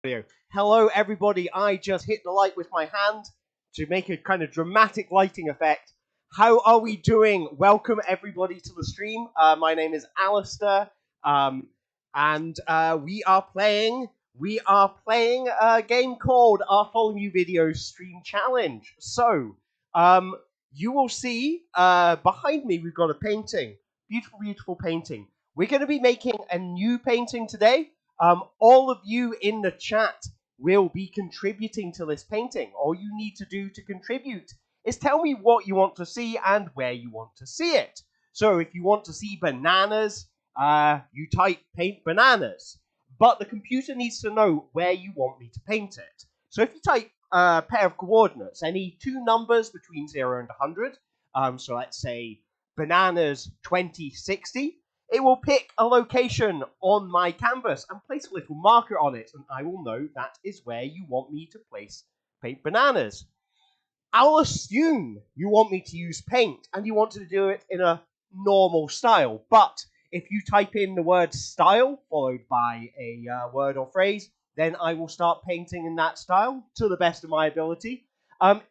Video. Hello, everybody. I just hit the light with my hand to make a kind of dramatic lighting effect. How are we doing? Welcome, everybody, to the stream. My name is Alistair, and we are playing a game called our Follow You Video Stream Challenge. So, you will see behind me we've got a painting. Beautiful, beautiful painting. We're going to be making a new painting today. All of you in the chat will be contributing to this painting. All you need to do to contribute is tell me what you want to see and where you want to see it. So if you want to see bananas, you type paint bananas. But the computer needs to know where you want me to paint it. So if you type a pair of coordinates, any two numbers between 0 and 100, so let's say bananas 2060, it will pick a location on my canvas and place a little marker on it, and I will know that is where you want me to paint bananas. I'll assume you want me to use paint, and you want to do it in a normal style, but if you type in the word style, followed by a word or phrase, then I will start painting in that style, to the best of my ability.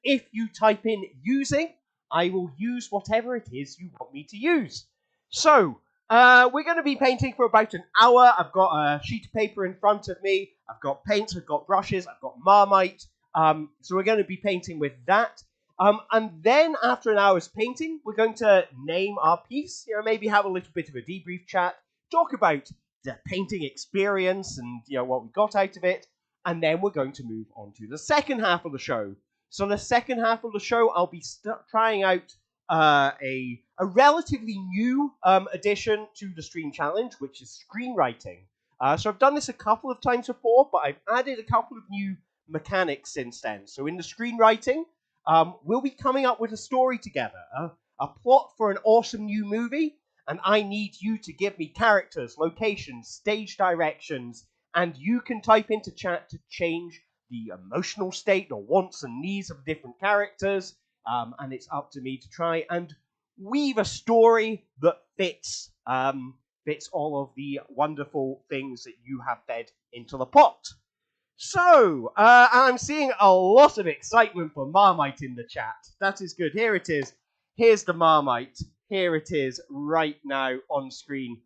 If you type in using, I will use whatever it is you want me to use. So, we're going to be painting for about an hour. I've got a sheet of paper in front of me. I've got paints, I've got brushes, I've got Marmite. So we're going to be painting with that. And then after an hour's painting, we're going to name our piece. Maybe have a little bit of a debrief chat. Talk about the painting experience and what we got out of it. And then we're going to move on to the second half of the show. So the second half of the show, I'll be trying out a relatively new addition to the Stream Challenge, which is screenwriting. So I've done this a couple of times before, but I've added a couple of new mechanics since then. So in the screenwriting, we'll be coming up with a story together, a plot for an awesome new movie, and I need you to give me characters, locations, stage directions, and you can type into chat to change the emotional state or wants and needs of different characters. And it's up to me to try and weave a story that fits all of the wonderful things that you have fed into the pot. So, I'm seeing a lot of excitement for Marmite in the chat. That is good. Here it is. Here's the Marmite. Here it is right now on screen.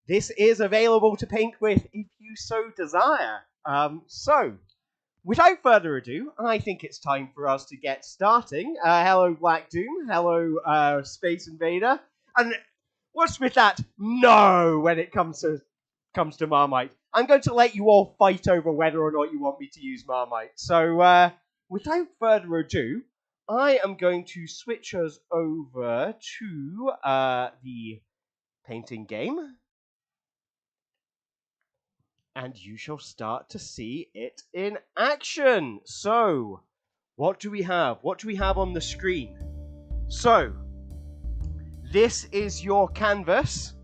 This is available to paint with if you so desire. So, without further ado, I think it's time for us to get starting. Hello, Black Doom. Hello, Space Invader. And what's with that no when it comes to Marmite? I'm going to let you all fight over whether or not you want me to use Marmite. So, without further ado, I am going to switch us over to the painting game. And you shall start to see it in action. So, what do we have? What do we have on the screen? So, this is your canvas.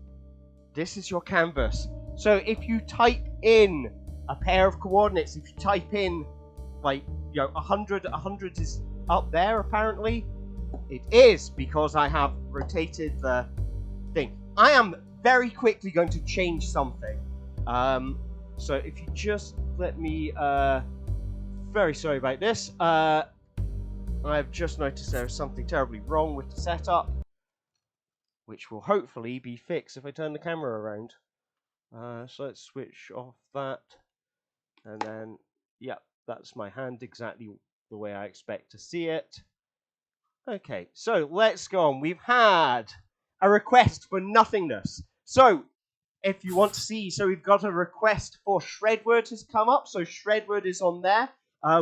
This is your canvas. So, if you type in a pair of coordinates, if you type in, 100 is up there, apparently. It is, because I have rotated the thing. I am very quickly going to change something. So if you just let me, very sorry about this. I've just noticed there is something terribly wrong with the setup, which will hopefully be fixed if I turn the camera around. So let's switch off that, and then, yeah, that's my hand exactly the way I expect to see it. Okay, so let's go on. We've had a request for nothingness. So, if you want to see, so we've got a request for Shredword has come up, so Shredword is on there.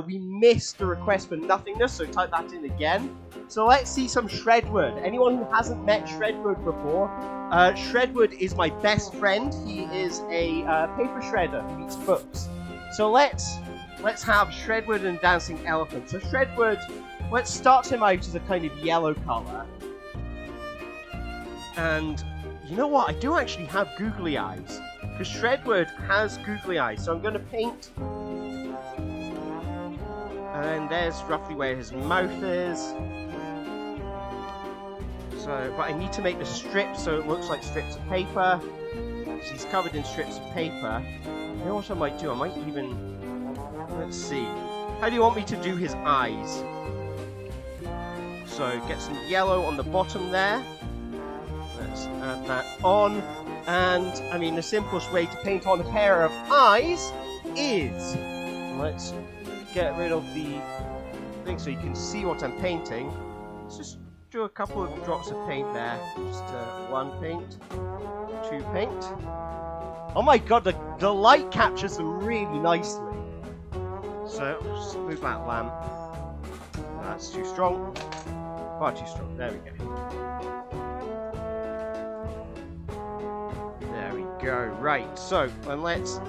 We missed the request for nothingness, so type that in again. So let's see some Shredword. Anyone who hasn't met Shredword before, Shredword is my best friend. He is a paper shredder who eats books. So let's have Shredword and Dancing Elephant. So Shredword, let's start him out as a kind of yellow colour. And you know what? I do actually have googly eyes, because Shredword has googly eyes. So I'm going to paint, and there's roughly where his mouth is. So, but I need to make the strips so it looks like strips of paper, because he's covered in strips of paper. You know what I might do? I might even... Let's see. How do you want me to do his eyes? So, get some yellow on the bottom there. Let's add that on. And, I mean, the simplest way to paint on a pair of eyes is... Let's get rid of the thing so you can see what I'm painting. Let's just do a couple of drops of paint there. Just one paint, two paint. Oh my god, the light captures them really nicely. So, just move that lamp. That's too strong. Far too strong. There we go. There we go. Right, so, and let's...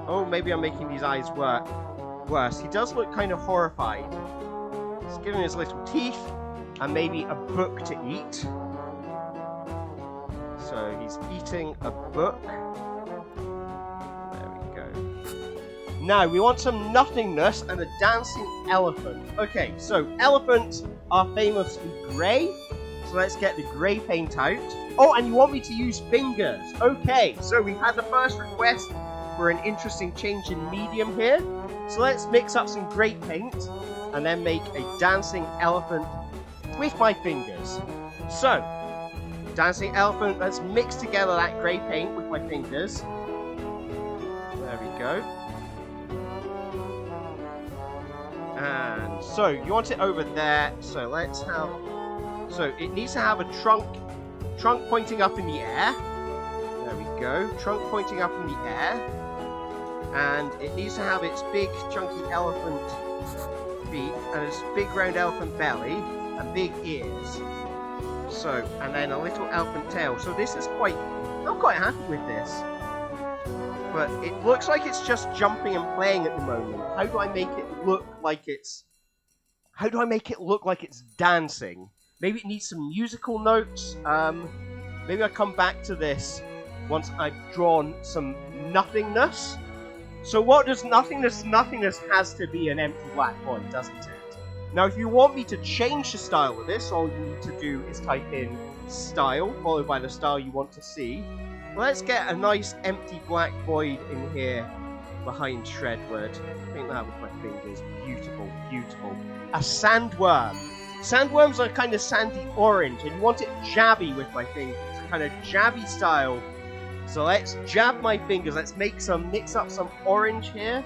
Oh, maybe I'm making these eyes worse. He does look kind of horrified. He's giving his little teeth, and maybe a book to eat. So, he's eating a book. Now, we want some nothingness and a dancing elephant. Okay, so elephants are famously grey. So let's get the grey paint out. Oh, and you want me to use fingers. Okay, so we've had the first request for an interesting change in medium here. So let's mix up some grey paint and then make a dancing elephant with my fingers. So, dancing elephant, let's mix together that grey paint with my fingers. There we go. And so, you want it over there, so let's have, so it needs to have a trunk pointing up in the air. There we go, trunk pointing up in the air. And it needs to have its big chunky elephant feet, and its big round elephant belly, and big ears. So, and then a little elephant tail. So this is I'm quite happy with this. But it looks like it's just jumping and playing at the moment. How do I make it look like it's... How do I make it look like it's dancing? Maybe it needs some musical notes. Maybe I'll come back to this once I've drawn some nothingness. So what does nothingness? Nothingness has to be an empty black void, doesn't it? Now if you want me to change the style of this, all you need to do is type in style, followed by the style you want to see. Let's get a nice empty black void in here behind Shredward. Paint that with my fingers. Beautiful, beautiful. A sandworm. Sandworms are kind of sandy orange, and you want it jabby with my fingers. A kind of jabby style. So let's jab my fingers. Let's mix up some orange here.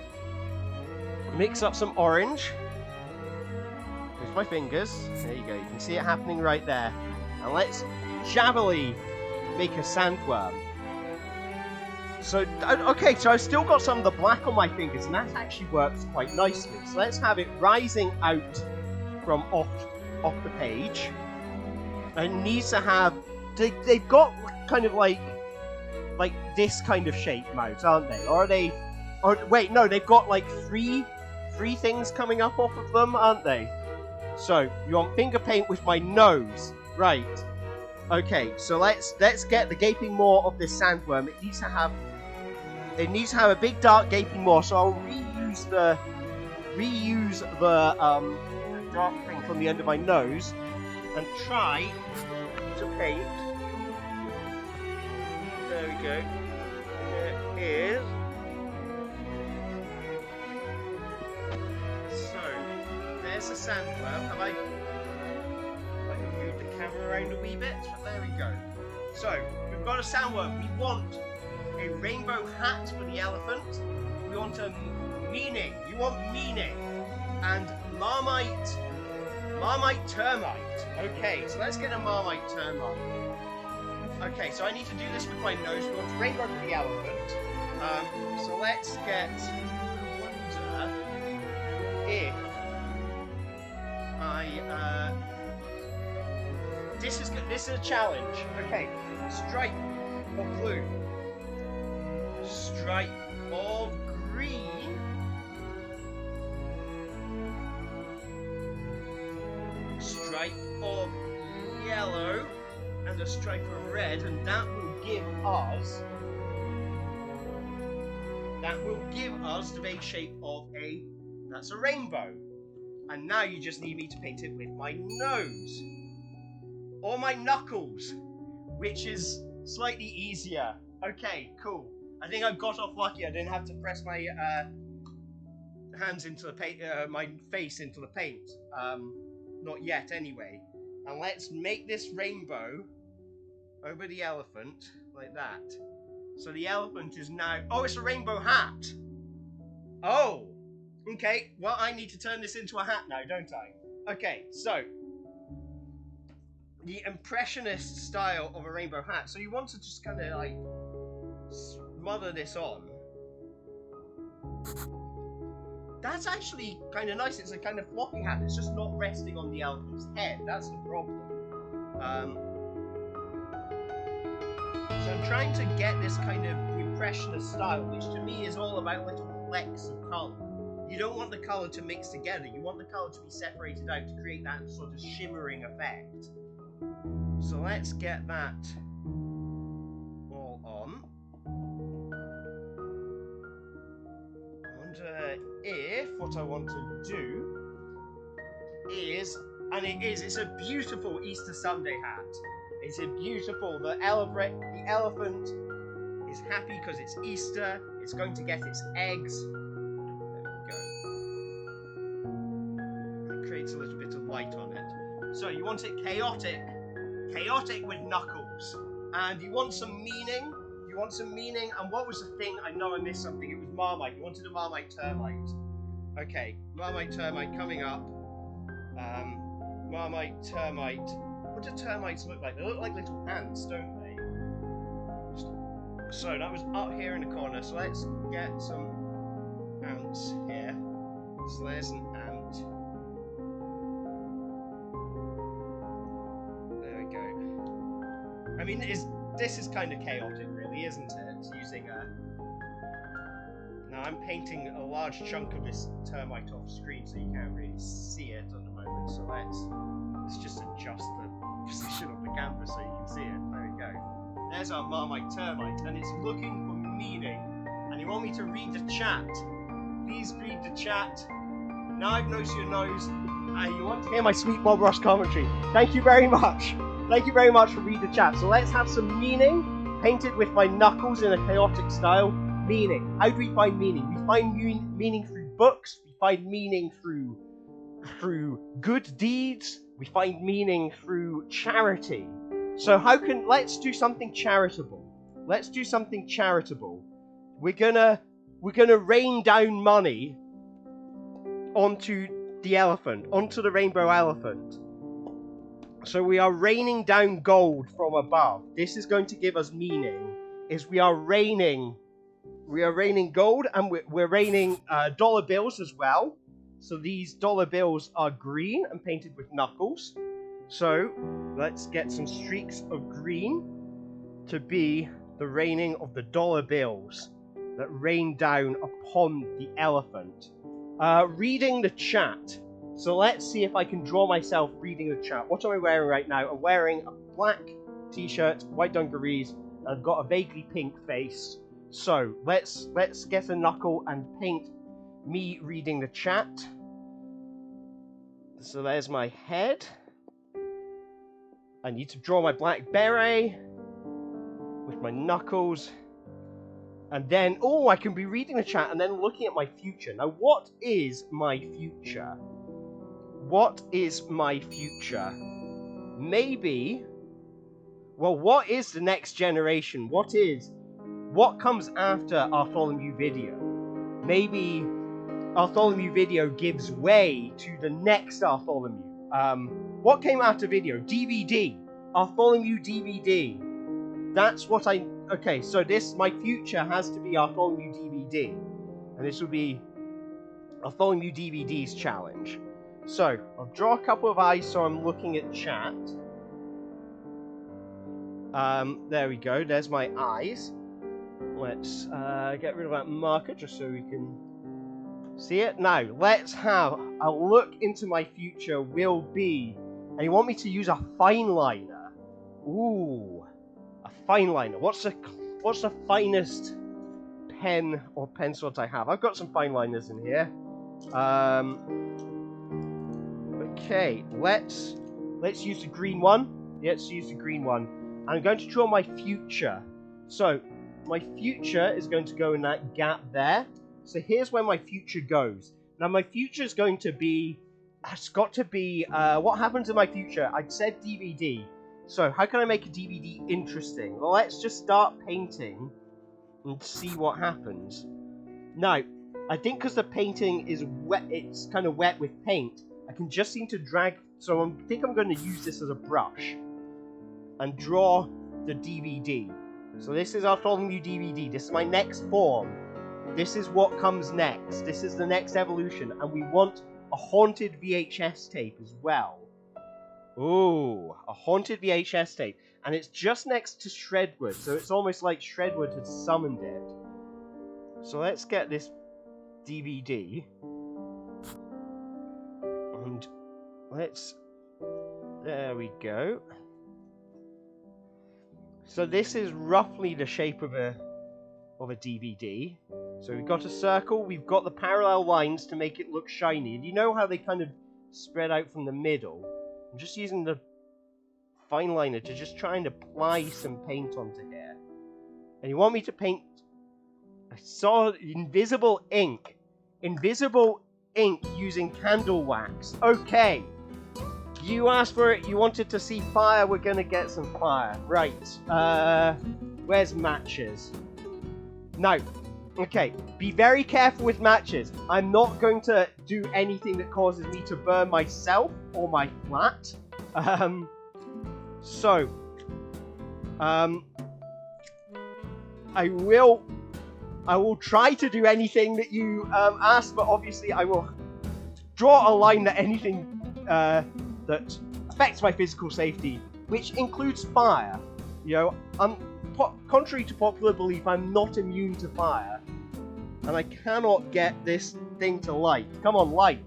Mix up some orange with my fingers. There you go. You can see it happening right there. And let's jabbily make a sandworm. So, okay, so I've still got some of the black on my fingers, and that actually works quite nicely. So let's have it rising out from off the page. And it needs to have... They've got kind of like this kind of shape mouths, aren't they? Or are they... Or, wait, no, they've got like three things coming up off of them, aren't they? So, you want finger paint with my nose. Right. Okay, so let's get the gaping maw of this sandworm. It needs to have a big dark gaping maw. So I'll reuse the dark thing from the end of my nose and try to paint. There we go. There is. So there's a sandworm. Have I moved the camera around a wee bit? But there we go. So we've got a sandworm. We want a rainbow hat for the elephant. We want a meaning. You want meaning. And Marmite termite. Okay, so let's get a Marmite termite. Okay, so I need to do this with my nose. We want rainbow for the elephant. So let's get... I wonder if I... This is a challenge. Okay, stripe of blue. Stripe of green. Stripe of yellow. And a stripe of red. And that will give us the base shape of that's a rainbow. And now you just need me to paint it with my nose. Or my knuckles, which is slightly easier. Okay, cool. I think I got off lucky. I didn't have to press my hands into the paint, my face into the paint. Not yet, anyway. And let's make this rainbow over the elephant like that. So the elephant is now. Oh, it's a rainbow hat. Oh, okay. Well, I need to turn this into a hat now, don't I? Okay, so the impressionist style of a rainbow hat. So you want to just kind of like smother this on. That's actually kind of nice. It's a kind of floppy hat. It's just not resting on the elephant's head. That's the problem. So I'm trying to get this kind of impressionist style, which to me is all about little flecks of colour. You don't want the colour to mix together. You want the colour to be separated out to create that sort of shimmering effect. So let's get that all on. I wonder if what I want to do is, and it's a beautiful Easter Sunday hat. It's a beautiful, the elephant is happy because it's Easter. It's going to get its eggs. There we go. It creates a little bit of light on it. So you want it chaotic with knuckles. And you want some meaning. And what was the thing? I know I missed something. It was Marmite. You wanted a Marmite termite. Okay, Marmite termite coming up. Marmite termite. What do termites look like? They look like little ants, don't they? So that was up here in the corner. So let's get some ants here. So there's an ant. There we go. I mean, this is kind of chaotic, really, isn't it? Using a. Now I'm painting a large chunk of this termite off screen, so you can't really see it at the moment. So let's just adjust the position of the canvas so you can see it. There we go. There's our Marmite termite, and it's looking for meaning. And you want me to read the chat? Please read the chat. Now I've nosed your nose, and you want to hear my sweet Bob Ross commentary. Thank you very much. Thank you very much for reading the chat. So let's have some meaning, painted with my knuckles in a chaotic style. Meaning. How do we find meaning? We find meaning through books. We find meaning through good deeds. We find meaning through charity. So let's do something charitable. Let's do something charitable. We're gonna rain down money onto the elephant, onto the rainbow elephant. So we are raining down gold from above. This is going to give us meaning. We are raining gold, and we're raining dollar bills as well. So these dollar bills are green and painted with knuckles. So let's get some streaks of green to be the raining of the dollar bills that rain down upon the elephant. Reading the chat. So let's see if I can draw myself reading the chat. What am I wearing right now? I'm wearing a black t-shirt, white dungarees, and I've got a vaguely pink face. So let's get a knuckle and paint me reading the chat. So there's my head. I need to draw my black beret with my knuckles. And then, I can be reading the chat and then looking at my future. Now, what is my future? What is my future? Maybe, what is the next generation? What comes after Bartholomew video? Maybe Bartholomew video gives way to the next Bartholomew. What came after video? DVD. Bartholomew DVD. That's what okay, so my future has to be Bartholomew DVD. And this will be Bartholomew DVD's challenge. So, I'll draw a couple of eyes so I'm looking at chat. There we go, there's my eyes. Let's get rid of that marker just so we can see it. Now, let's have a look into my future will be, and you want me to use a fine liner. Ooh, a fine liner. What's the finest pen or pencil that I have? I've got some fine liners in here. Okay, let's use the green one. Let's use the green one. I'm going to draw my future. So, my future is going to go in that gap there. So here's where my future goes. Now my future is going to be, it's got to be, what happens in my future? I said DVD. So how can I make a DVD interesting? Well, let's just start painting and see what happens. Now, I think because the painting is wet, it's kind of wet with paint, I can just seem to drag, so I think I'm going to use this as a brush and draw the DVD. So this is our new DVD. This is my next form. This is what comes next. This is the next evolution, and we want a haunted VHS tape as well. Ooh, a haunted VHS tape. And it's just next to Shredwood, so it's almost like Shredwood had summoned it. So let's get this DVD. And let's... There we go. So this is roughly the shape of a DVD. So we've got a circle, we've got the parallel lines to make it look shiny. And you know how they kind of spread out from the middle? I'm just using the fine liner to just try and apply some paint onto here. And you want me to paint... I saw invisible ink. Invisible ink using candle wax. Okay. You asked for it, you wanted to see fire, we're gonna get some fire. Right. Where's matches? Now, okay, be very careful with matches. I'm not going to do anything that causes me to burn myself or my flat. I will try to do anything that you ask, but obviously I will draw a line that anything that affects my physical safety, which includes fire. You know, contrary to popular belief, I'm not immune to fire, and I cannot get this thing to light. Come on, light.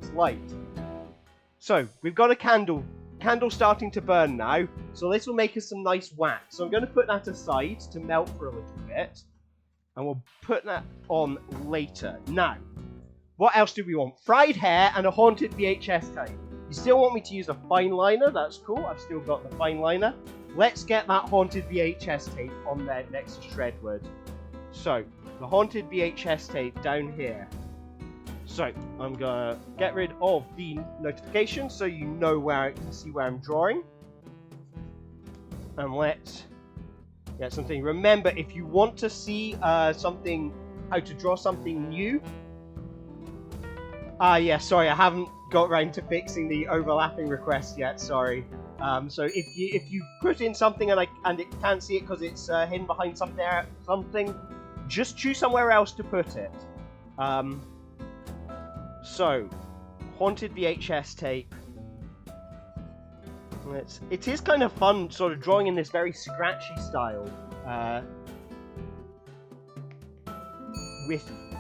So we've got a candle starting to burn now, so this will make us some nice wax. So I'm going to put that aside to melt for a little bit, and we'll put that on later. Now, what else do we want? Fried hair and a haunted VHS tape. You still want me to use a fine liner? That's cool. I've still got the fine liner. Let's get that haunted VHS tape on there next to Shredwood. So, the haunted VHS tape down here. So, I'm gonna get rid of the notifications so you know where I can see where I'm drawing. And let's get something. Remember, if you want to see how to draw something new. Yeah, sorry, I haven't got around to fixing the overlapping request yet, sorry. So if you put in something and it can't see it because it's hidden behind something, just choose somewhere else to put it. So, haunted VHS tape. It is kind of fun sort of drawing in this very scratchy style.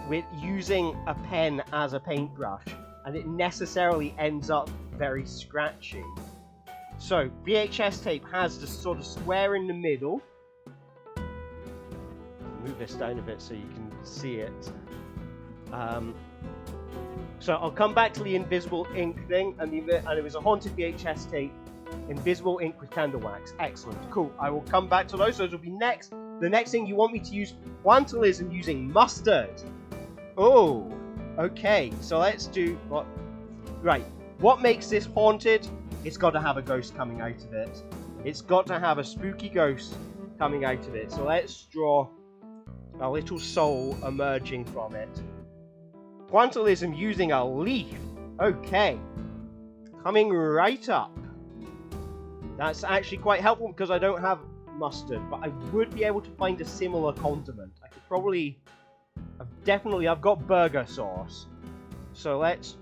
With using a pen as a paintbrush, and it necessarily ends up very scratchy. So, VHS tape has the sort of square in the middle. Move this down a bit so you can see it. So I'll come back to the invisible ink thing, and it was a haunted VHS tape, invisible ink with candle wax. Excellent, cool. I will come back to those. Those will be next. The next thing you want me to use pointillism using mustard. Oh, okay. So let's do what? Right. What makes this haunted? It's got to have a ghost coming out of it. It's got to have a spooky ghost coming out of it. So let's draw a little soul emerging from it. Pointillism using a leaf. Okay. Coming right up. That's actually quite helpful because I don't have mustard, but I would be able to find a similar condiment. I could probably... I've got burger sauce. So let's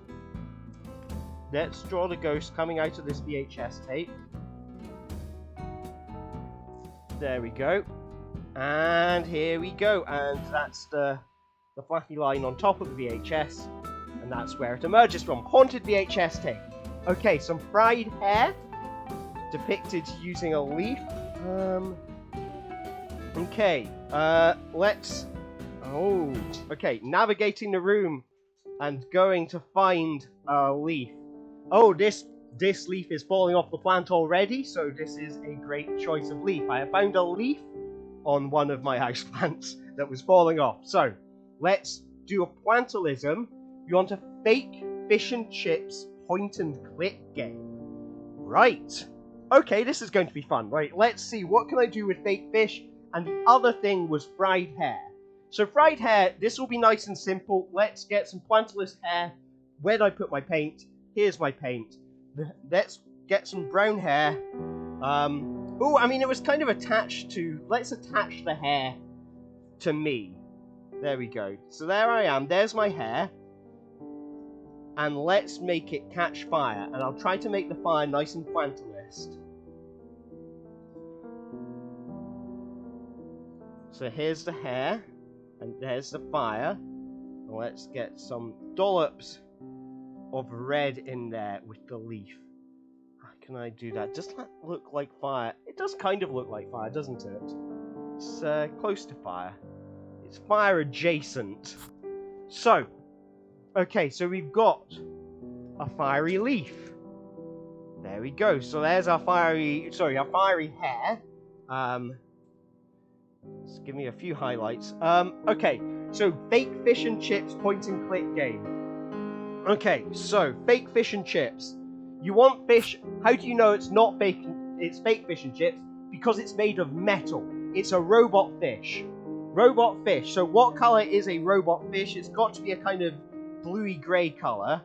draw the ghost coming out of this VHS tape. There we go. And here we go. And that's the fluffy line on top of the VHS. And that's where it emerges from. Haunted VHS tape. Okay, some fried hair. Depicted using a leaf. Okay. Let's... Oh. Okay, navigating the room. And going to find a leaf. Oh, this leaf is falling off the plant already, so this is a great choice of leaf. I have found a leaf on one of my houseplants. that was falling off. So, let's do a pointillism. You want a fake fish and chips point and click game. Right. Okay, this is going to be fun. Right, let's see. What can I do with fake fish? And the other thing was fried hair. So fried hair, this will be nice and simple. Let's get some pointillist hair. Where did I put my paint? Here's my paint. Let's get some brown hair. Oh, I mean, it was kind of attached to... Let's attach the hair to me. There we go. So there I am. There's my hair. And let's make it catch fire. And I'll try to make the fire nice and pointillist. So here's the hair. And there's the fire. And let's get some dollops of red in there with the leaf. How can I do that? Does that look like fire? It does kind of look like fire, doesn't it? It's close to fire. It's fire adjacent. So, okay, so we've got a fiery leaf. There we go. So there's our fiery hair. Just give me a few highlights. Okay, so fake fish and chips point and click game. Okay, so fake fish and chips. You want fish. How do you know it's not fake? It's fake fish and chips because it's made of metal. It's a robot fish. Robot fish. So what color is a robot fish? It's got to be a kind of bluey grey color.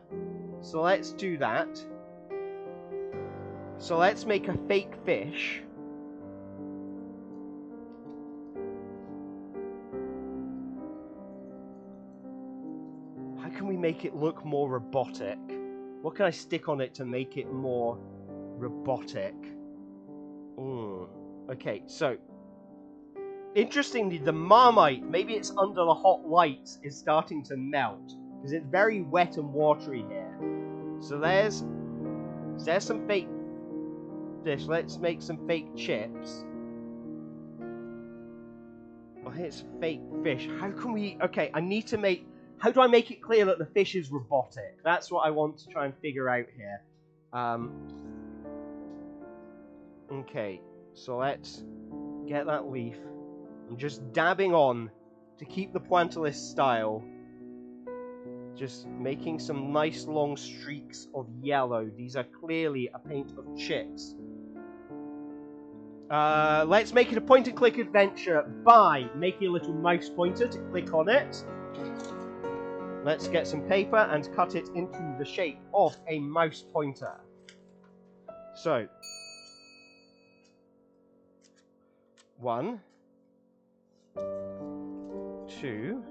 So let's do that. So let's make a fake fish. How can we make it look more robotic? What can I stick on it to make it more robotic? Okay, so interestingly, the Marmite, maybe it's under the hot lights, is starting to melt because it's very wet and watery here. So there's some fake fish. Let's make some fake chips. Oh, here's fake fish. How can we? Okay, I need to make. How do I make it clear that the fish is robotic? That's what I want to try and figure out here. Okay, so let's get that leaf. I'm just dabbing on to keep the pointillist style. Just making some nice long streaks of yellow. These are clearly a paint of chips. Let's make it a point and click adventure by making a little mouse pointer to click on it. Let's get some paper and cut it into the shape of a mouse pointer. So, 1, 2,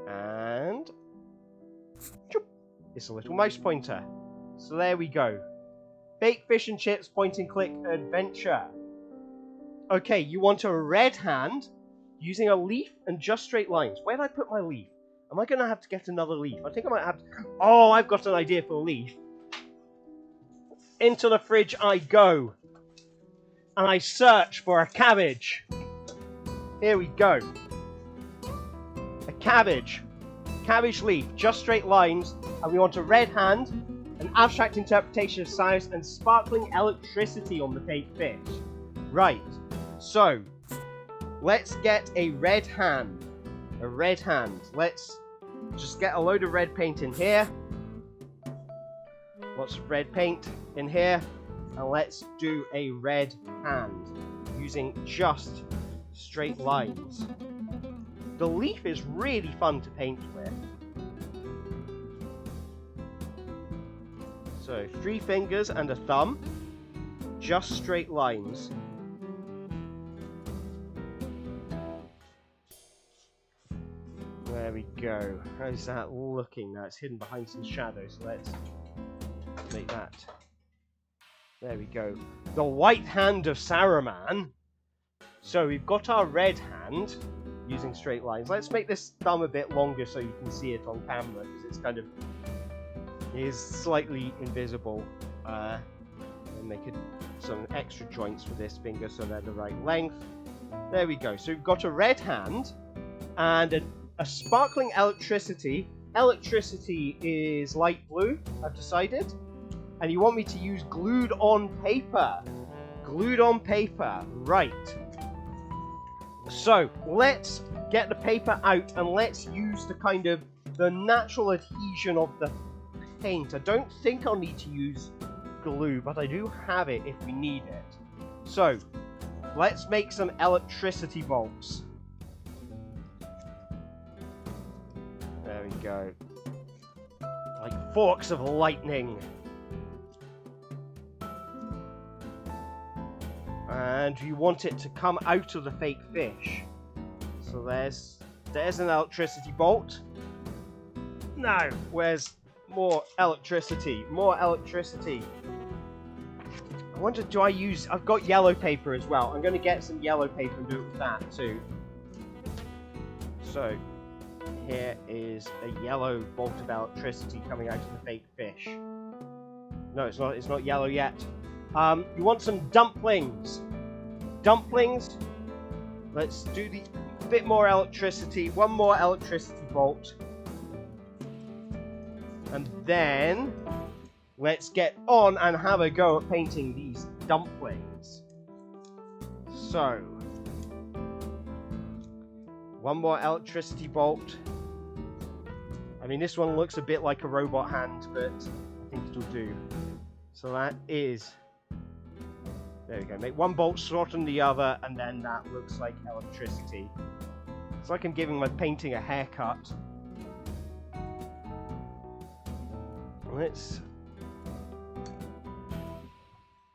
and it's a little mouse pointer. So there we go. Fake fish and chips point and click adventure. Okay, you want a red hand using a leaf and just straight lines. Where did I put my leaf? Am I going to have to get another leaf? I think I might have to... Oh, I've got an idea for a leaf. Into the fridge I go. And I search for a cabbage. Here we go. A cabbage. Cabbage leaf, just straight lines. And we want a red hand, an abstract interpretation of science, and sparkling electricity on the fake fish. Right. So, let's get a red hand. A red hand. Let's just get a load of red paint in here. Lots of red paint in here. And let's do a red hand using just straight lines. The leaf is really fun to paint with. So, 3 fingers and a thumb. Just straight lines. There we go. How's that looking? Now it's hidden behind some shadows. So let's make that. There we go. The white hand of Saruman. So we've got our red hand using straight lines. Let's make this thumb a bit longer so you can see it on camera because it's kind of is slightly invisible. And make some extra joints for this finger so they're the right length. There we go. So we've got a red hand and a sparkling electricity. Electricity is light blue, I've decided. And you want me to use glued on paper. Glued on paper, right. So, let's get the paper out and let's use the natural adhesion of the paint. I don't think I'll need to use glue, but I do have it if we need it. So, let's make some electricity bolts. There we go. Like forks of lightning. And you want it to come out of the fake fish. So there's an electricity bolt. Now, where's more electricity? More electricity. I wonder, I've got yellow paper as well. I'm going to get some yellow paper and do it with that too. So, here is a yellow bolt of electricity coming out of the fake fish. No, it's not yellow yet. You want some dumplings. Dumplings. Let's do the bit more electricity. One more electricity bolt. And then let's get on and have a go at painting these dumplings. So, one more electricity bolt. I mean, this one looks a bit like a robot hand, but I think it'll do. So that is... There we go. Make one bolt shorter than the other, and then that looks like electricity. It's like I'm giving my painting a haircut. Let's...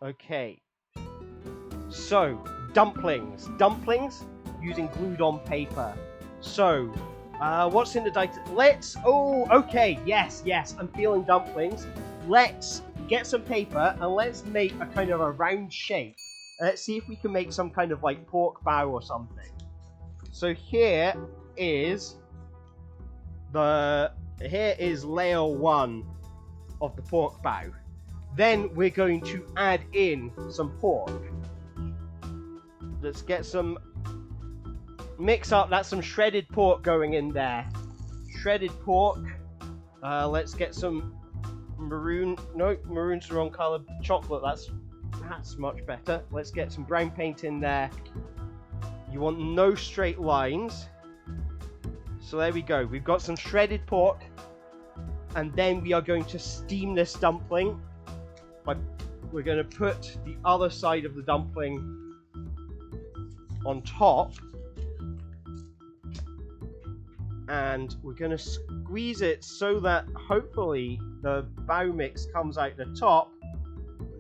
Okay. So, dumplings. Dumplings using glued on paper. So, what's in the data? Oh, okay. Yes. I'm feeling dumplings. Let's get some paper and let's make a kind of a round shape. Let's see if we can make some kind of like pork bow or something. So here is layer 1 of the pork bow. Then we're going to add in some pork. Let's get some mix up. That's some shredded pork going in there. Shredded pork. Let's get some maroon. No, maroon's the wrong color. Chocolate. That's much better. Let's get some brown paint in there. You want no straight lines. So there we go. We've got some shredded pork. And then we are going to steam this dumpling. We're going to put the other side of the dumpling on top. And we're going to squeeze it so that hopefully the bow mix comes out the top.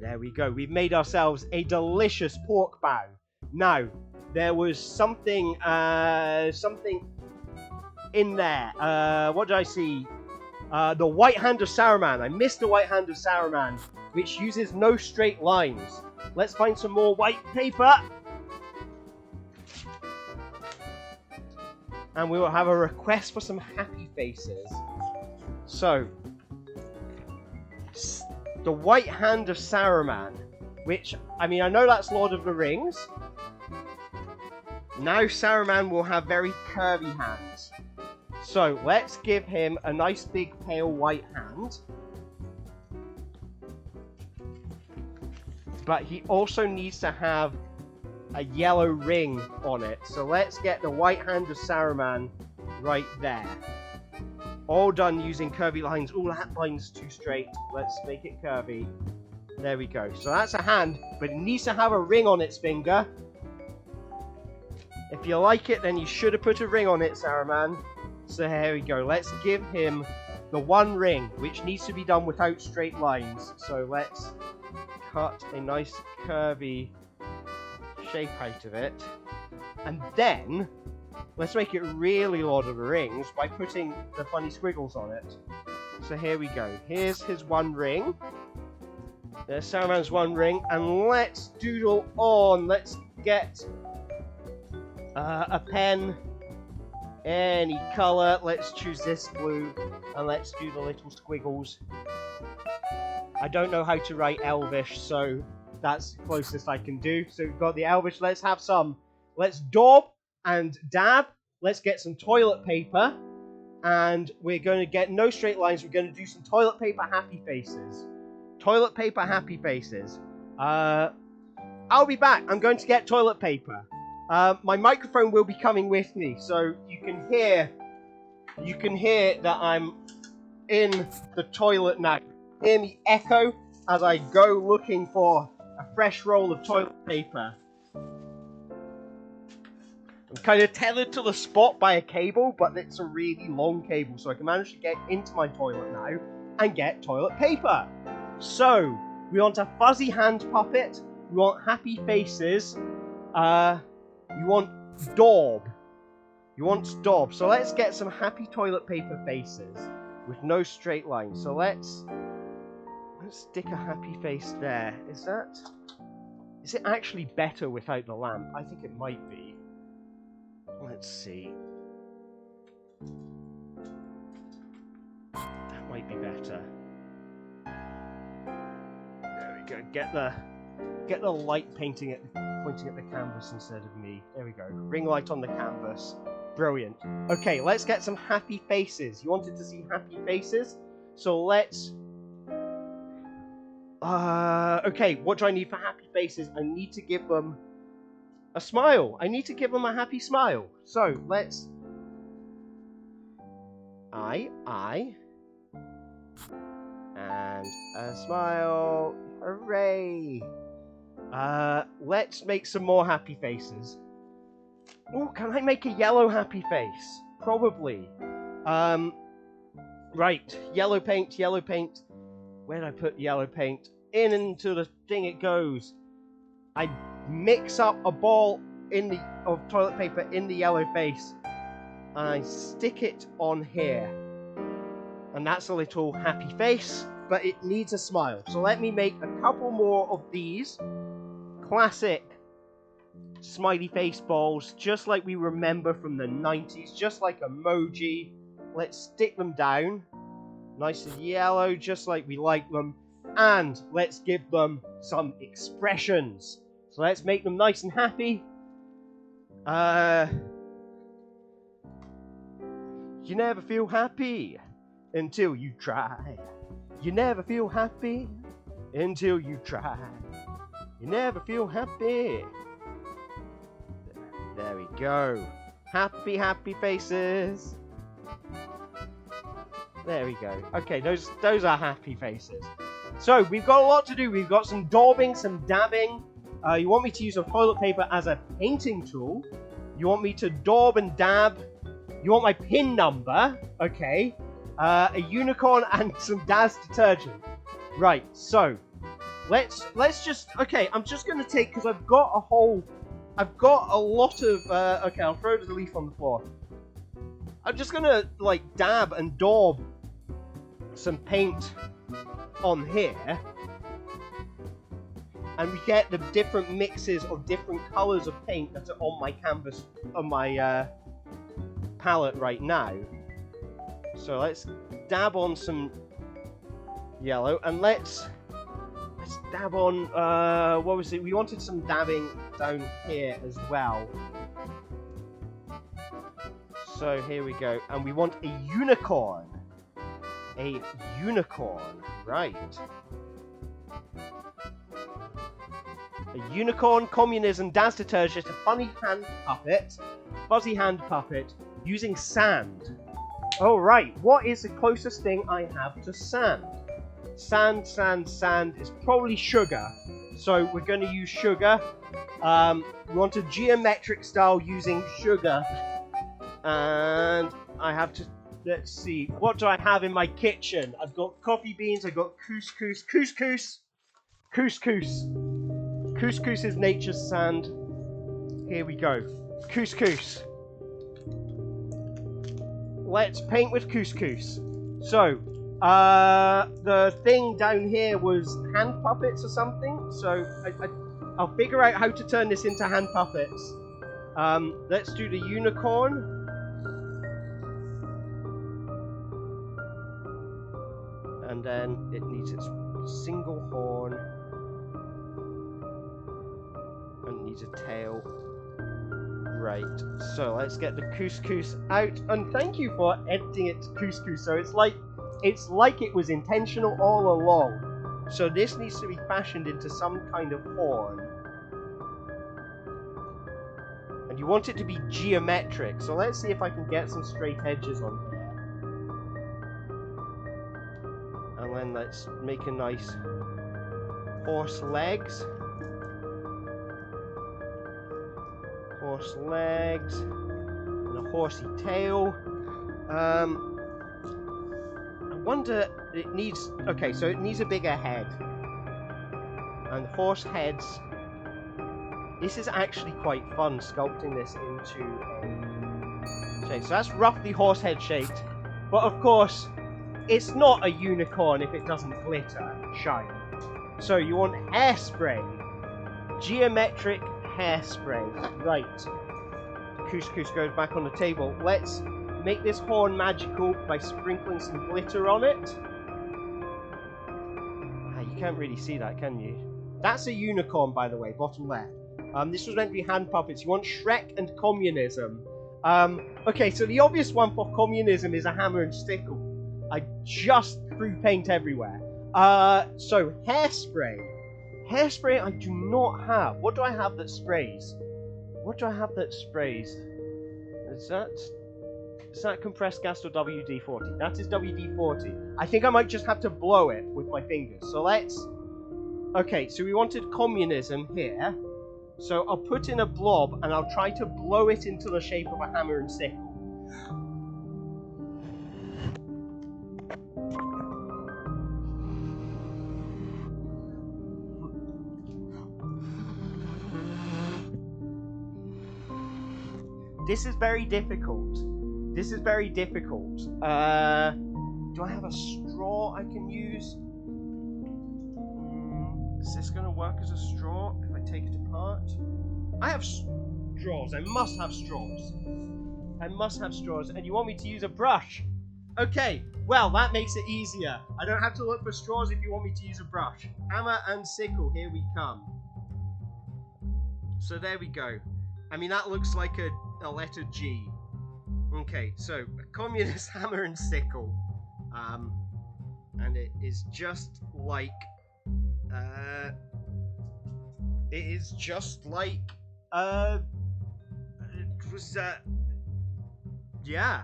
There we go. We've made ourselves a delicious pork bow. Now, there was something in there. What did I see? The White Hand of Saruman. I missed the White Hand of Saruman, which uses no straight lines. Let's find some more white paper. And we will have a request for some happy faces. So, the White Hand of Saruman, which, I mean, I know that's Lord of the Rings. Now Saruman will have very curvy hands. So, let's give him a nice big pale white hand. But he also needs to have a yellow ring on it. So let's get the White Hand of Saruman right there. All done using curvy lines. Oh, that line's too straight. Let's make it curvy. There we go. So that's a hand, but it needs to have a ring on its finger. If you like it, then you should have put a ring on it, Saruman. So here we go. Let's give him the one ring, which needs to be done without straight lines. So let's cut a nice curvy shape out of it. And then, let's make it really Lord of the Rings by putting the funny squiggles on it. So here we go. Here's his one ring. There's Saruman's one ring. And let's doodle on. Let's get a pen. Any colour. Let's choose this blue. And let's do the little squiggles. I don't know how to write Elvish, so that's the closest I can do. So we've got the Elvish. Let's have some. Let's daub and dab. Let's get some toilet paper. And we're going to get no straight lines. We're going to do some toilet paper happy faces. Toilet paper happy faces. I'll be back. I'm going to get toilet paper. My microphone will be coming with me, so you can hear that I'm in the toilet now. Hear me echo as I go looking for a fresh roll of toilet paper. I'm kind of tethered to the spot by a cable, but it's a really long cable, so I can manage to get into my toilet now and get toilet paper. So, we want a fuzzy hand puppet, we want happy faces, you want daub. You want daub. So let's get some happy toilet paper faces with no straight lines. So let's stick a happy face there. Is it actually better without the lamp? I think it might be. Let's see. That might be better. There we go. Get the light pointing at the canvas instead of me. There we go. Ring light on the canvas. Brilliant. Okay, let's get some happy faces. You wanted to see happy faces? So let's... okay, what do I need for happy faces? I need to give them a smile. I need to give them a happy smile. So, let's... I. And a smile. Hooray! Let's make some more happy faces. Oh, can I make a yellow happy face? Probably. Right. Yellow paint. Where did I put yellow paint? Into the thing it goes. I mix up a ball of toilet paper in the yellow face. And I stick it on here. And that's a little happy face, but it needs a smile. So let me make a couple more of these. Classic smiley face balls, just like we remember from the 90s, just like emoji. Let's stick them down. Nice and yellow, just like we like them. And let's give them some expressions. So let's make them nice and happy. You never feel happy until you try. You never feel happy until you try. You never feel happy. There we go. Happy, happy faces. There we go. Okay, those are happy faces. So, we've got a lot to do. We've got some daubing, some dabbing. You want me to use a toilet paper as a painting tool. You want me to daub and dab. You want my PIN number. Okay. A unicorn and some Daz detergent. Right, so... Let's just... Okay, I'm just going to take... Because I've got a lot of... okay, I'll throw the leaf on the floor. I'm just going to, like, dab and daub some paint on here. And we get the different mixes of different colours of paint that are on my canvas, on my palette right now. So let's dab on some yellow, and let's dab on, what was it? We wanted some dabbing down here as well. So here we go, and we want a unicorn. A unicorn, right. A unicorn, communism, Daz detergent, a funny hand puppet, fuzzy hand puppet, using sand. Alright, what is the closest thing I have to sand? Sand is probably sugar. So we're going to use sugar. We want a geometric style using sugar. And I have to, let's see, what do I have in my kitchen? I've got coffee beans, I've got couscous. Couscous is nature's sand. Here we go. Couscous. Let's paint with couscous. So, the thing down here was hand puppets or something. So, I'll figure out how to turn this into hand puppets. Let's do the unicorn. And then it needs its single horn. And it needs a tail. Right, so let's get the couscous out. And thank you for editing it to couscous. So it's like it was intentional all along. So this needs to be fashioned into some kind of horn. And you want it to be geometric. So let's see if I can get some straight edges on here. And then let's make a nice horse legs. Horse legs. And a horsey tail. I wonder, it needs, okay, so it needs a bigger head. And horse heads, this is actually quite fun, sculpting this into a shape. So that's roughly horse head shaped. But of course, it's not a unicorn if it doesn't glitter and shine. So you want hairspray. Geometric hairspray. Right. Couscous goes back on the table. Let's make this horn magical by sprinkling some glitter on it. You can't really see that, can you? That's a unicorn, by the way, bottom left. This was meant to be hand puppets. You want Shrek and communism. Okay, so the obvious one for communism is a hammer and sickle. I just threw paint everywhere. So hairspray. Hairspray I do not have. What do I have that sprays? What do I have that sprays? Is that compressed gas or WD-40? That is WD-40. I think I might just have to blow it with my fingers. So let's... Okay, so we wanted communism here. So I'll put in a blob and I'll try to blow it into the shape of a hammer and sickle. This is very difficult. This is very difficult. Do I have a straw I can use? Is this going to work as a straw if I take it apart? I have straws. I must have straws. I must have straws. And you want me to use a brush? Okay, well, that makes it easier. I don't have to look for straws if you want me to use a brush. Hammer and sickle, here we come. So there we go. I mean, that looks like a letter G. Okay, so a communist hammer and sickle. And it is just like... it is just like... yeah.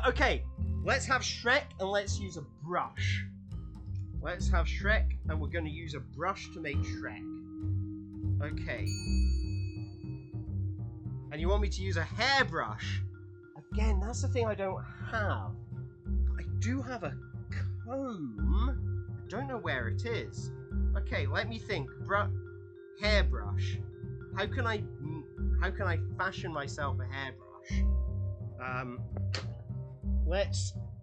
Okay, let's have Shrek and let's use a brush. Let's have Shrek and we're going to use a brush to make Shrek. Okay. And you want me to use a hairbrush? Again, that's the thing I don't have. I do have a comb. I don't know where it is. Okay, let me think. Hairbrush. How can I fashion myself a hairbrush?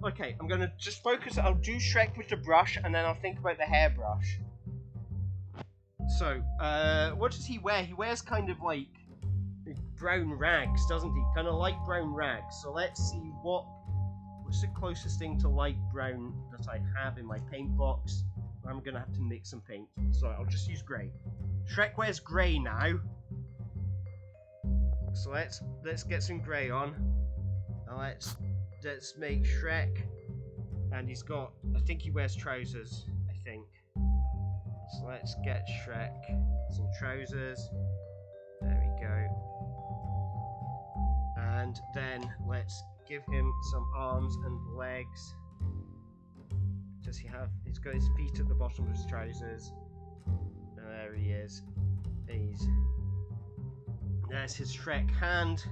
Okay, I'm gonna just focus. I'll do Shrek with the brush, and then I'll think about the hairbrush. So, what does he wear? He wears kind of like brown rags, doesn't he? Kind of light brown rags. So let's see what's the closest thing to light brown that I have in my paint box. I'm gonna have to mix some paint, so I'll just use grey. Shrek wears grey now. So let's get some grey on. Now let's make Shrek, and he's got, I think he wears trousers, I think. So let's get Shrek some trousers. There we go. And then let's give him some arms and legs. Does he have? He's got his feet at the bottom of his trousers. And there he is. There's his Shrek hand.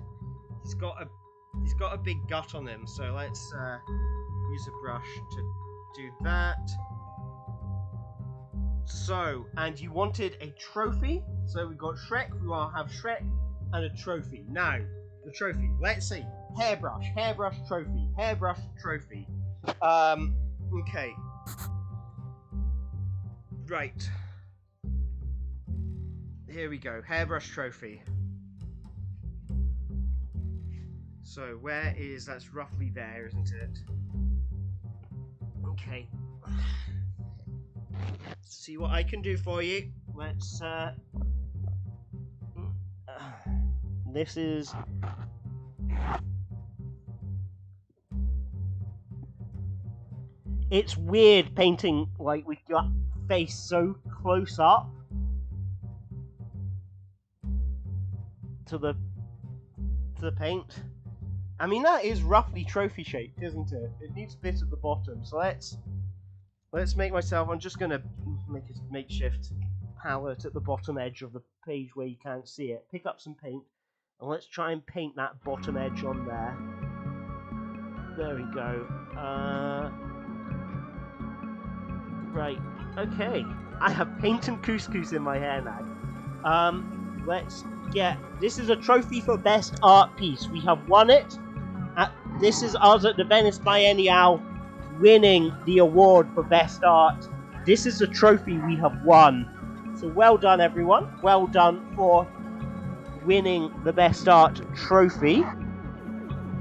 He's got a big gut on him. So let's use a brush to do that. So, and you wanted a trophy. So we've got Shrek. We will have Shrek and a trophy. Now, the trophy. Let's see. Hairbrush, trophy. Hairbrush, trophy. Okay. Right. Here we go. Hairbrush trophy. So where is... That's roughly there, isn't it? Okay. Let's see what I can do for you. Let's... this is... It's weird painting like with your face so close up to the paint. I mean, that is roughly trophy shaped, isn't it? It needs a bit at the bottom, so let's make myself. I'm just gonna make a makeshift palette at the bottom edge of the page where you can't see it. Pick up some paint, and let's try and paint that bottom edge on there. There we go. Right. Okay. I have paint and couscous in my hair now. Let's get. This is a trophy for best art piece. We have won it. This is us at the Venice Biennial, winning the award for best art. This is a trophy we have won. So well done, everyone. Well done for winning the best art trophy.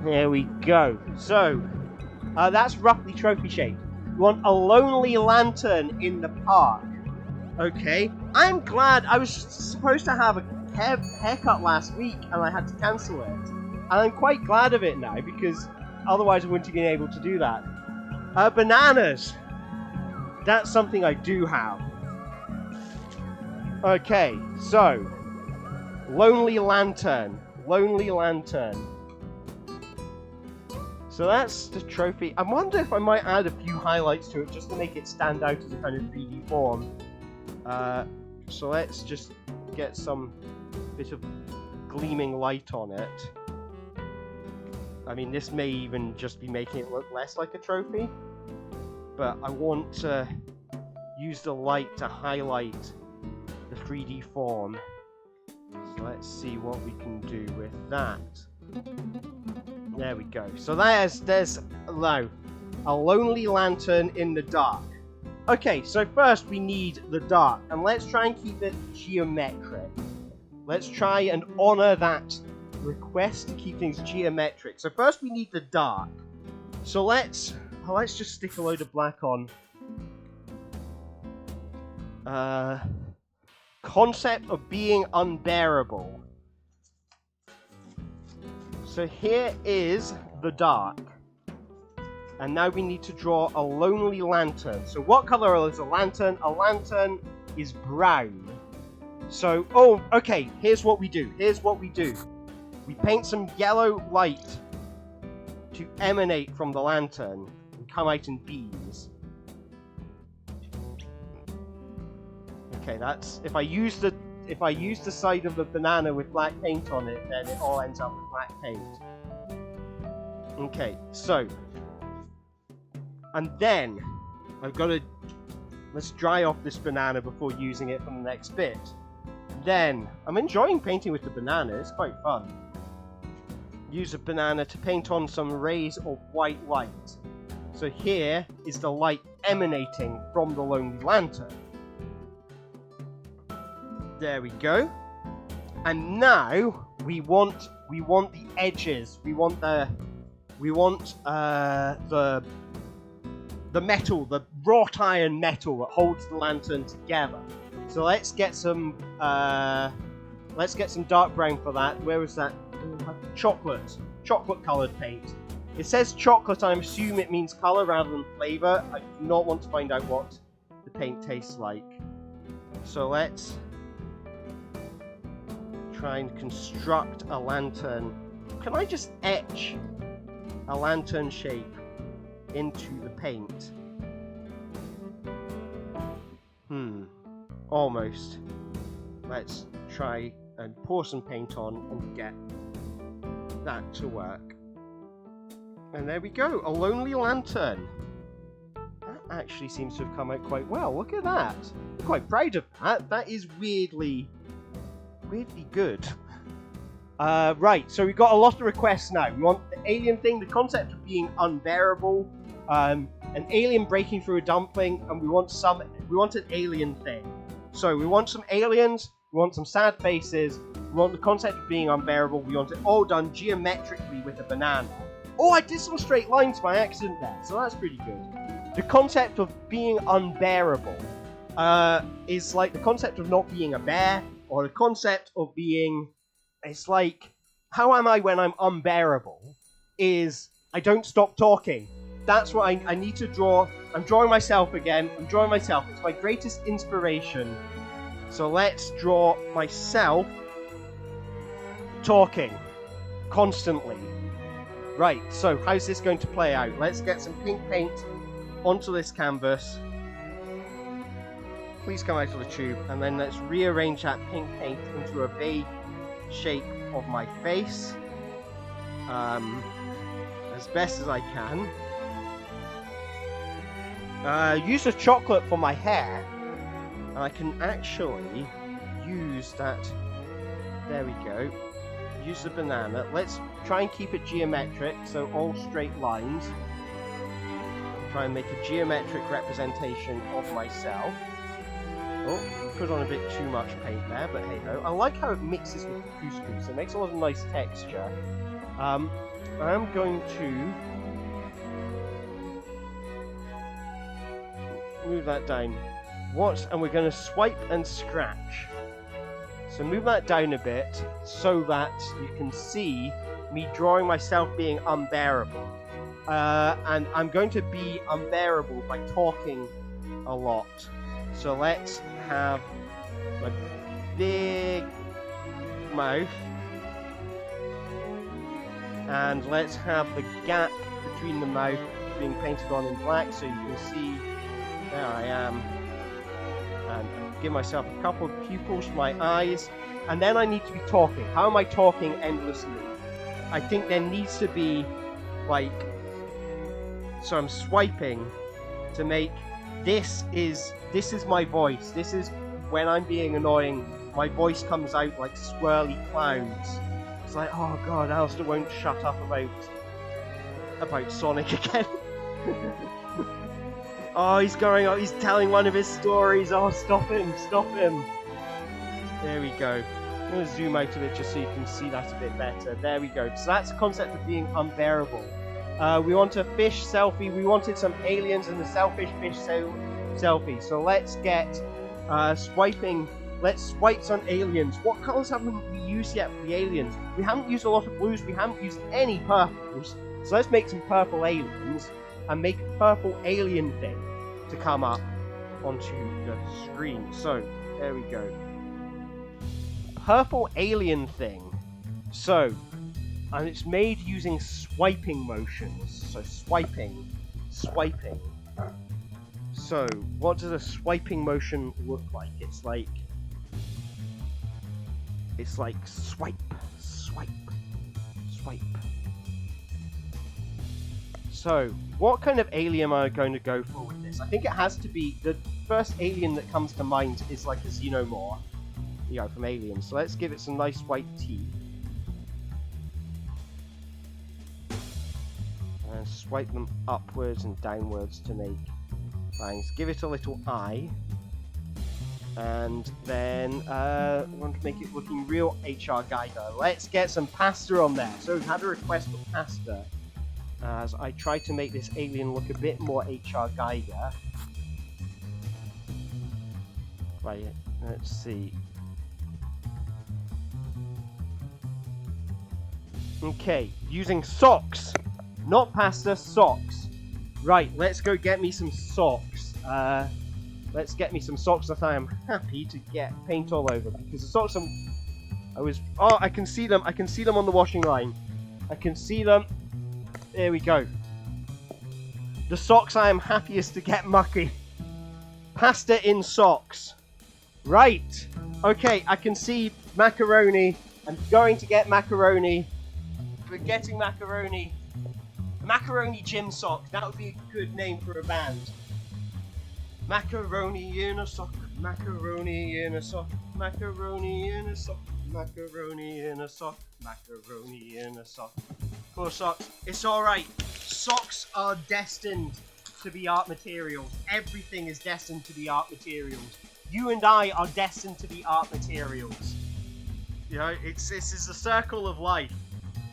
There we go. So that's roughly trophy shaped. We want a lonely lantern in the park. Okay. I'm glad. I was supposed to have a haircut last week and I had to cancel it. And I'm quite glad of it now because otherwise I wouldn't have been able to do that. Bananas. That's something I do have. Okay, so lonely lantern. Lonely lantern. So that's the trophy. I wonder if I might add a few highlights to it just to make it stand out as a kind of 3D form. So let's just get some bit of gleaming light on it. I mean, this may even just be making it look less like a trophy, but I want to use the light to highlight the 3D form. So let's see what we can do with that. There we go. So there's a lonely lantern in the dark. Okay, so first we need the dark, and let's try and keep it geometric. Let's try and honor that request to keep things geometric. So first we need the dark. So let's just stick a load of black on. Concept of being unbearable. So here is the dark. And now we need to draw a lonely lantern. So what color is a lantern? A lantern is brown. So, oh, okay, here's what we do. We paint some yellow light to emanate from the lantern and come out in beams. Okay, that's if I use the side of the banana with black paint on it, then it all ends up with black paint. Okay, so and then let's dry off this banana before using it for the next bit. Then I'm enjoying painting with the banana, it's quite fun. Use a banana to paint on some rays of white light. So here is the light emanating from the lonely lantern. There we go. And now we want the edges. We want the metal, the wrought iron metal that holds the lantern together. So let's get some dark brown for that. Where is that? Chocolate coloured paint. It says chocolate. I assume it means colour rather than flavour. I do not want to find out what the paint tastes like. So let's try and construct a lantern. Can I just etch a lantern shape into the paint? Almost. Let's try and pour some paint on and get that to work. And there we go, a lonely lantern. That actually seems to have come out quite well. Look at that. I'm quite proud of that. That is weirdly good. Right, so we've got a lot of requests now. We want the alien thing, the concept of being unbearable, an alien breaking through a dumpling, and we want an alien thing. So we want some aliens, we want some sad faces, we want the concept of being unbearable, we want it all done geometrically with a banana. Oh, I did some straight lines by accident there, so that's pretty good. The concept of being unbearable is like the concept of not being a bear, or the concept of being... It's like, how am I when I'm unbearable? Is I don't stop talking. that's what I need to draw. I'm drawing myself again. I'm drawing myself. It's my greatest inspiration. So let's draw myself talking constantly. Right, so how's this going to play out? Let's get some pink paint onto this canvas. Please come out of the tube, and then let's rearrange that pink paint into a vague shape of my face as best as I can. Use a chocolate for my hair, and I can actually use that. There we go. Use the banana. Let's try and keep it geometric, so all straight lines. Try and make a geometric representation of myself. Oh, put on a bit too much paint there, but hey ho. I like how it mixes with the couscous. It makes a lot of nice texture. I'm going to move that down. And we're going to swipe and scratch. So move that down a bit so that you can see me drawing myself being unbearable. And I'm going to be unbearable by talking a lot. So let's have my big mouth. And let's have the gap between the mouth being painted on in black so you can see there I am. And give myself a couple of pupils for my eyes. And then I need to be talking. How am I talking endlessly? I think there needs to be like, so I'm swiping to make this is my voice. This is when I'm being annoying. My voice comes out like swirly clouds. It's like, oh god, Alistair won't shut up about Sonic again. Oh, he's going on. He's telling one of his stories. Oh, stop him! Stop him! There we go. I'm going to zoom out of it just so you can see that a bit better. There we go. So that's the concept of being unbearable. We want a fish selfie. We wanted some aliens and the selfish fish selfie. So let's get swiping. Let's swipe some aliens. What colours haven't we used yet for the aliens? We haven't used a lot of blues. We haven't used any purples. So let's make some purple aliens and make a purple alien thing to come up onto the screen. So there we go. Purple alien thing. So, and it's made using swiping motions. So swiping. So what does a swiping motion look like? It's like swipe. So what kind of alien am I going to go for with this? I think it has to be, the first alien that comes to mind is like a xenomorph, you know, from Aliens. So let's give it some nice white teeth. And swipe them upwards and downwards to make fangs. Give it a little eye. And then we want to make it looking real HR Geiger. Let's get some pasta on there. So we've had a request for pasta, as I try to make this alien look a bit more HR Geiger. Right, let's see. Okay, using socks. Not pasta, socks. Right, let's go get me some socks. Let's get me some socks that I am happy to get paint all over, because the socks I can see them. I can see them on the washing line. I can see them. There we go. The socks I am happiest to get mucky. Pasta in socks. Right. Okay, I can see macaroni. I'm going to get macaroni. We're getting macaroni. Macaroni gym sock. That would be a good name for a band. Macaroni in a sock. Macaroni in a sock. Macaroni in a sock. Macaroni in a sock. Macaroni in a sock. Poor socks. It's alright. Socks are destined to be art materials. Everything is destined to be art materials. You and I are destined to be art materials. You know, this is the circle of life.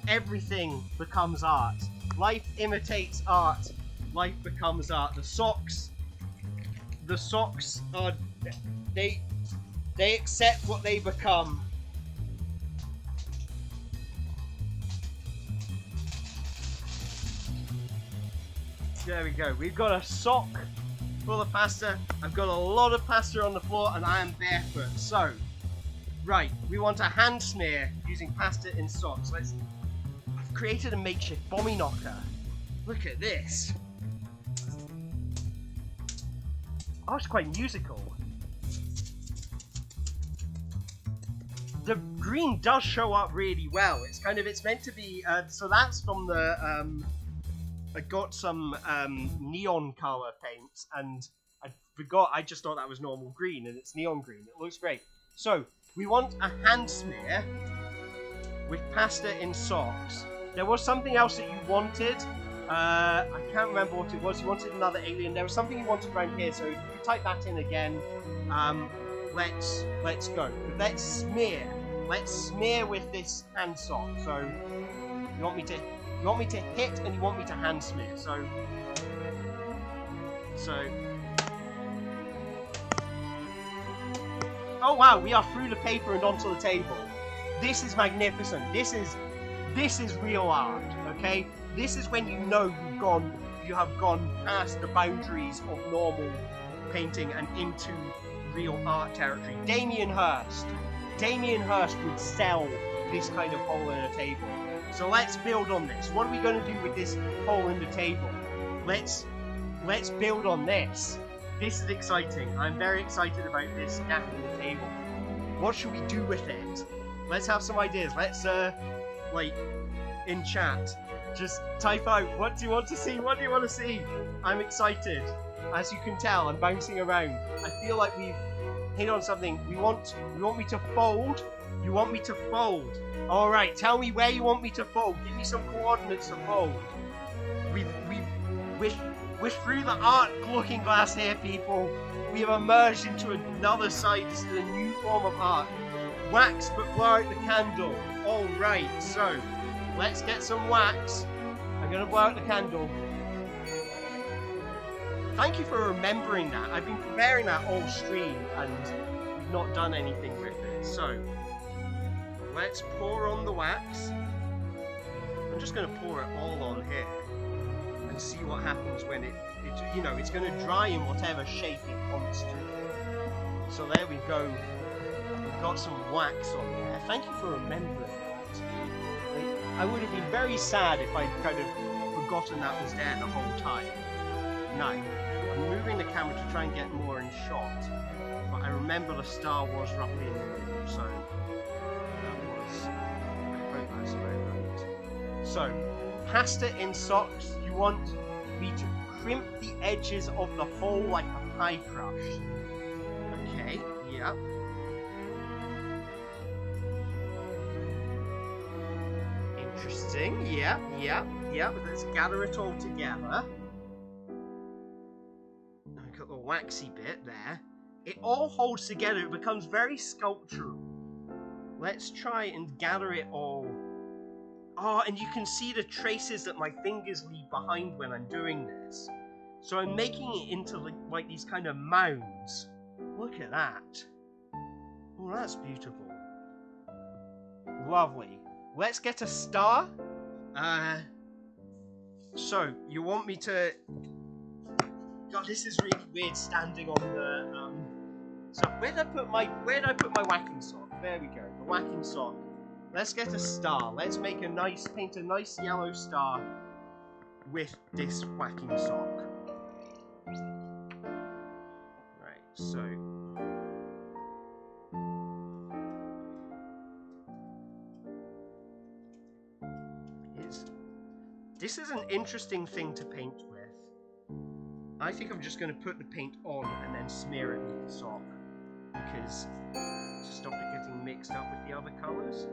Everything becomes art. Life imitates art. Life becomes art. The socks are, they accept what they become. There we go. We've got a sock full of pasta. I've got a lot of pasta on the floor and I am barefoot. So, right, we want a hand smear using pasta in socks. I've created a makeshift bombie knocker. Look at this. Oh, it's quite musical. The green does show up really well. It's meant to be, so that's from the, I got some neon color paints and I just thought that was normal green and it's neon green. It looks great. So, we want a hand smear with pasta in socks. There was something else that you wanted. I can't remember what it was. You wanted another alien. There was something you wanted around here, so if you type that in again, let's go. Let's smear with this hand sock. So you want me to hit and you want me to hand smear. So oh wow, we are through the paper and onto the table. This is magnificent. This is real art, okay? This is when you know you have gone past the boundaries of normal painting and into real art territory. Damien Hirst would sell this kind of hole in a table. So let's build on this. What are we going to do with this hole in the table? Let's build on this. This is exciting. I'm very excited about this gap in the table. What should we do with it? Let's have some ideas. Let's in chat, just type out, what do you want to see? What do you want to see? I'm excited. As you can tell, I'm bouncing around. I feel like we've hit on something. You want me to fold? You want me to fold? Alright, tell me where you want me to fold. Give me some coordinates to fold. We're through the art looking glass here, people. We have emerged into another side. This is a new form of art. Wax, but blow out the candle. Alright, so let's get some wax. I'm gonna blow out the candle. Thank you for remembering that. I've been preparing that all stream and we've not done anything with it. So, let's pour on the wax. I'm just gonna pour it all on here and see what happens when it's gonna dry in whatever shape it wants to. So there we go. We've got some wax on there. Thank you for remembering that. I would have been very sad if I'd kind of forgotten that was there the whole time. Now, I'm moving the camera to try and get more in shot, but I remember the star was roughly in the middle, so I hope that's about right. So, pasta in socks, you want me to crimp the edges of the hole like a pie crush. Okay, yep. Interesting, yep. Let's gather it all together. I've got the waxy bit there. It all holds together, it becomes very sculptural. Let's try and gather it all. Oh, and you can see the traces that my fingers leave behind when I'm doing this. So I'm making it into like these kind of mounds. Look at that. Oh, that's beautiful. Lovely. Let's get a star. So you want me to? God, this is really weird standing on the. So where did I put my whacking sock? There we go. The whacking sock. Let's get a star. Let's paint a nice yellow star with this whacking sock. Right. So. This is an interesting thing to paint with. I think I'm just going to put the paint on and then smear it with the sock, because to stop it getting mixed up with the other colours.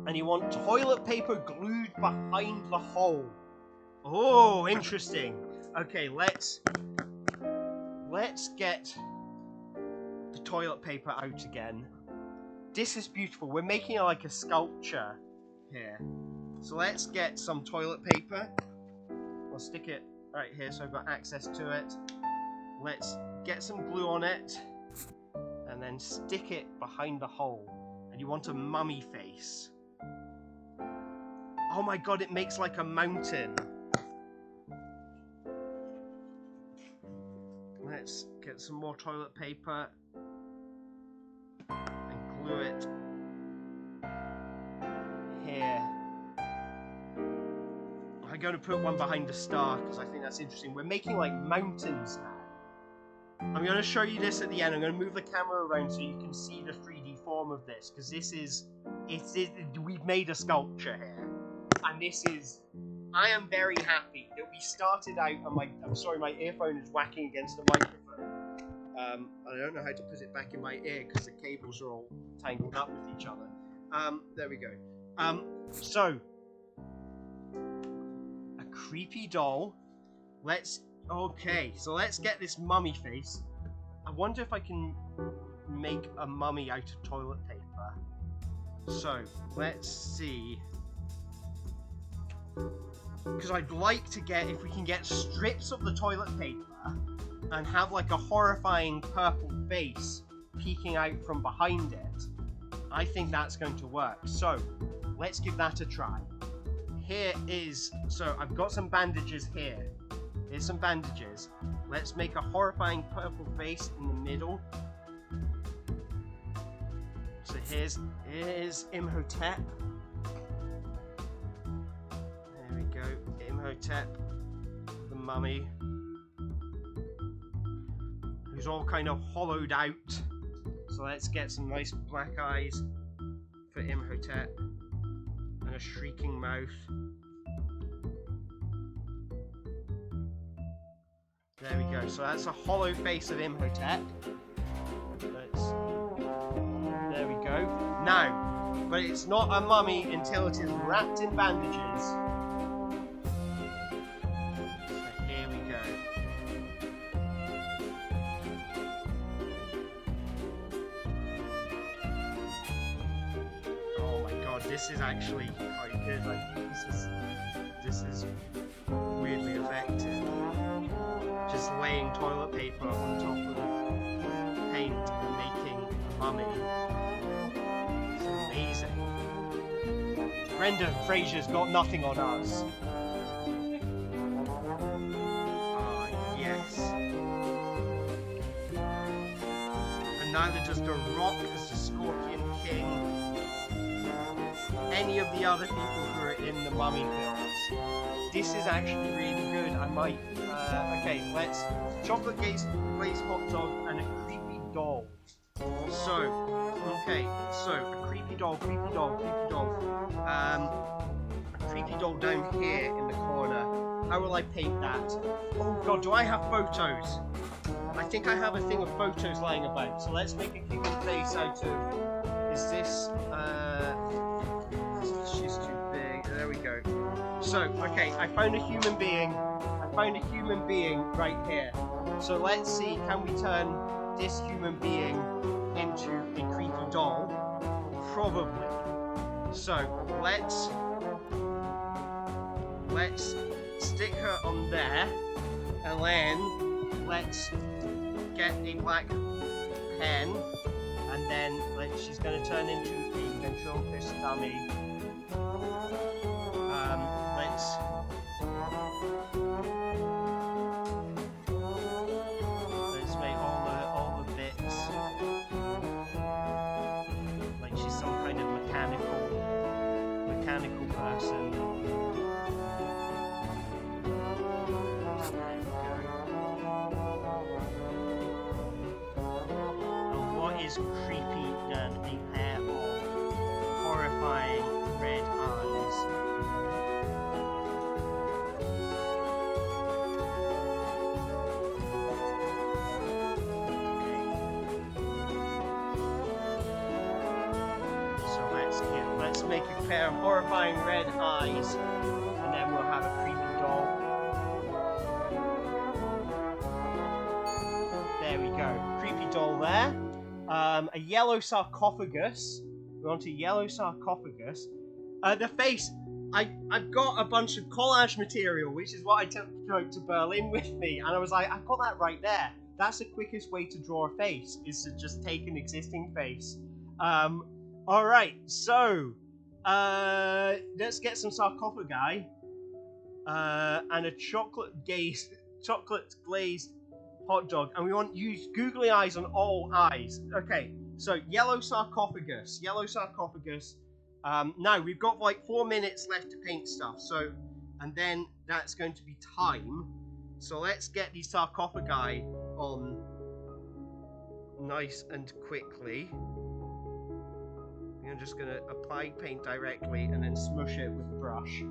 And you want toilet paper glued behind the hole. Oh, interesting. Okay, let's get the toilet paper out again. This is beautiful. We're making it like a sculpture here. So let's get some toilet paper. We'll stick it right here so I've got access to it. Let's get some glue on it and then stick it behind the hole. And you want a mummy face. Oh my god, it makes like a mountain. Let's get some more toilet paper and glue it here. I'm going to put one behind the star because I think that's interesting. We're making like mountains now. I'm going to show you this at the end. I'm going to move the camera around so you can see the 3D form of this, because this is, we've made a sculpture here. And this is, I am very happy that we started out, and I'm sorry, my earphone is whacking against the microphone. I don't know how to put it back in my ear because the cables are all tangled up with each other. There we go. So, a creepy doll. Okay, so let's get this mummy face. I wonder if I can make a mummy out of toilet paper. So, let's see. Because I'd like to get, if we can get strips of the toilet paper and have like a horrifying purple face peeking out from behind it, I think that's going to work. So, let's give that a try. Here is, so I've got some bandages here. Here's some bandages. Let's make a horrifying purple face in the middle. So here's Imhotep. There we go. Imhotep, the mummy, who's all kind of hollowed out. So let's get some nice black eyes for Imhotep and a shrieking mouth. There we go. So that's a hollow face of Imhotep. There we go. Now, but it's not a mummy until it is wrapped in bandages. So here we go. Oh my god, this is actually quite good. Like, this is weirdly effective. Just laying toilet paper on top of paint and making a mummy. It's amazing. Brendan Fraser's got nothing on us. Ah, yes. And neither does The Rock as the Scorpion King. Any of the other people who are in the Mummy films. This is actually really good. I might. Okay, let's chocolate glazed hot dog and a creepy doll. So, okay, so a creepy doll. A creepy doll down here in the corner. How will I paint that? Oh god, do I have photos? I think I have a thing of photos lying about. So let's make a human face out of. Is this? She's too big. There we go. So, okay, I found a human being. Right here. So let's see, can we turn this human being into a creepy doll? Probably. So let's stick her on there, and then let's get a black pen, and then she's going to turn into a ventriloquist dummy. Let's make all the bits like she's some kind of mechanical person. And what is creepy than a pair of horrifying red eyes? Let's make a pair of horrifying red eyes, and then we'll have a creepy doll. There we go. Creepy doll there. A yellow sarcophagus. We want a yellow sarcophagus. The face. I've got a bunch of collage material, which is what I took to Berlin with me, and I was like, I've got that right there. That's the quickest way to draw a face, is to just take an existing face. Alright, so Let's get some sarcophagi. And a chocolate glazed hot dog, and we want to use googly eyes on all eyes. Okay, so yellow sarcophagus. Now we've got like 4 minutes left to paint stuff. So, and then that's going to be time. So let's get these sarcophagi on nice and quickly. I'm just gonna apply paint directly and then smush it with a brush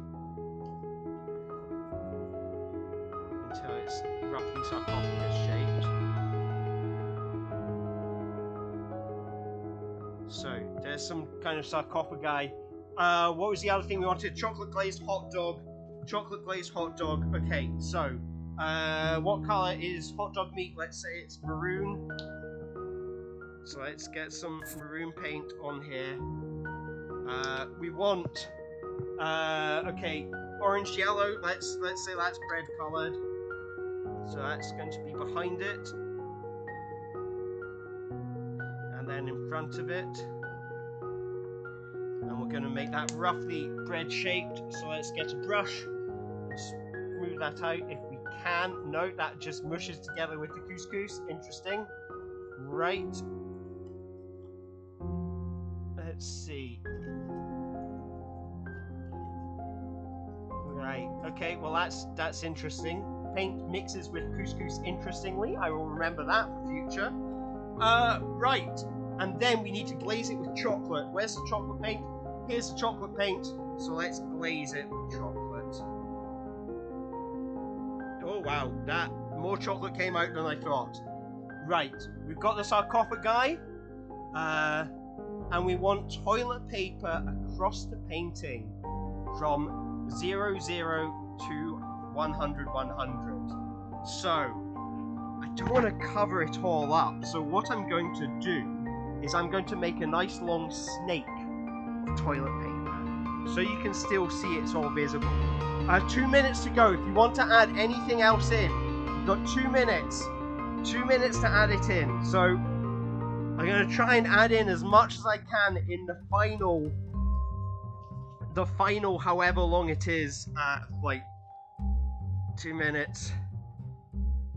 until it's roughly sarcophagus shaped. So there's some kind of sarcophagi. What was the other thing we wanted? Chocolate glazed hot dog. Okay, so what color is hot dog meat? Let's say it's maroon. So let's get some maroon paint on here. We want okay, orange yellow. Let's say that's bread colored. So that's going to be behind it, and then in front of it, and we're going to make that roughly bread shaped. So let's get a brush and smooth that out if we can. No, that just mushes together with the couscous. Interesting. Right. Let's see. Right. Okay. Well, that's interesting. Paint mixes with couscous interestingly. I will remember that for future. Right. And then we need to glaze it with chocolate. Where's the chocolate paint? Here's the chocolate paint. So let's glaze it with chocolate. Oh wow, that more chocolate came out than I thought. Right. We've got the sarcophagi. And we want toilet paper across the painting from 00 to 100. So I don't want to cover it all up. So what I'm going to do is I'm going to make a nice long snake of toilet paper, so you can still see it's all visible. 2 minutes to go. If you want to add anything else in, you've got 2 minutes. 2 minutes to add it in. So I'm going to try and add in as much as I can in the final however long it is, like 2 minutes.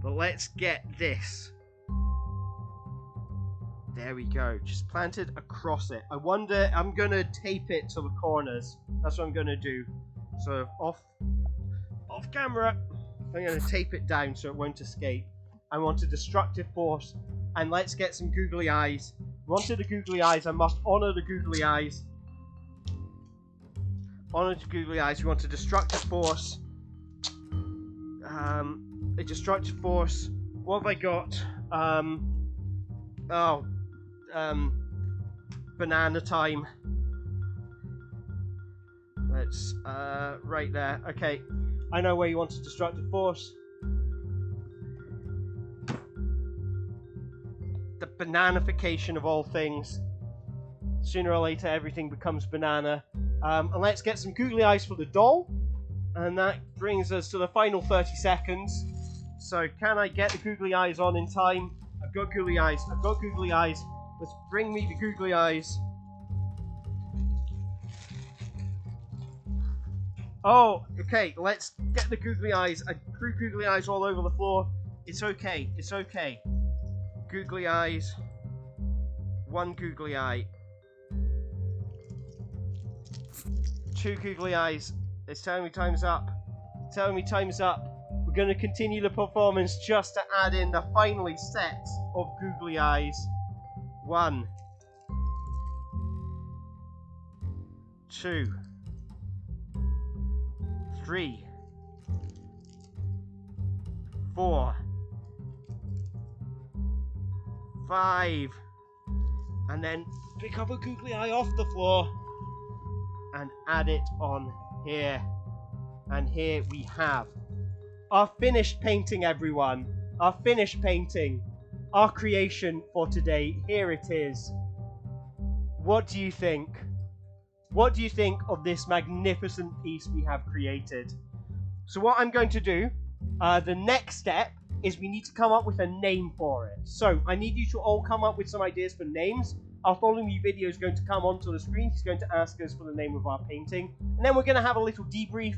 But let's get this. There we go. Just planted across it. I wonder, I'm going to tape it to the corners. That's what I'm going to do. So off camera, I'm going to tape it down so it won't escape. I want a destructive force. And let's get some googly eyes. Wanted the googly eyes. I must honor the googly eyes. Honor the googly eyes. We want a destructive force. A destructive force. What have I got? Banana time. Let's right there. Okay, I know where you want a destructive force. The bananification of all things. Sooner or later, everything becomes banana. And let's get some googly eyes for the doll. And that brings us to the final 30 seconds. So, can I get the googly eyes on in time? I've got googly eyes. Let's bring me the googly eyes. Oh, okay. Let's get the googly eyes. I threw googly eyes all over the floor. It's okay. Googly eyes. One googly eye. Two googly eyes. It's telling me time's up. We're going to continue the performance just to add in the finally set of googly eyes. 1, 2, 3, 4, 5, and then pick up a googly eye off the floor and add it on here. And here we have our finished painting, everyone. Our finished painting. Our creation for today. Here it is. What do you think? What do you think of this magnificent piece we have created? So what I'm going to do, the next step is we need to come up with a name for it. So I need you to all come up with some ideas for names. our Bartholomew video is going to come onto the screen. He's going to ask us for the name of our painting. And then we're going to have a little debrief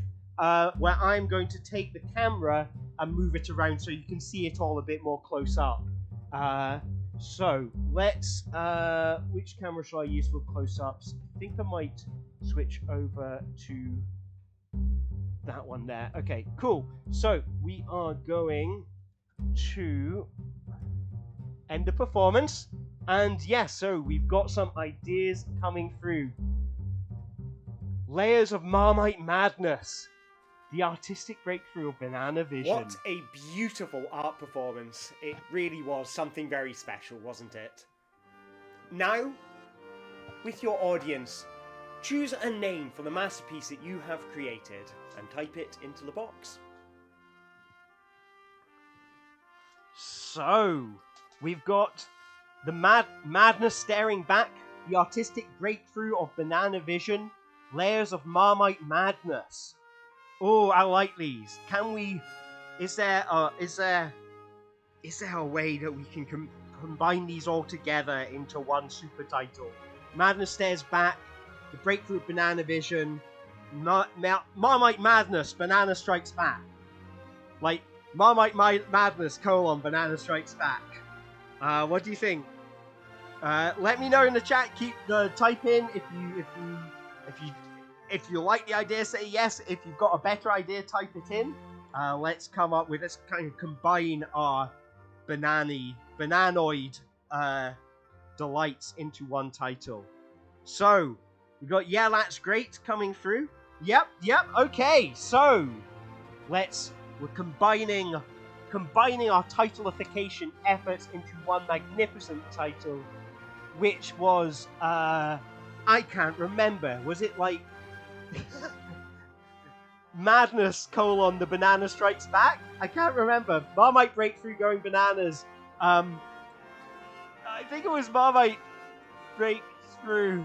where I'm going to take the camera and move it around so you can see it all a bit more close up. So let's, which camera shall I use for close-ups? I think I might switch over to that one there. Okay, cool. So we are going to end the performance. And yes, so we've got some ideas coming through. Layers of Marmite Madness. The artistic breakthrough of Banana Vision. What a beautiful art performance. It really was something very special, wasn't it? Now, with your audience, choose a name for the masterpiece that you have created and type it into the box. So, we've got the madness staring back, the artistic breakthrough of Banana Vision, layers of Marmite Madness. Oh, I like these. Can we? Is there a way that we can combine these all together into one super title? Madness stares back, the breakthrough of Banana Vision, Marmite Madness, Banana Strikes Back. Like Marmite Madness : Banana Strikes Back. What do you think? Let me know in the chat. Keep type in if you like the idea, say yes. If you've got a better idea, type it in. Let's come up with, let's kind of combine our bananoid delights into one title. So, we got Yeah, That's Great coming through. Yep, okay. So, we're combining our titleification efforts into one magnificent title, which was, I can't remember. Was it like Madness : The Banana Strikes Back? I can't remember. Marmite Breakthrough Going Bananas. I think it was Marmite Breakthrough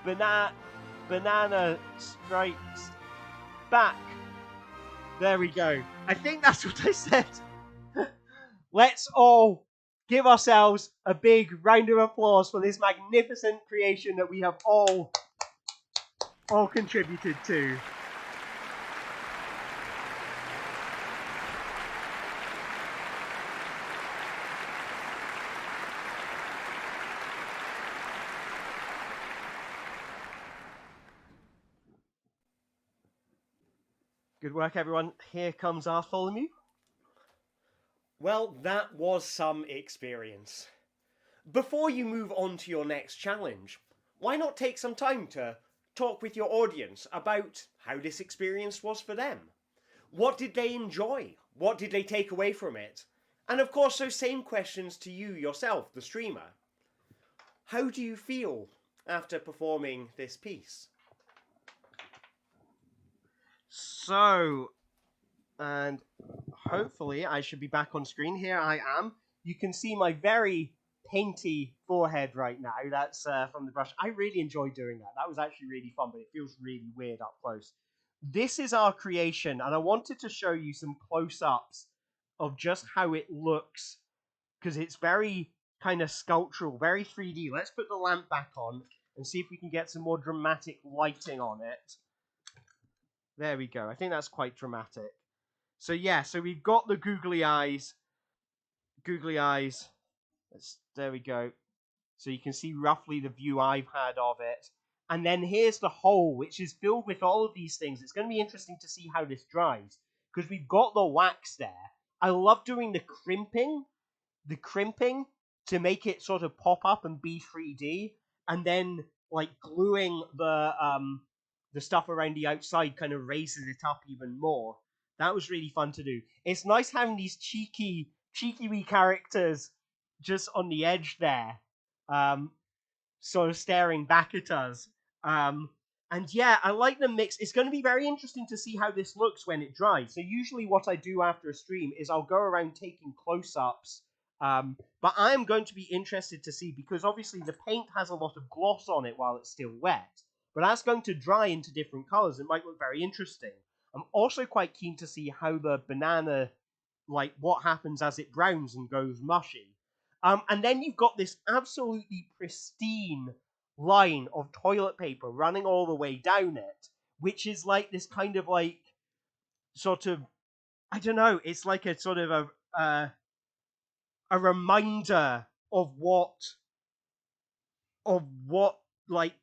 Banana Strikes Back. There we go. I think that's what I said. Let's all give ourselves a big round of applause for this magnificent creation that we have all contributed to. Good work, everyone. Here comes Bartholomew. Well, that was some experience. Before you move on to your next challenge, why not take some time to talk with your audience about how this experience was for them? What did they enjoy? What did they take away from it? And of course, those same questions to you yourself, the streamer. How do you feel after performing this piece? So, and hopefully I should be back on screen. Here I am. You can see my very painty forehead right now. That's from the brush. I really enjoyed doing that. That was actually really fun, but it feels really weird up close. This is our creation, and I wanted to show you some close-ups of just how it looks, because it's very kind of sculptural, very 3D. Let's put the lamp back on and see if we can get some more dramatic lighting on it. There we go. I think that's quite dramatic. So yeah, so we've got the googly eyes. Googly eyes. There we go. So you can see roughly the view I've had of it. And then here's the hole, which is filled with all of these things. It's going to be interesting to see how this dries, because we've got the wax there. I love doing the crimping to make it sort of pop up and be 3D, and then like gluing the stuff around the outside kind of raises it up even more. That was really fun to do. It's nice having these cheeky wee characters just on the edge there, sort of staring back at us. And yeah, I like the mix. It's going to be very interesting to see how this looks when it dries. So usually what I do after a stream is I'll go around taking close-ups. But I'm going to be interested to see, because obviously the paint has a lot of gloss on it while it's still wet. But that's going to dry into different colors. It might look very interesting. I'm also quite keen to see how the banana, like what happens as it browns and goes mushy. And then you've got this absolutely pristine line of toilet paper running all the way down it, which is like this kind of like sort of, I don't know, it's like a sort of a reminder of what like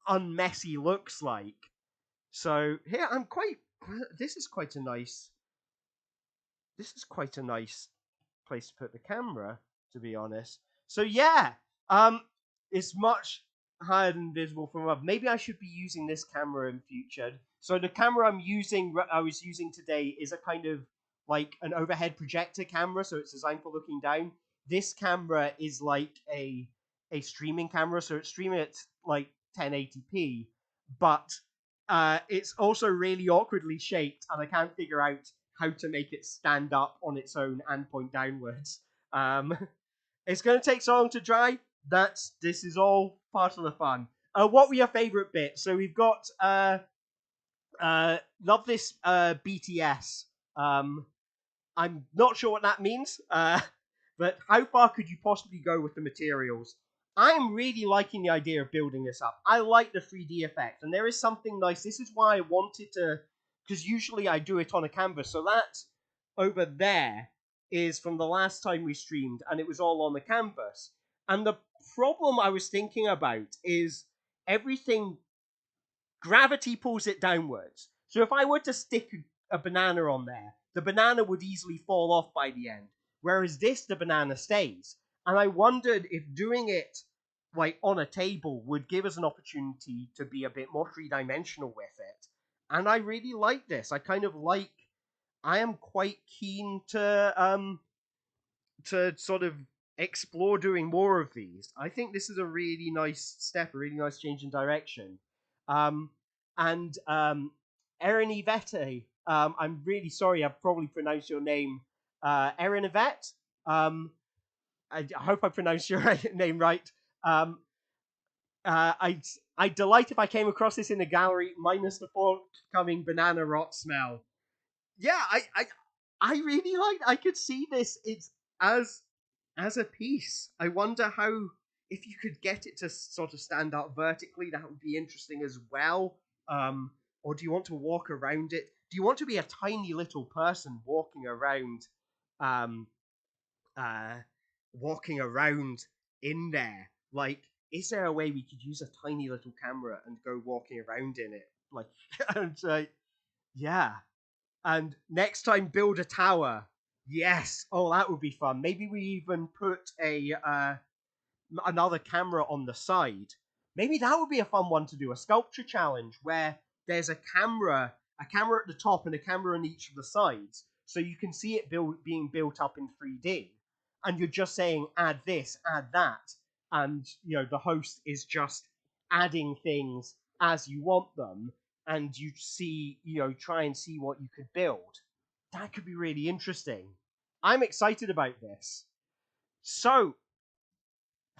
unmessy looks like. So here I'm quite. This is quite a nice. This is quite a nice place to put the camera, to be honest. So yeah, um, it's much higher than visible from above. Maybe I should be using this camera in future. So the camera I was using today, is a kind of like an overhead projector camera, so it's designed for looking down. This camera is like a streaming camera, so it's streaming at like 1080p, but it's also really awkwardly shaped, and I can't figure out how to make it stand up on its own and point downwards. Um, it's going to take so long to dry. This is all part of the fun. What were your favorite bits? So we've got love this BTS. I'm not sure what that means, but how far could you possibly go with the materials? I'm really liking the idea of building this up. I like the 3D effect, and there is something nice. This is why I wanted to, because usually I do it on a canvas. So that over there is from the last time we streamed, and it was all on the canvas. And the problem I was thinking about is everything, gravity pulls it downwards. So if I were to stick a banana on there, the banana would easily fall off by the end. Whereas this, the banana stays. And I wondered if doing it like on a table would give us an opportunity to be a bit more three-dimensional with it. And I really like this. I am quite keen to sort of explore doing more of these. I think this is a really nice step, a really nice change in direction. Um, and Erin Yvette, I'm really sorry, I've probably pronounced your name Erin Yvette. I hope I pronounced your name right. Um, I'd delight if I came across this in a gallery, minus the forthcoming banana rot smell. Yeah, I really like. I could see this. It's as as a piece. I wonder how, if you could get it to sort of stand up vertically, that would be interesting as well. Or do you want to walk around it? Do you want to be a tiny little person um, uh, walking around in there? Like, is there a way we could use a tiny little camera and go walking around in it? Like, and yeah. And next time, build a tower. Yes. Oh, that would be fun. Maybe we even put another camera on the side. Maybe that would be a fun one to do, a sculpture challenge where there's a camera at the top and a camera on each of the sides, so you can see it being built up in 3D, and you're just saying add this, add that, and the host is just adding things as you want them, and you see, try and see what you could build. That could be really interesting. I'm excited about this. So,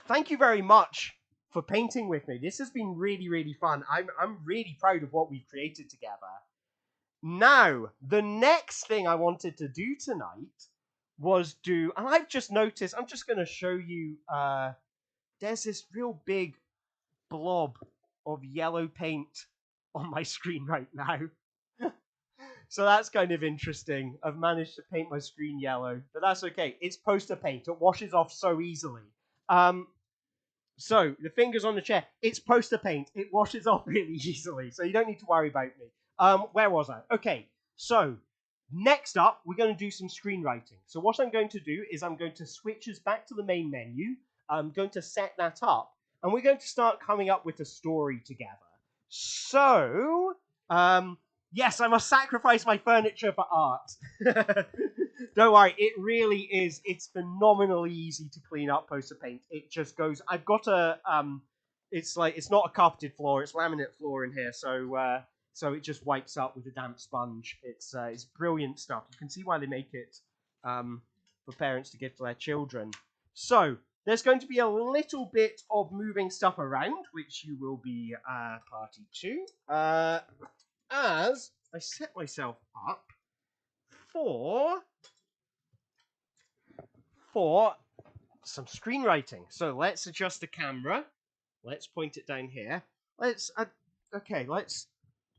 thank you very much for painting with me. This has been really, really fun. I'm really proud of what we've created together. Now, the next thing I wanted to do tonight was and I've just noticed, I'm just going to show you, there's this real big blob of yellow paint on my screen right now. So that's kind of interesting. I've managed to paint my screen yellow, but that's okay. It's poster paint. It washes off so easily. So, the fingers on the chair. It's poster paint. It washes off really easily, so you don't need to worry about me. Where was I? Okay, so next up, we're going to do some screenwriting. So what I'm going to do is I'm going to switch us back to the main menu. I'm going to set that up, and we're going to start coming up with a story together. So, yes, I must sacrifice my furniture for art. Don't worry, it really is. It's phenomenally easy to clean up poster paint. It just goes. I've got it's not a carpeted floor. It's laminate floor in here, so it just wipes up with a damp sponge. It's brilliant stuff. You can see why they make it for parents to give to their children. So there's going to be a little bit of moving stuff around, which you will be party to, as I set myself up for some screenwriting. So let's adjust the camera. Let's point it down here. Okay,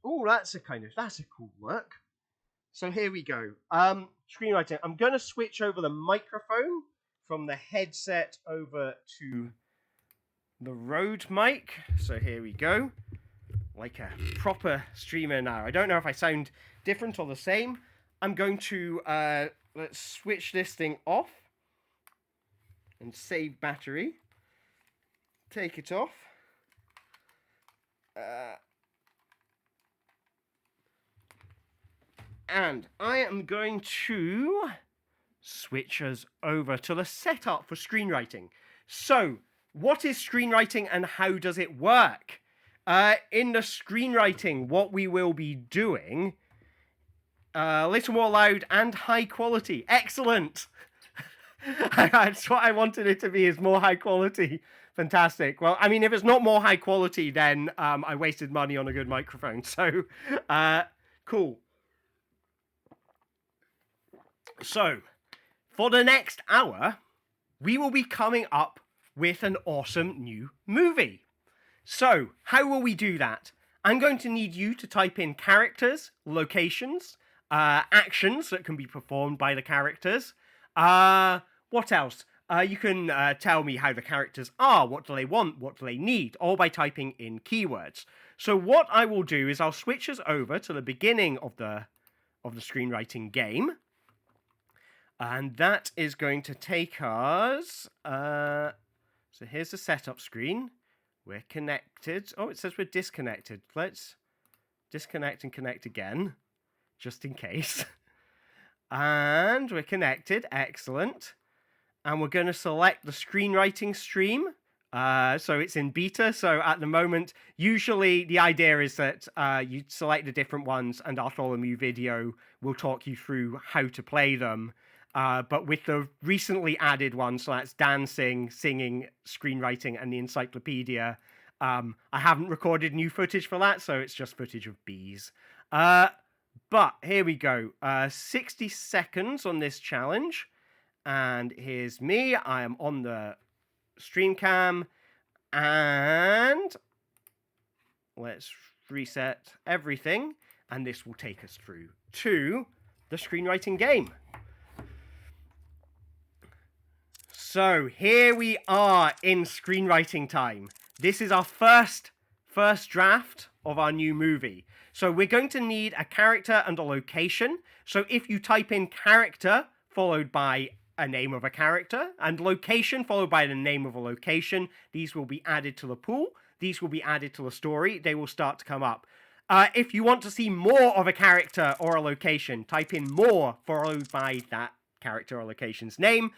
oh, that's a cool look. So here we go. Screenwriting. I'm going to switch over the microphone from the headset over to the Rode mic. So here we go. Like a proper streamer now. I don't know if I sound different or the same. I'm going to, let's switch this thing off and save battery. Take it off. And I am going to switch us over to the setup for screenwriting. So, what is screenwriting and how does it work? In the screenwriting, what we will be doing, a little more loud and high quality. Excellent! That's what I wanted it to be, is more high quality. Fantastic. Well, I mean, if it's not more high quality, then I wasted money on a good microphone. So, cool. So, for the next hour, we will be coming up with an awesome new movie. So, how will we do that? I'm going to need you to type in characters, locations, actions that can be performed by the characters. What else? You can tell me how the characters are, what do they want, what do they need, all by typing in keywords. So what I will do is I'll switch us over to the beginning of the screenwriting game. And that is going to take us... so here's the setup screen. We're connected. Oh, it says we're disconnected. Let's disconnect and connect again, just in case. And we're connected. Excellent. And we're going to select the screenwriting stream. So it's in beta. So at the moment, usually the idea is that you select the different ones and after all a new video, we'll talk you through how to play them. But with the recently added ones, so that's dancing, singing, screenwriting, and the encyclopedia, I haven't recorded new footage for that, so it's just footage of bees. But here we go. 60 seconds on this challenge. And here's me. I am on the stream cam. And let's reset everything. And this will take us through to the screenwriting game. So here we are in screenwriting time. This is our first draft of our new movie. So we're going to need a character and a location. So if you type in character followed by a name of a character and location followed by the name of a location, these will be added to the pool. These will be added to the story. They will start to come up. If you want to see more of a character or a location, type in more followed by that character or location's name.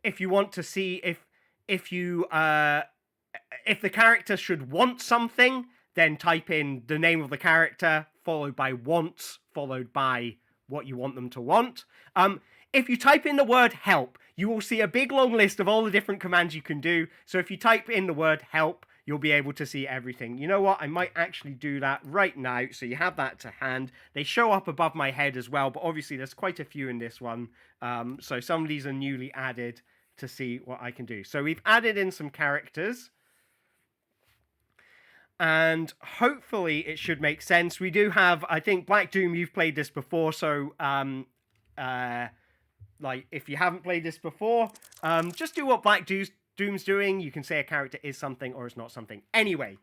If you want to see if the character should want something, then type in the name of the character followed by wants followed by what you want them to want. If you type in the word help, you will see a big long list of all the different commands you can do. So if you type in the word help, you'll be able to see everything. You know what? I might actually do that right now. So you have that to hand. They show up above my head as well, but obviously there's quite a few in this one. So some of these are newly added to see what I can do. So we've added in some characters. And hopefully it should make sense. We do have, I think, Black Doom, you've played this before. So, like, if you haven't played this before, just do what Black Doom's doing. You can say a character is something or is not something. Anyway,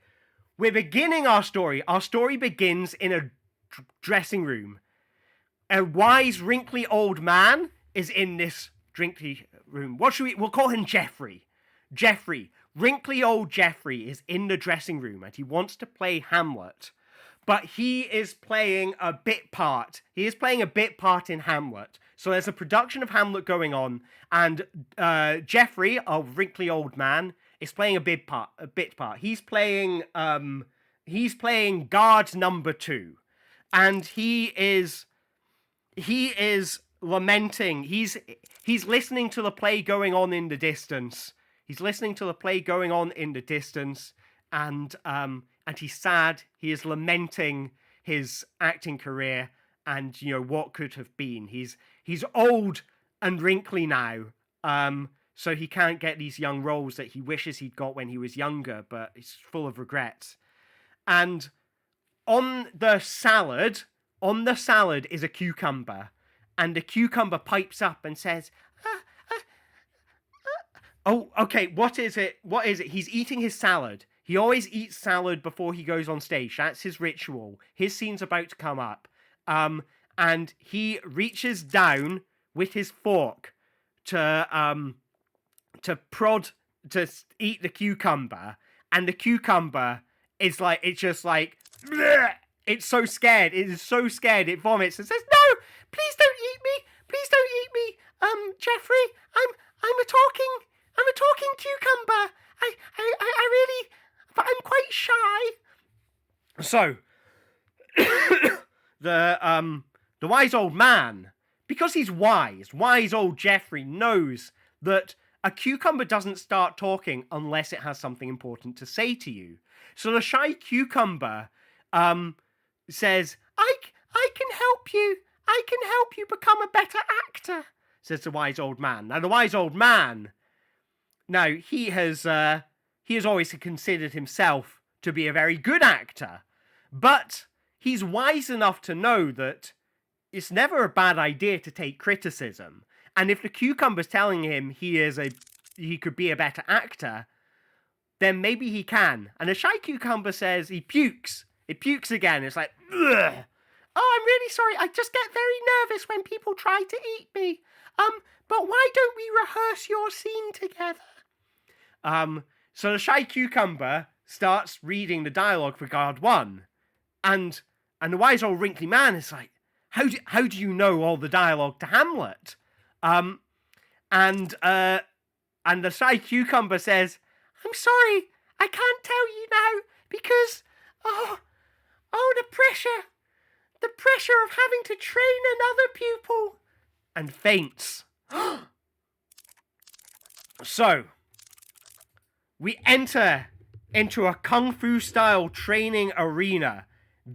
we're beginning our story. Our story begins in a dressing room. A wise, wrinkly old man is in this drinky room. We'll call him Jeffrey. Jeffrey, wrinkly old Jeffrey is in the dressing room and he wants to play Hamlet. But he is playing a bit part. He is playing a bit part in Hamlet. So there's a production of Hamlet going on, and Jeffrey, a wrinkly old man, is playing a bit part. He's playing guard number 2, and he is lamenting. He's listening to the play going on in the distance. And he's sad. He is lamenting his acting career and what could have been. He's old and wrinkly now. so he can't get these young roles that he wishes he'd got when he was younger, but he's full of regrets. And on the salad is a cucumber, and the cucumber pipes up and says, oh, okay, what is it? He's eating his salad. He always eats salad before he goes on stage. That's his ritual. His scene's about to come up. And he reaches down with his fork to eat the cucumber, and the cucumber is like, it's just like, bleh! It's so scared. It is so scared. It vomits and says, "No, please don't eat me. Please don't eat me. Jeffrey, I'm a talking cucumber. I really, but I'm quite shy." So, the wise old man, because he's wise old Jeffrey knows that a cucumber doesn't start talking unless it has something important to say to you. So the shy cucumber says, I can help you. I can help you become a better actor, says the wise old man. Now, the wise old man, he has always considered himself to be a very good actor, but he's wise enough to know that it's never a bad idea to take criticism. And if the cucumber's telling him he could be a better actor, then maybe he can. And the shy cucumber says he pukes. It pukes again. It's like, ugh. "Oh, I'm really sorry. I just get very nervous when people try to eat me. But why don't we rehearse your scene together?" So the shy cucumber starts reading the dialogue for guard one. And the wise old wrinkly man is like, how do you know all the dialogue to Hamlet? And the shy cucumber says, "I'm sorry, I can't tell you now because, the pressure of having to train another pupil," and faints. So, we enter into a kung fu style training arena.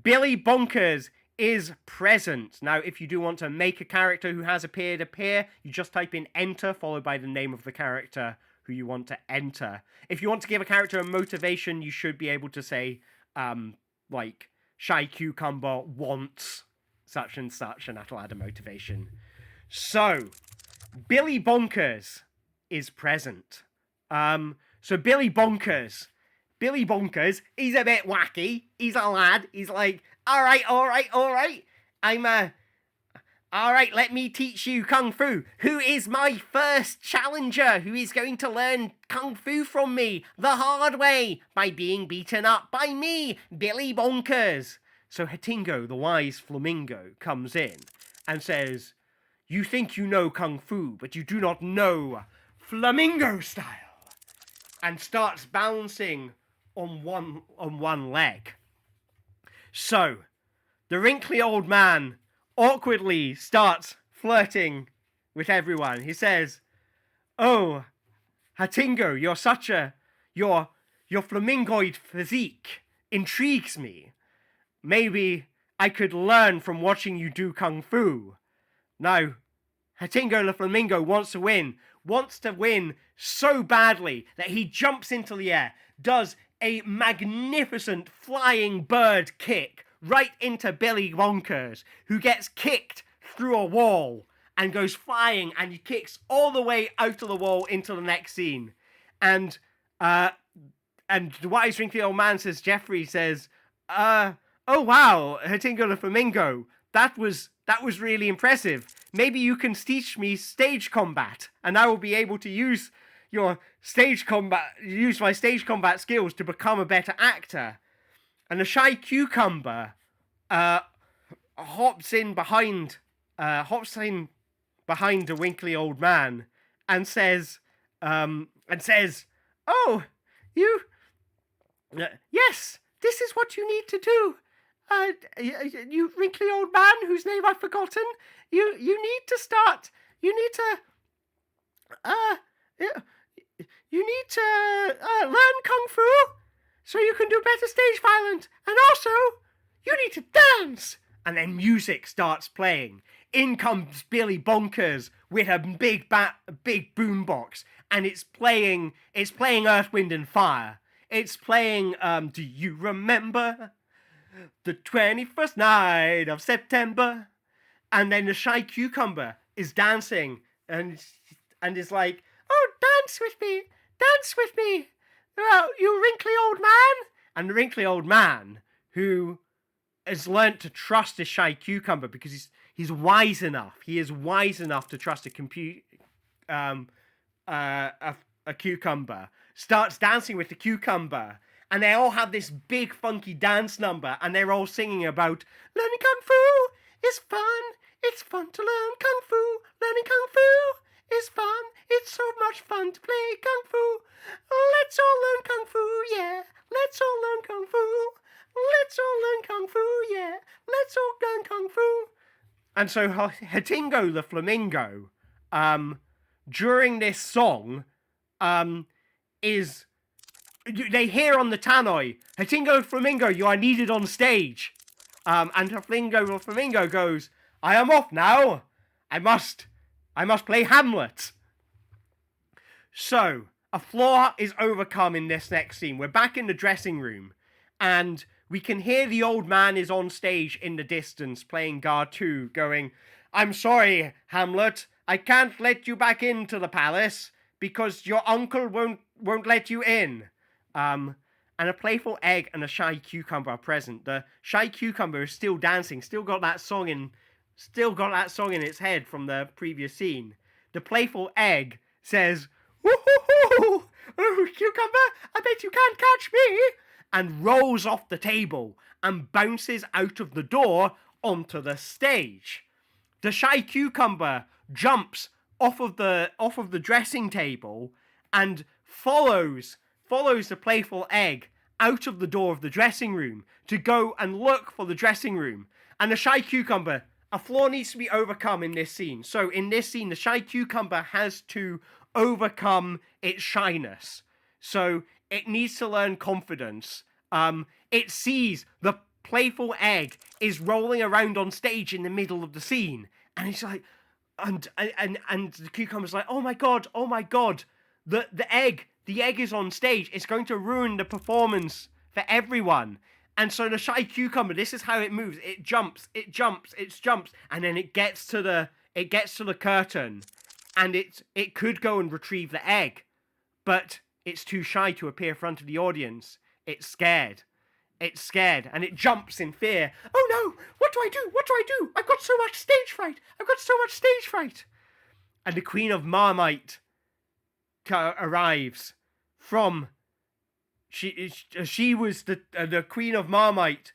Billy Bonkers is present. Now, if you do want to make a character who has appear, you just type in enter followed by the name of the character who you want to enter. If you want to give a character a motivation, you should be able to say, like, Shy Cucumber wants such and such, and that'll add a motivation. So, Billy Bonkers is present. So Billy Bonkers, he's a bit wacky. He's a lad. He's like, all right. All right, let me teach you Kung Fu. Who is my first challenger who is going to learn Kung Fu from me the hard way by being beaten up by me, Billy Bonkers? So Hatingo, the wise flamingo, comes in and says, "You think you know Kung Fu, but you do not know flamingo style," and starts bouncing on one leg. So, the wrinkly old man awkwardly starts flirting with everyone. He says, "Oh, Hatingo, your flamingoid physique intrigues me. Maybe I could learn from watching you do Kung Fu." Now, Hatingo the flamingo wants to win so badly that he jumps into the air, does a magnificent flying bird kick right into Billy Bonkers, who gets kicked through a wall and goes flying, and he kicks all the way out of the wall into the next scene. And the wise wrinkly old man says, Jeffrey says, "Oh wow, Hatingo the flamingo, that was really impressive. Maybe you can teach me stage combat, and I will be able to use my stage combat skills to become a better actor." And the shy cucumber hops in behind the winkly old man and says, "Oh, yes, this is what you need to do. You wrinkly old man whose name I've forgotten. You need to learn Kung Fu so you can do better stage violence, and also you need to dance." And then music starts playing. In comes Billy Bonkers with a big boombox, and it's playing Earth, Wind and Fire. It's playing Do You Remember the 21st night of September? And then the shy cucumber is dancing and is like, oh, dance with me, you wrinkly old man. And the wrinkly old man, who has learnt to trust the shy cucumber because he's wise enough. He is wise enough to trust a cucumber. Starts dancing with the cucumber, and they all have this big funky dance number, and they're all singing about learning kung fu is fun. It's fun to learn kung fu. Learning kung fu is fun. It's so much fun to play kung fu. Let's all learn kung fu, yeah. Let's all learn kung fu. Let's all learn kung fu, yeah. Let's all learn kung fu. And so Hatingo the flamingo, during this song, they hear on the tannoy, Hatingo the flamingo, you are needed on stage. And Hatingo the flamingo goes, I am off now. I must play Hamlet. So, a flaw is overcome in this next scene. We're back in the dressing room, and we can hear the old man is on stage in the distance playing Gartu, going, I'm sorry, Hamlet, I can't let you back into the palace because your uncle won't let you in. And a playful egg and a shy cucumber are present. The shy cucumber is still dancing, still got that song in its head from the previous scene. The playful egg says, woo-hoo-hoo! Oh, cucumber, I bet you can't catch me! And rolls off the table and bounces out of the door onto the stage. The shy cucumber jumps off of the dressing table and follows the playful egg out of the door of the dressing room to go and look for the dressing room. And the shy cucumber, a flaw needs to be overcome in this scene. So in this scene, the shy cucumber has to overcome its shyness. So it needs to learn confidence. It sees the playful egg is rolling around on stage in the middle of the scene, and it's like, and the cucumber's like, oh my god, the egg is on stage. It's going to ruin the performance for everyone. And so the shy cucumber, this is how it moves. It jumps, and then it gets to the curtain, and it could go and retrieve the egg, but it's too shy to appear in front of the audience. It's scared, and it jumps in fear. Oh no! What do I do? I've got so much stage fright. And the Queen of Marmite arrives from. She was the Queen of Marmite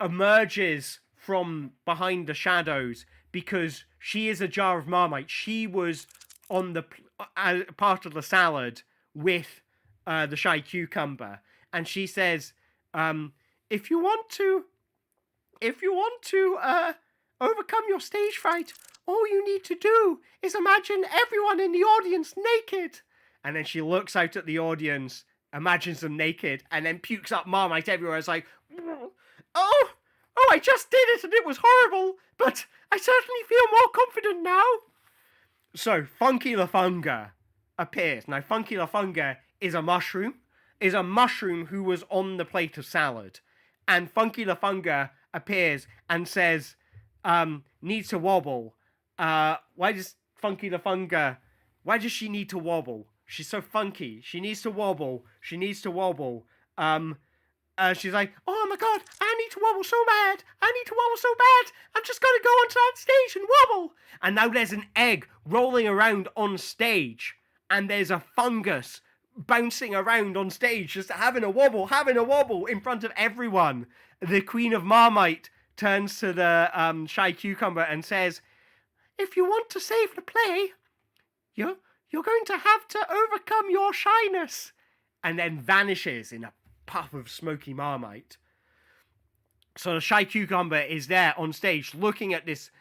emerges from behind the shadows because she is a jar of Marmite. She was on the part of the salad with the shy cucumber, and she says, if you want to overcome your stage fright, all you need to do is imagine everyone in the audience naked. And then she looks out at the audience, imagines them naked, and then pukes up Marmite everywhere. It's like, oh, I just did it and it was horrible, but I certainly feel more confident now. So Funky Lafunga appears. Now Funky Lafunga is a mushroom who was on the plate of salad. And Funky Lafunga appears and says, needs to wobble. Why does she need to wobble? She's so funky. She needs to wobble. She's like, oh my god, I need to wobble so bad. I'm just gonna go onto that stage and wobble. And now there's an egg rolling around on stage. And there's a fungus bouncing around on stage, just having a wobble in front of everyone. The Queen of Marmite turns to the shy cucumber and says, if you want to save the play, you're going to have to overcome your shyness. And then vanishes in a puff of smoky Marmite. So the shy cucumber is there on stage looking at this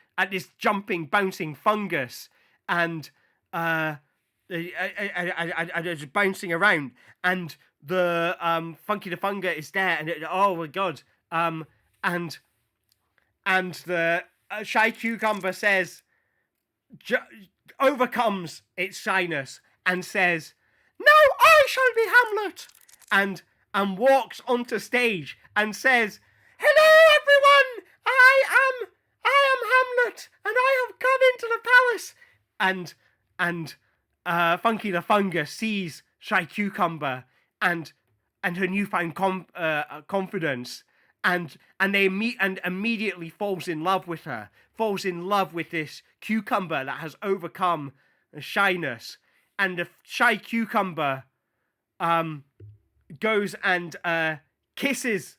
jumping, bouncing fungus, and just bouncing around, and the Funky the Funga is there, and oh my god, and the shy cucumber says, overcomes its shyness and says, "Now I shall be Hamlet," and walks onto stage and says, "Hello, everyone! I am Hamlet, and I have come into the palace." And Funky the Fungus sees Shy Cucumber and her newfound confidence, and immediately falls in love with her, falls in love with this cucumber that has overcome shyness. And the Shy Cucumber goes and kisses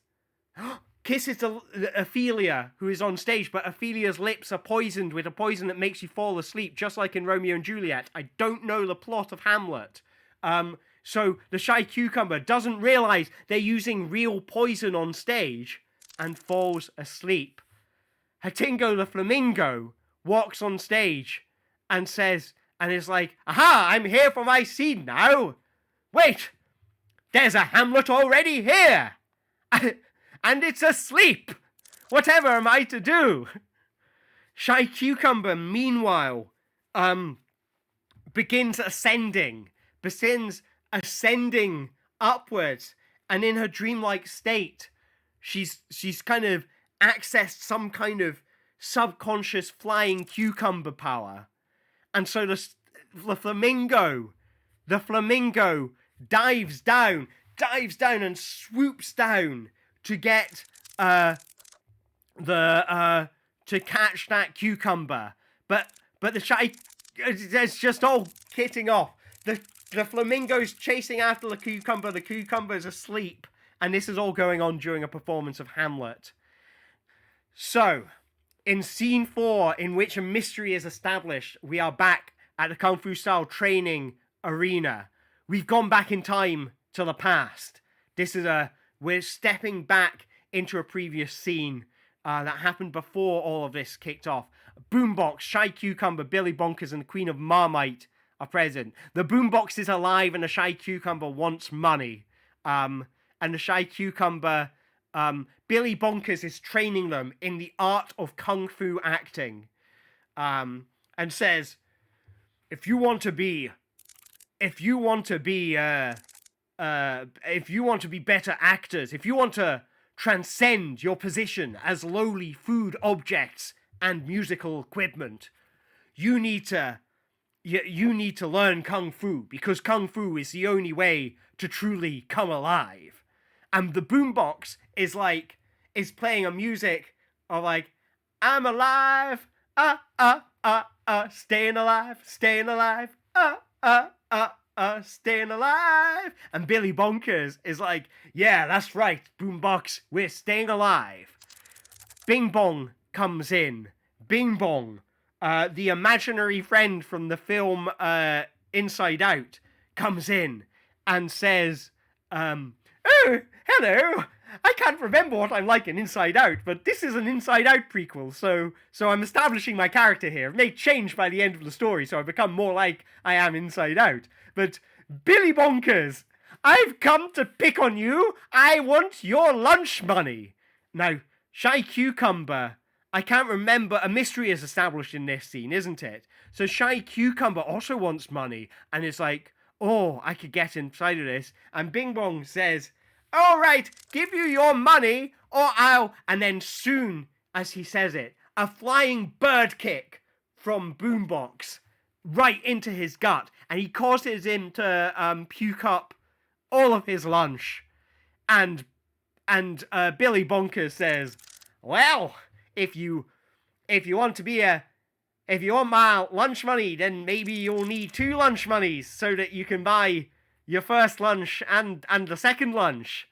Ophelia, who is on stage, but Ophelia's lips are poisoned with a poison that makes you fall asleep, just like in Romeo and Juliet. I don't know the plot of Hamlet. So the Shy Cucumber doesn't realize they're using real poison on stage and falls asleep. Hatingo the Flamingo walks on stage and says, and is like, "Aha, I'm here for my scene now. Wait, there's a Hamlet already here. And it's asleep. Whatever am I to do?" Shy Cucumber, meanwhile, begins ascending upwards, and in her dreamlike state, she's kind of accessed some kind of subconscious flying cucumber power. And so the flamingo dives down and swoops down to get to catch that cucumber. But it's just all hitting off. The flamingo's chasing after the cucumber's asleep, and this is all going on during a performance of Hamlet. So, in scene 4, in which a mystery is established, we are back at the Kung Fu Style training arena. We've gone back in time to the past. We're stepping back into a previous scene that happened before all of this kicked off. Boombox, Shy Cucumber, Billy Bonkers, and the Queen of Marmite are present. The Boombox is alive, and the Shy Cucumber wants money. And the Shy Cucumber, Billy Bonkers is training them in the art of Kung Fu acting. And says, if you want to be better actors, if you want to transcend your position as lowly food objects and musical equipment, you need to learn Kung Fu, because Kung Fu is the only way to truly come alive. And the Boombox is playing a music of like, I'm alive, staying alive, staying alive, staying alive. And Billy Bonkers is like, yeah, that's right, Boombox, we're staying alive. Bing Bong comes in. Bing Bong, the imaginary friend from the film Inside Out, comes in and says, oh, hello, I can't remember what I'm like in Inside Out, but this is an Inside Out prequel, so I'm establishing my character here. It may change by the end of the story, so I become more like I am Inside Out. But Billy Bonkers, I've come to pick on you. I want your lunch money. Now, Shy Cucumber, I can't remember, a mystery is established in this scene, isn't it? So Shy Cucumber also wants money, and is like, oh, I could get inside of this. And Bing Bong says, all right, give you your money, or I'll... And then soon as he says it, a flying bird kick from Boombox right into his gut, and he causes him to puke up all of his lunch. And Billy Bonkers says, well, if you want my lunch money, then maybe you'll need 2 lunch monies so that you can buy your first lunch and the second lunch.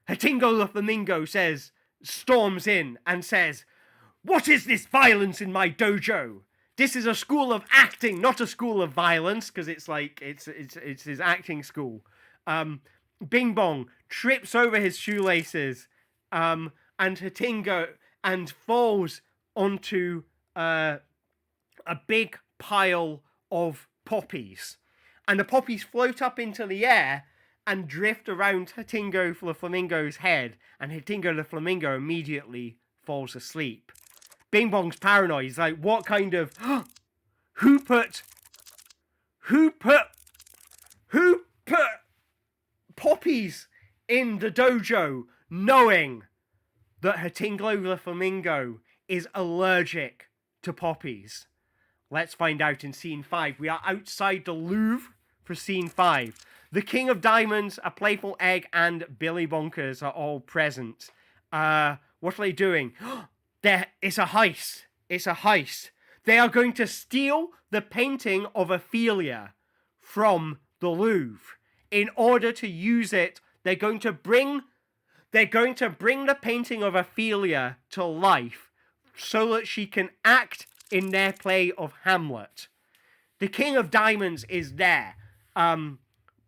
Hatingo the Flamingo storms in and says, what is this violence in my dojo? This is a school of acting, not a school of violence, because it's his acting school. Bing Bong trips over his shoelaces, and Hatingo, and falls onto a big pile of poppies. And the poppies float up into the air and drift around Hatingo the Flamingo's head, and Hatingo the Flamingo immediately falls asleep. Bing Bong's paranoid. He's like, what kind of... Who put put poppies in the dojo, knowing that Hatingo the Flamingo is allergic to poppies. Let's find out in scene 5. We are outside the Louvre for scene 5. The King of Diamonds, a Playful Egg, and Billy Bonkers are all present. What are they doing? It's a heist. It's a heist. They are going to steal the painting of Ophelia from the Louvre. In order to use it, they're going to bring the painting of Ophelia to life so that she can act in their play of Hamlet. The King of Diamonds is there,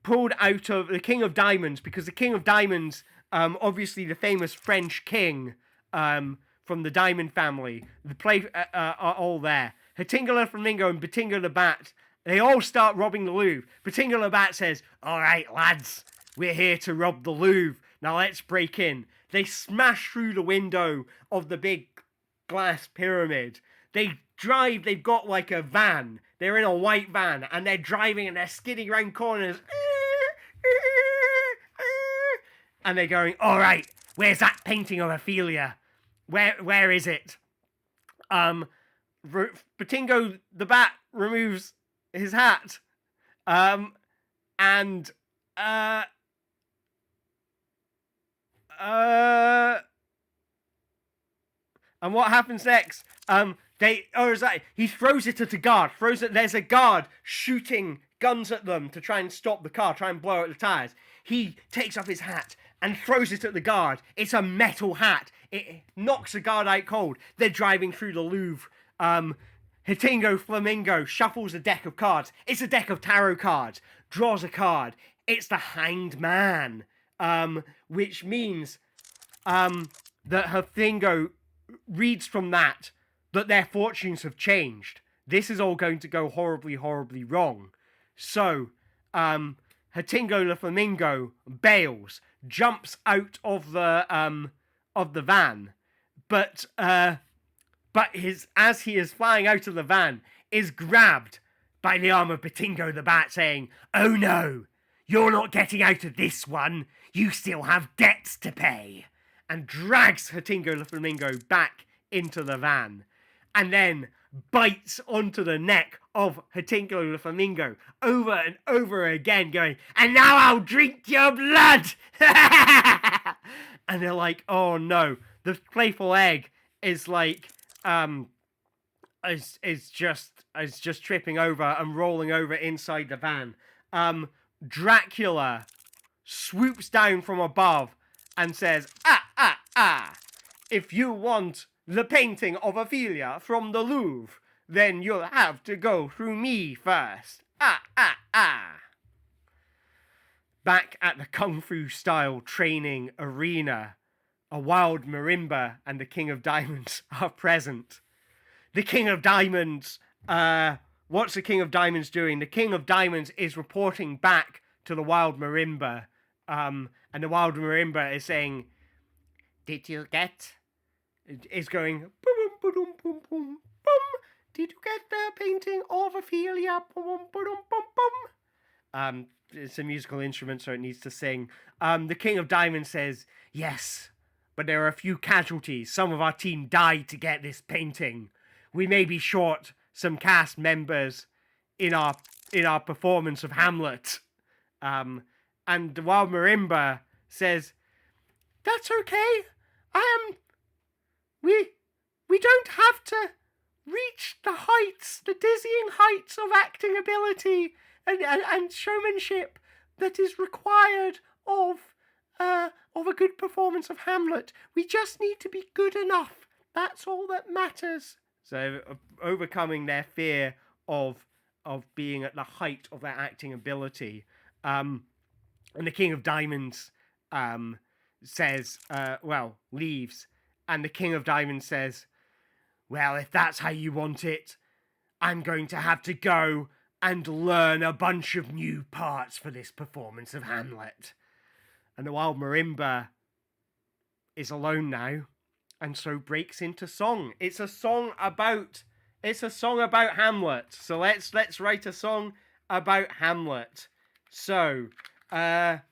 pulled out of the King of Diamonds, because the King of Diamonds, obviously the famous French king from the Diamond family, the play are all there. Hatinga the Flamingo and Batinga the Bat, they all start robbing the Louvre. Batinga the Bat says, "All right, lads, we're here to rob the Louvre. Now let's break in." They smash through the window of the big glass pyramid. They've got like a van. They're in a white van, and they're driving and they're skidding around corners. And they're going, "All right, where's that painting of Ophelia? Where is it?" Batingo the Bat removes his hat. And what happens next? He throws it at a guard. There's a guard shooting guns at them to try and stop the car, try and blow out the tires. He takes off his hat and throws it at the guard. It's a metal hat. It knocks the guard out cold. They're driving through the Louvre. Hatingo Flamingo shuffles a deck of cards. It's a deck of tarot cards. Draws a card. It's the Hanged Man. Which means that Hatingo reads from that their fortunes have changed. This is all going to go horribly, horribly wrong. So, Hatingo the Flamingo bails, jumps out of the van, but as he is flying out of the van, is grabbed by the arm of Batingo the Bat, saying, "Oh no, you're not getting out of this one. You still have debts to pay," and drags Hatingo the Flamingo back into the van, and then bites onto the neck of Hatingo the Flamingo over and over again, going, "And now I'll drink your blood!" And they're like, "Oh no." The Playful Egg is like, is just tripping over and rolling over inside the van. Dracula swoops down from above and says, "If you want the painting of Ophelia from the Louvre, then you'll have to go through me first. Back at the Kung Fu style training arena, a wild marimba and the King of Diamonds are present. The King of Diamonds, what's the King of Diamonds doing? The King of Diamonds is reporting back to the wild marimba, and the wild marimba is saying, "Did you get..." Is going, "Boom, boom, boom, boom, boom, boom. Did you get the painting of Ophelia? Boom, boom, boom, boom." It's a musical instrument, so it needs to sing. The King of Diamonds says, "Yes, but there are a few casualties. Some of our team died to get this painting. We may be short some cast members in our performance of Hamlet." And the wild marimba says, "That's okay. We don't have to reach the heights, the dizzying heights of acting ability and showmanship that is required of a good performance of Hamlet. We just need to be good enough. That's all that matters." So overcoming their fear of being at the height of their acting ability, and the King of Diamonds says, leaves, and the King of Diamonds says, "Well, if that's how you want it, I'm going to have to go and learn a bunch of new parts for this performance of Hamlet." And the wild marimba is alone now, and so breaks into song. It's a song about Hamlet. So let's write a song about Hamlet. So, Hamlet,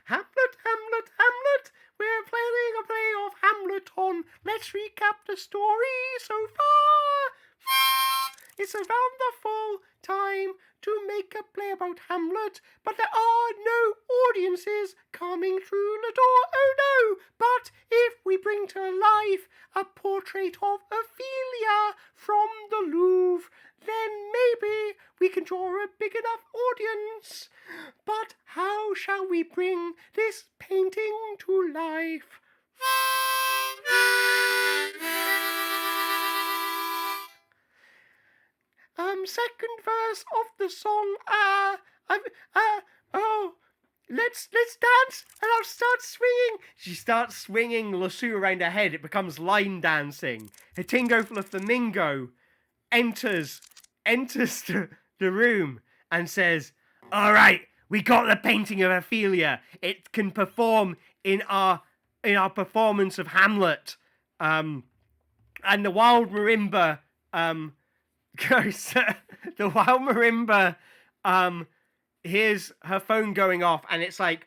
Hamlet, Hamlet. We're playing a play of Hamlet on. Let's recap the story so far. It's a wonderful time to make a play about Hamlet, but there are no audiences coming through the door. Oh no! But if we bring to life a portrait of Ophelia from the Louvre, then maybe we can draw a big enough audience. But how shall we bring this painting to life? Second verse of the song. Let's dance, and I'll start swinging. She starts swinging lasso around her head. It becomes line dancing. Hitingo Flamingo enters the room and says, "All right, we got the painting of Ophelia. It can perform in our performance of Hamlet." And the wild marimba goes. The wild marimba hears her phone going off, and it's like,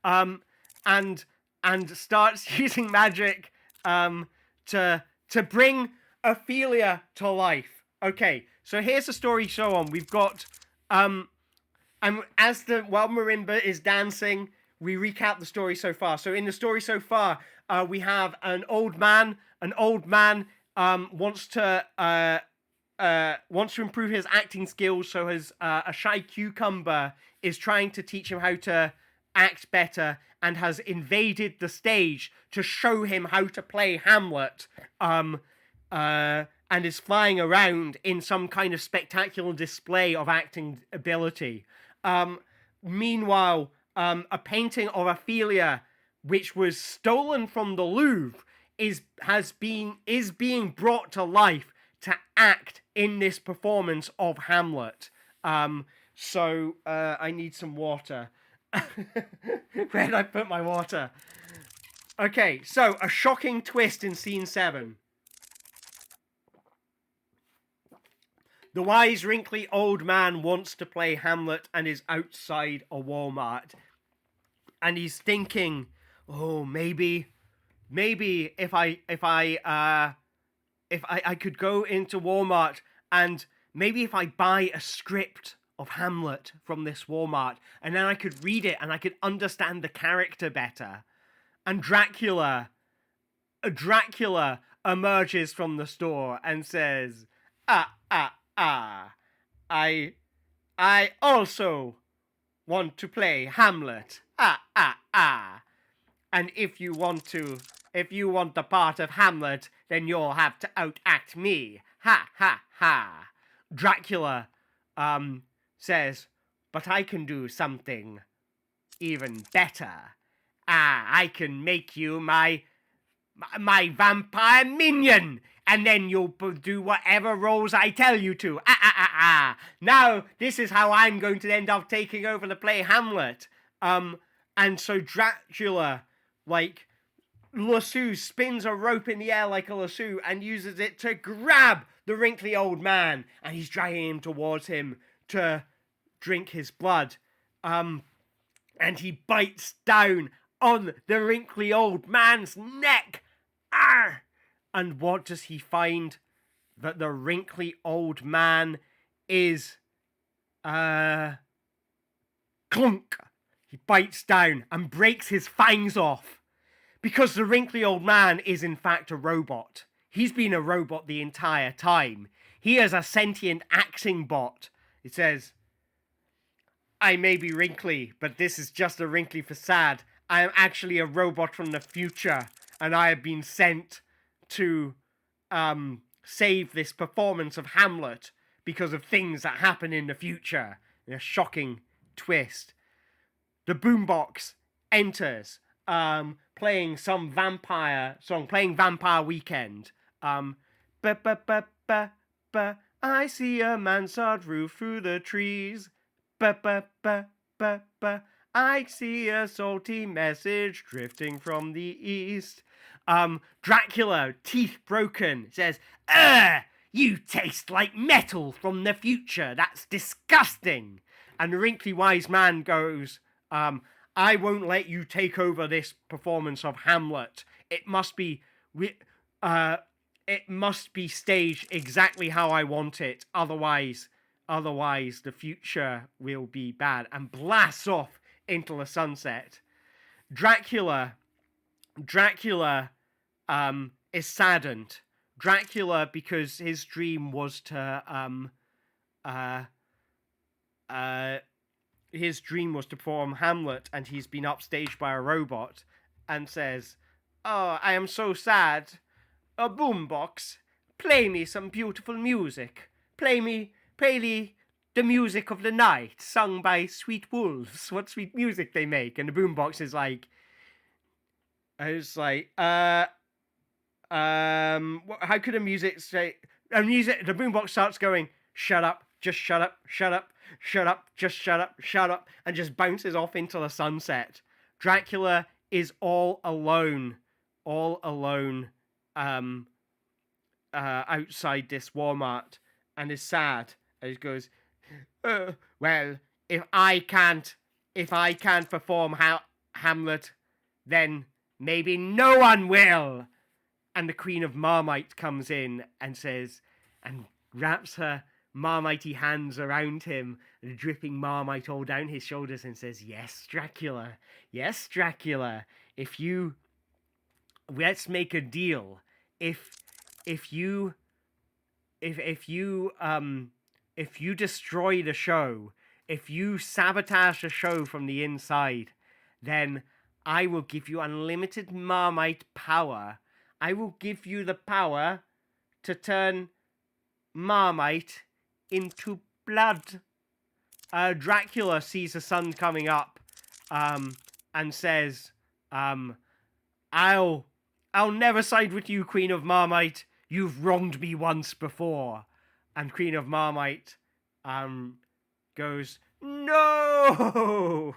and starts using magic to bring Ophelia to life. Okay, so here's the story. So on, we've got and as the wild marimba is dancing, we recap the story so far. So in the story so far, we have an old man. An old man wants to improve his acting skills. So his a shy cucumber is trying to teach him how to act better, and has invaded the stage to show him how to play Hamlet. And is flying around in some kind of spectacular display of acting ability. Meanwhile, a painting of Ophelia, which was stolen from the Louvre, is being brought to life to act in this performance of Hamlet. So I need some water. Where did I put my water? Okay, so a shocking twist in scene 7. The wise, wrinkly old man wants to play Hamlet and is outside a Walmart. And he's thinking, oh, maybe if I could go into Walmart, and maybe if I buy a script of Hamlet from this Walmart, and then I could read it and I could understand the character better. And Dracula emerges from the store and says, I also want to play Hamlet. And if you want the part of Hamlet, then you'll have to outact me. Ha ha ha. Dracula says, but I can do something even better. I can make you my vampire minion, and then you'll do whatever roles I tell you to. Now, this is how I'm going to end up taking over the play Hamlet. And so Dracula, like, lasso, spins a rope in the air like a lasso and uses it to grab the wrinkly old man, and he's dragging him towards him to drink his blood. And he bites down on the wrinkly old man's neck. And what does he find? That the wrinkly old man is clunk. He bites down and breaks his fangs off, because the wrinkly old man is in fact a robot. He's been a robot the entire time. He is a sentient axing bot. It says, I may be wrinkly, but this is just a wrinkly facade. I am actually a robot from the future, and I have been sent to save this performance of Hamlet because of things that happen in the future. In a shocking twist. The boombox enters, playing some vampire song, playing Vampire Weekend. I see a mansard roof through the trees. I see a salty message drifting from the east. Dracula, teeth broken, says, "Ugh! You taste like metal from the future. That's disgusting." And the wrinkly wise man goes, "I won't let you take over this performance of Hamlet. It must be, it must be staged exactly how I want it. Otherwise, the future will be bad." And blasts off into the sunset. Dracula is saddened. Dracula, because his dream was to perform Hamlet, and he's been upstaged by a robot, and says, "Oh, I am so sad. A boombox, play me some beautiful music. Play me the music of the night, sung by sweet wolves. What sweet music they make." And the boombox is like, how could a music say, the boombox starts going, "Shut up, just shut up, shut up, shut up, just shut up, shut up," and just bounces off into the sunset. Dracula is all alone, outside this Walmart, and is sad. And he goes, "Well, if I can't perform Hamlet, then maybe no one will." And the Queen of Marmite comes in and says, and wraps her marmitey hands around him, dripping marmite all down his shoulders, and says, yes, Dracula, let's make a deal. If you destroy the show, if you sabotage the show from the inside, then I will give you unlimited Marmite power. I will give you the power to turn Marmite into blood. Dracula sees the sun coming up, and says, I'll never side with you, Queen of Marmite. You've wronged me once before." And Queen of Marmite goes, "No!"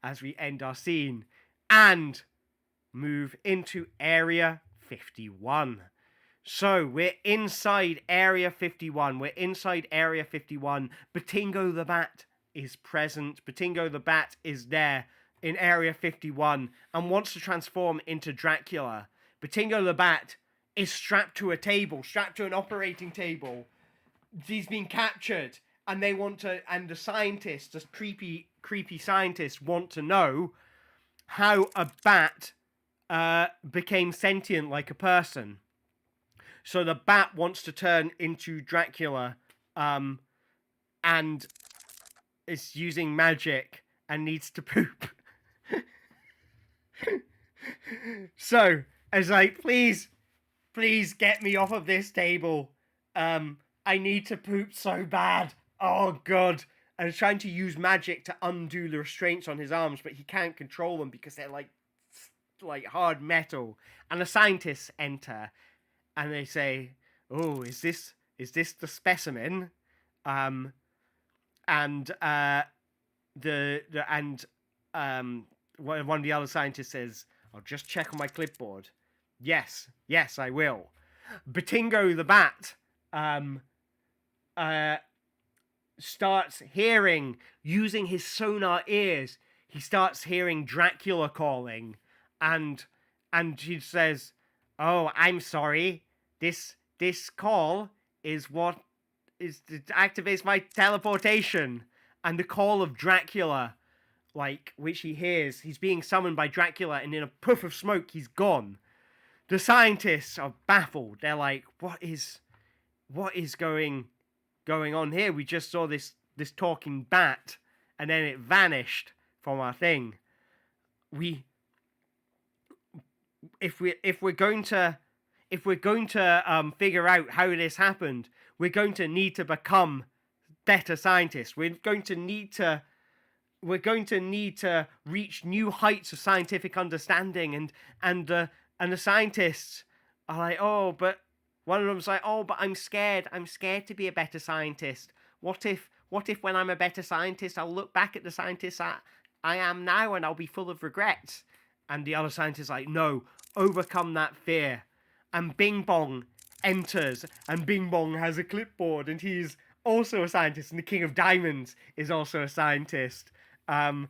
as we end our scene and move into Area 51. So we're inside Area 51. Batingo the Bat is present. Batingo the Bat is there in Area 51 and wants to transform into Dracula. Batingo the Bat is strapped to an operating table. He's been captured, and the scientists, the creepy scientists, want to know how a bat became sentient like a person. So the bat wants to turn into Dracula, and is using magic and needs to poop. So it's like, please get me off of this table. I need to poop so bad. Oh God. And he's trying to use magic to undo the restraints on his arms, but he can't control them because they're like hard metal. And the scientists enter, and they say, "Oh, is this the specimen?" One of the other scientists says, "I'll just check on my clipboard." Yes, I will. Batingo the Bat starts hearing, using his sonar ears, he starts hearing Dracula calling, and he says, "Oh, I'm sorry. This call is what activates my teleportation." And the call of Dracula, which he hears, he's being summoned by Dracula, and in a puff of smoke, he's gone. The scientists are baffled. They're like, what is going on here? We just saw this talking bat, and then it vanished from our thing. If we're going to figure out how this happened, we're going to need to become better scientists. We're going to need to reach new heights of scientific understanding. And the scientists are like, "Oh, but," one of them's like, "Oh, but I'm scared to be a better scientist. What if when I'm a better scientist, I'll look back at the scientists I am now, and I'll be full of regrets. And the other scientist is like, no, overcome that fear. And Bing Bong enters, and Bing Bong has a clipboard, and he's also a scientist, and the King of Diamonds is also a scientist. And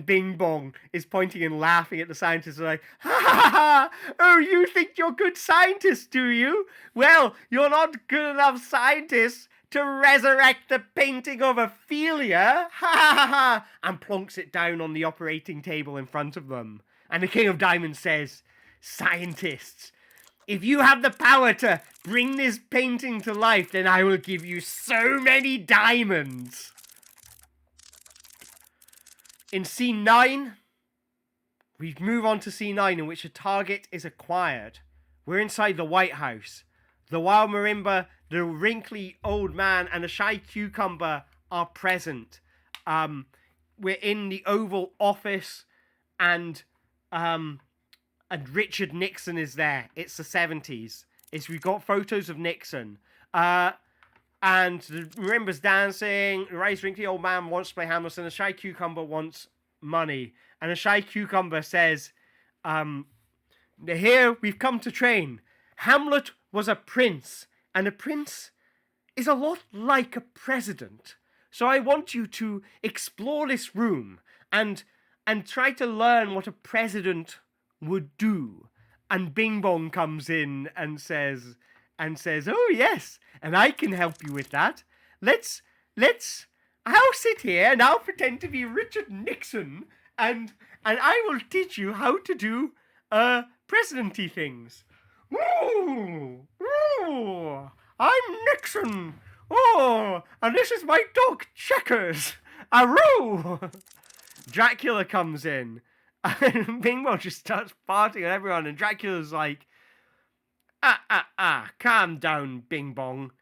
Bing Bong is pointing and laughing at the scientists, like, ha ha ha! Oh, you think you're good scientists, do you? Well, you're not good enough scientists to resurrect the painting of Ophelia, ha ha ha ha! And plonks it down on the operating table in front of them. And the King of Diamonds says, scientists, if you have the power to bring this painting to life, then I will give you so many diamonds. In scene 9, we move on to scene 9, in which a target is acquired. We're inside the White House. The wild marimba, the wrinkly old man, and the shy cucumber are present. We're in the Oval Office, and Richard Nixon is there. It's the 70s. We've got photos of Nixon. And the marimba's dancing. The raised wrinkly old man wants to play Hamlet, and the shy cucumber wants money. And the shy cucumber says, here we've come to train. Hamlet was a prince, and a prince is a lot like a president. So I want you to explore this room and try to learn what a president would do. And Bing Bong comes in and says, oh yes, and I can help you with that. I'll sit here and I'll pretend to be Richard Nixon, and I will teach you how to do presidency things. Ooh, I'm Nixon. Oh, and this is my dog Checkers. Aroo. Dracula comes in, and Bing Bong just starts farting at everyone, and Dracula's like, calm down, Bing Bong.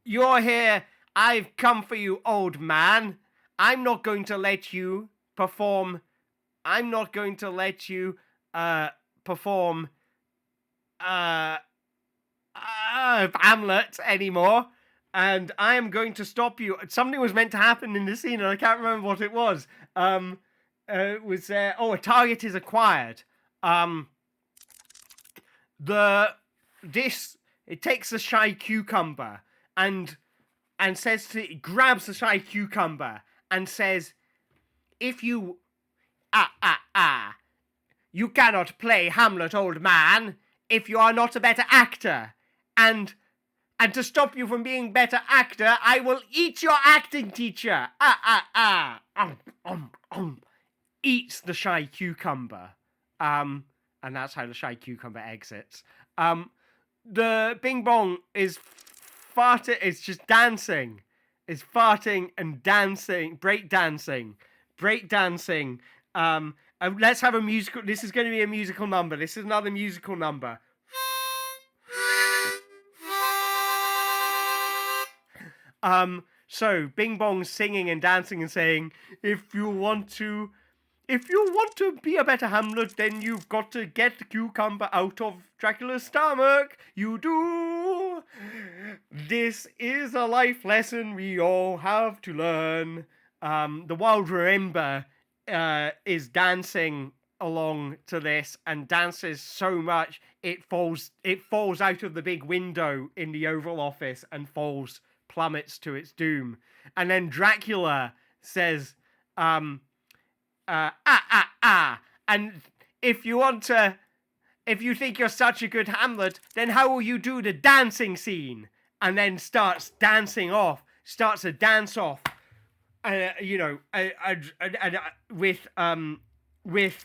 You're here. I've come for you, old man. I'm not going to let you perform. I'm not going to let you perform Hamlet anymore. And I am going to stop you. Something was meant to happen in the scene, and I can't remember what it was. It was a target is acquired. It takes the shy cucumber and it grabs the shy cucumber and says, if you you cannot play Hamlet, old man, if you are not a better actor, and to stop you from being better actor, I will eat your acting teacher. Eats the shy cucumber. And that's how the shy cucumber exits. The Bing Bong is farting. It's just dancing. It's farting and dancing. Break dancing. Let's have a musical. This is going to be a musical number. This is another musical number. So Bing Bong's singing and dancing and saying, if you want to be a better Hamlet, then you've got to get the cucumber out of Dracula's stomach. You do. This is a life lesson we all have to learn. The wild marimba is dancing along to this and dances so much it falls out of the big window in the Oval Office and plummets to its doom. And then Dracula says, and if you think you're such a good Hamlet, then how will you do the dancing scene? And then starts a dance off, with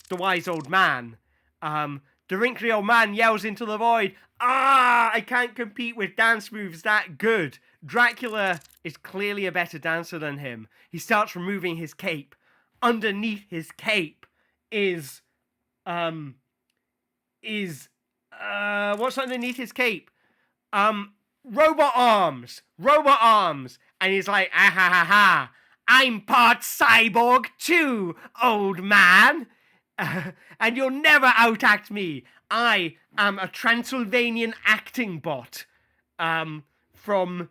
the wise old man. The wrinkly old man yells into the void, I can't compete with dance moves that good. Dracula is clearly a better dancer than him. He starts removing his cape. Underneath his cape is what's underneath his cape? Robot arms. And he's like, I'm part cyborg too, old man. And you'll never outact me. I am a Transylvanian acting bot. From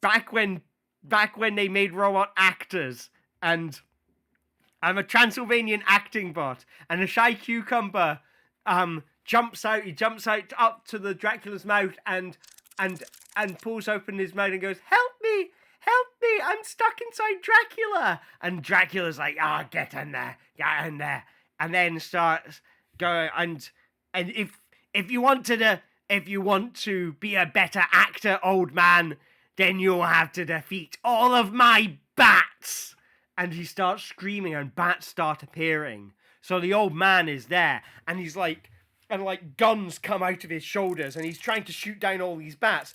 back when back when they made robot actors, and I'm a Transylvanian acting bot, and a shy cucumber jumps out. He jumps out up to the Dracula's mouth and pulls open his mouth and goes, "Help me! Help me! I'm stuck inside Dracula!" And Dracula's like, "Ah, get in there, get in there," and then starts going. And if you want to be a better actor, old man, then you'll have to defeat all of my bats. And he starts screaming, and bats start appearing. So the old man is there, and he's like, and like guns come out of his shoulders, and he's trying to shoot down all these bats.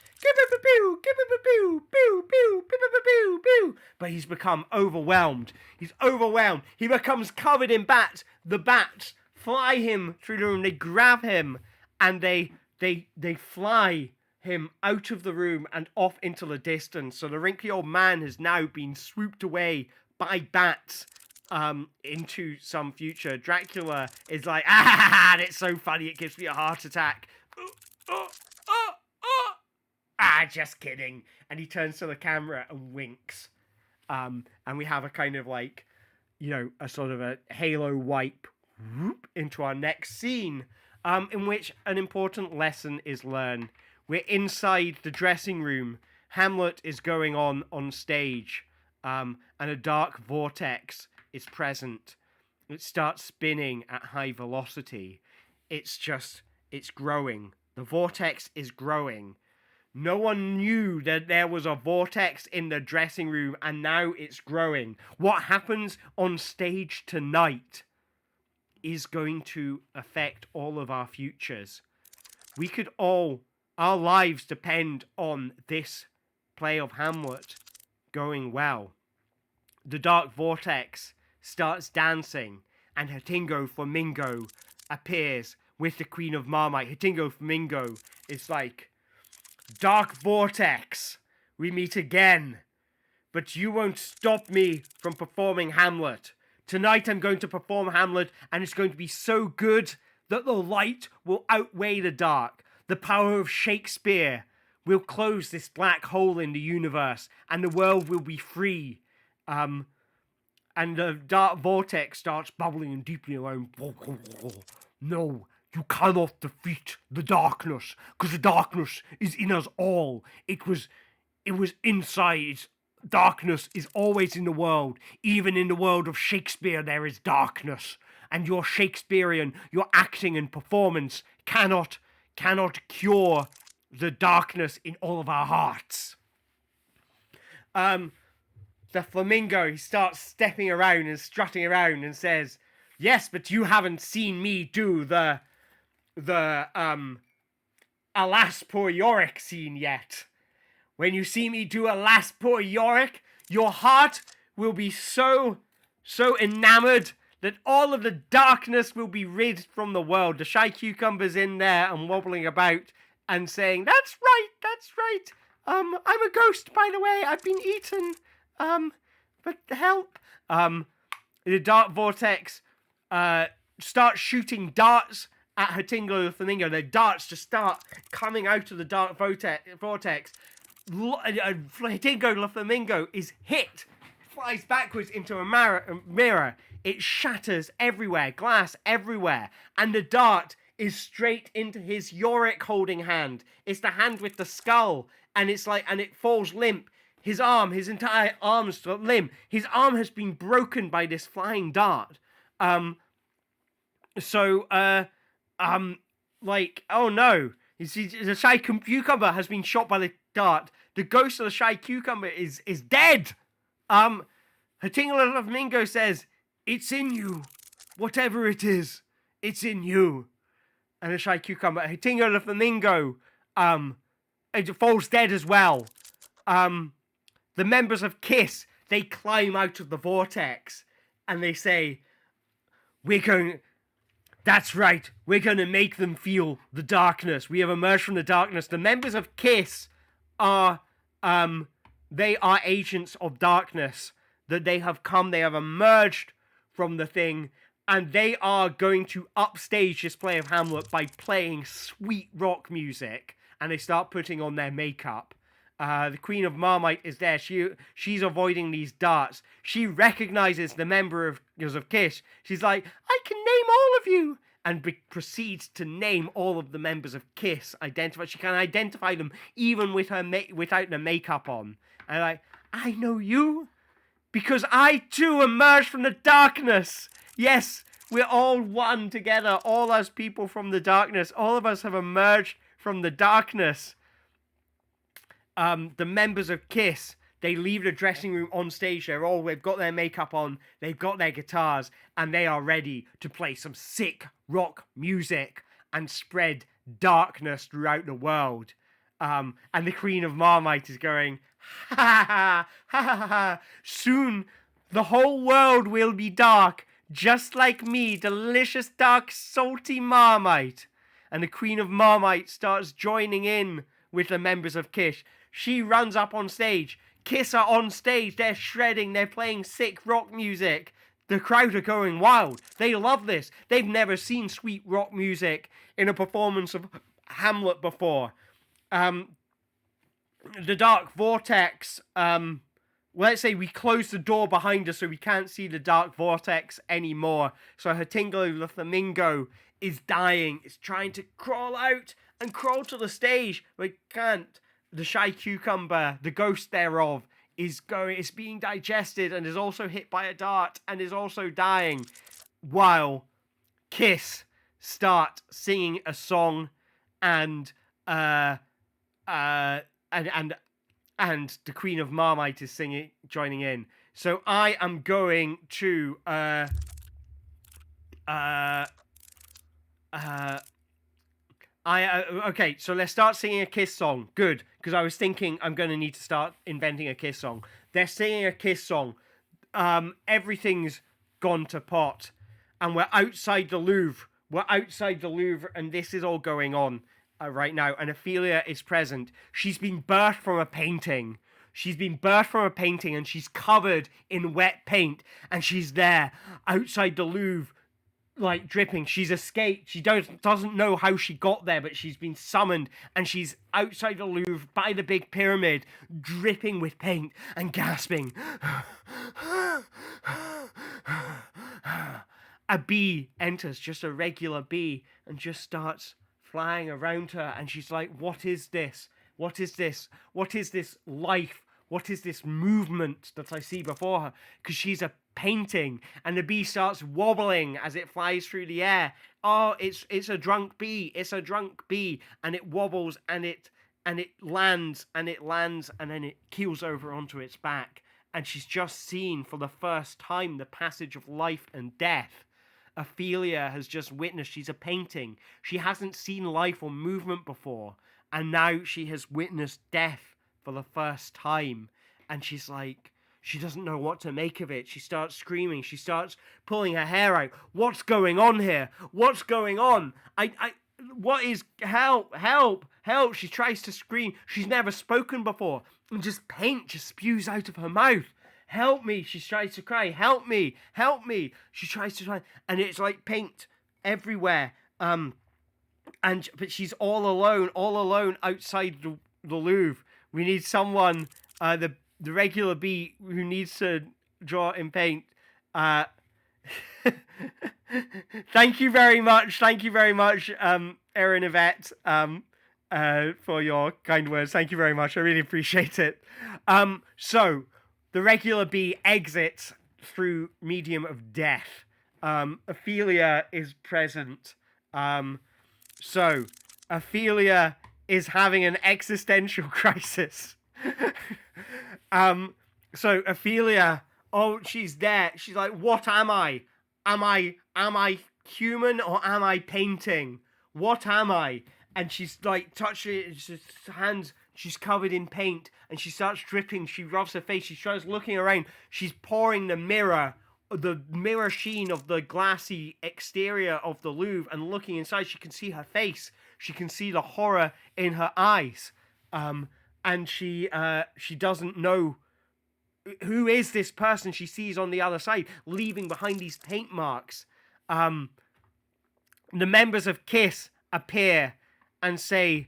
But he's become overwhelmed. He's overwhelmed. He becomes covered in bats. The bats fly him through the room. They grab him, and they fly him out of the room and off into the distance. So the wrinkly old man has now been swooped away by bats into some future. Dracula is like, it's so funny, it gives me a heart attack. Just kidding. And he turns to the camera and winks. And we have a kind of like, a sort of a halo wipe whoop, into our next scene, in which an important lesson is learned. We're inside the dressing room. Hamlet is going on stage. And a dark vortex is present. It starts spinning at high velocity. It's growing. The vortex is growing. No one knew that there was a vortex in the dressing room, and now it's growing. What happens on stage tonight is going to affect all of our futures. Our lives depend on this play of Hamlet going well. The dark vortex starts dancing, and Hatingo Flamingo appears with the Queen of Marmite. Hatingo Flamingo is like, "Dark vortex, we meet again, but you won't stop me from performing Hamlet. Tonight I'm going to perform Hamlet, and it's going to be so good that the light will outweigh the dark. The power of Shakespeare will close this black hole in the universe, and the world will be free." And the dark vortex starts bubbling and deeply around. "No, you cannot defeat the darkness, because the darkness is in us all. It was inside. Darkness is always in the world. Even in the world of Shakespeare, there is darkness. And your Shakespearean, your acting and performance cannot cure the darkness in all of our hearts." The flamingo, he starts stepping around and strutting around and says, "Yes, but you haven't seen me do the Alas Poor Yorick scene yet. When you see me do Alas Poor Yorick, your heart will be so enamored that all of the darkness will be rid from the world." The shy cucumber's in there and wobbling about and saying, "That's right. I'm a ghost, by the way. I've been eaten. But help." The dark vortex starts shooting darts at Hatingo the Flamingo. The darts just start coming out of the dark vortex. Hatingo the Flamingo is hit, flies backwards into a mirror. It shatters everywhere, glass everywhere, and the dart is straight into his Yorick holding hand. It's the hand with the skull, and it falls limp. His entire arm's limb. His arm has been broken by this flying dart. Oh no. You see, the shy cucumber has been shot by the dart. The ghost of the shy cucumber is dead. Hatingo the Flamingo says, "It's in you. Whatever it is, it's in you." And the shy cucumber, Hatingo the Flamingo, it falls dead as well. The members of KISS, they climb out of the vortex and they say, "That's right, we're going to make them feel the darkness. We have emerged from the darkness." The members of KISS are agents of darkness. That they have emerged from the thing, and they are going to upstage this play of Hamlet by playing sweet rock music, and they start putting on their makeup. The Queen of Marmite is there. She's avoiding these darts. She recognizes the member of Kiss. She's like, I can name all of you, and proceeds to name all of the members of Kiss. She can identify them even with her without the makeup on. And like, I know you because I too emerged from the darkness. Yes, we're all one together. All us people from the darkness. All of us have emerged from the darkness. The members of Kiss, they leave the dressing room on stage. They've got their makeup on, they've got their guitars, and they are ready to play some sick rock music and spread darkness throughout the world. And the Queen of Marmite is going, ha ha ha ha ha ha. Soon the whole world will be dark, just like me, delicious, dark, salty Marmite. And the Queen of Marmite starts joining in with the members of Kiss. She runs up on stage. Kiss are on stage. They're shredding. They're playing sick rock music. The crowd are going wild. They love this. They've never seen sweet rock music in a performance of Hamlet before. The dark vortex. Let's say we close the door behind us so we can't see the dark vortex anymore. So Hatingo the flamingo is dying. It's trying to crawl out and crawl to the stage, but it can't. The shy cucumber, the ghost thereof, is being digested and is also hit by a dart and is also dying, while Kiss start singing a song, and the Queen of Marmite is joining in. So I am going to okay, so let's start singing a Kiss song. Good, because I was thinking I'm going to need to start inventing a Kiss song. They're singing a Kiss song. Everything's gone to pot, and we're outside the Louvre. And this is all going on right now. And Ophelia is present. She's been birthed from a painting. And she's covered in wet paint, and she's there outside the Louvre, like dripping. She's escaped. She doesn't know how she got there, but she's been summoned, and she's outside the Louvre by the big pyramid, dripping with paint and gasping. A bee enters, just a regular bee, and just starts flying around her, and she's like, what is this? What is this? What is this life? What is this movement that I see before her? Because she's a painting, and the bee starts wobbling as it flies through the air. Oh, it's a drunk bee. It's a drunk bee, and it wobbles, and it lands, and then it keels over onto its back. And she's just seen for the first time the passage of life and death. Ophelia has just witnessed. She's a painting. She hasn't seen life or movement before, and now she has witnessed death for the first time, and she's like, she doesn't know what to make of it. She starts screaming. She starts pulling her hair out. What's going on here? What's going on? What is, help, help, help. She tries to scream. She's never spoken before, and just paint just spews out of her mouth. Help me. She tries to cry. Help me. Help me. She tries to try, and it's like paint everywhere. But she's all alone outside the Louvre. We need someone, the regular bee who needs to draw in paint. Thank you very much, Erin Yvette, for your kind words. Thank you very much. I really appreciate it. So the regular bee exits through medium of death. Ophelia is present. So Ophelia is having an existential crisis. So Ophelia, she's there. She's like, what am I? Am I human or am I painting? What am I? And she's like touching her hands. She's covered in paint, and she starts dripping. She rubs her face. She starts looking around. She's pouring the mirror sheen of the glassy exterior of the Louvre, and looking inside, she can see her face. She can see the horror in her eyes. And she doesn't know who is this person she sees on the other side, leaving behind these paint marks. The members of Kiss appear and say,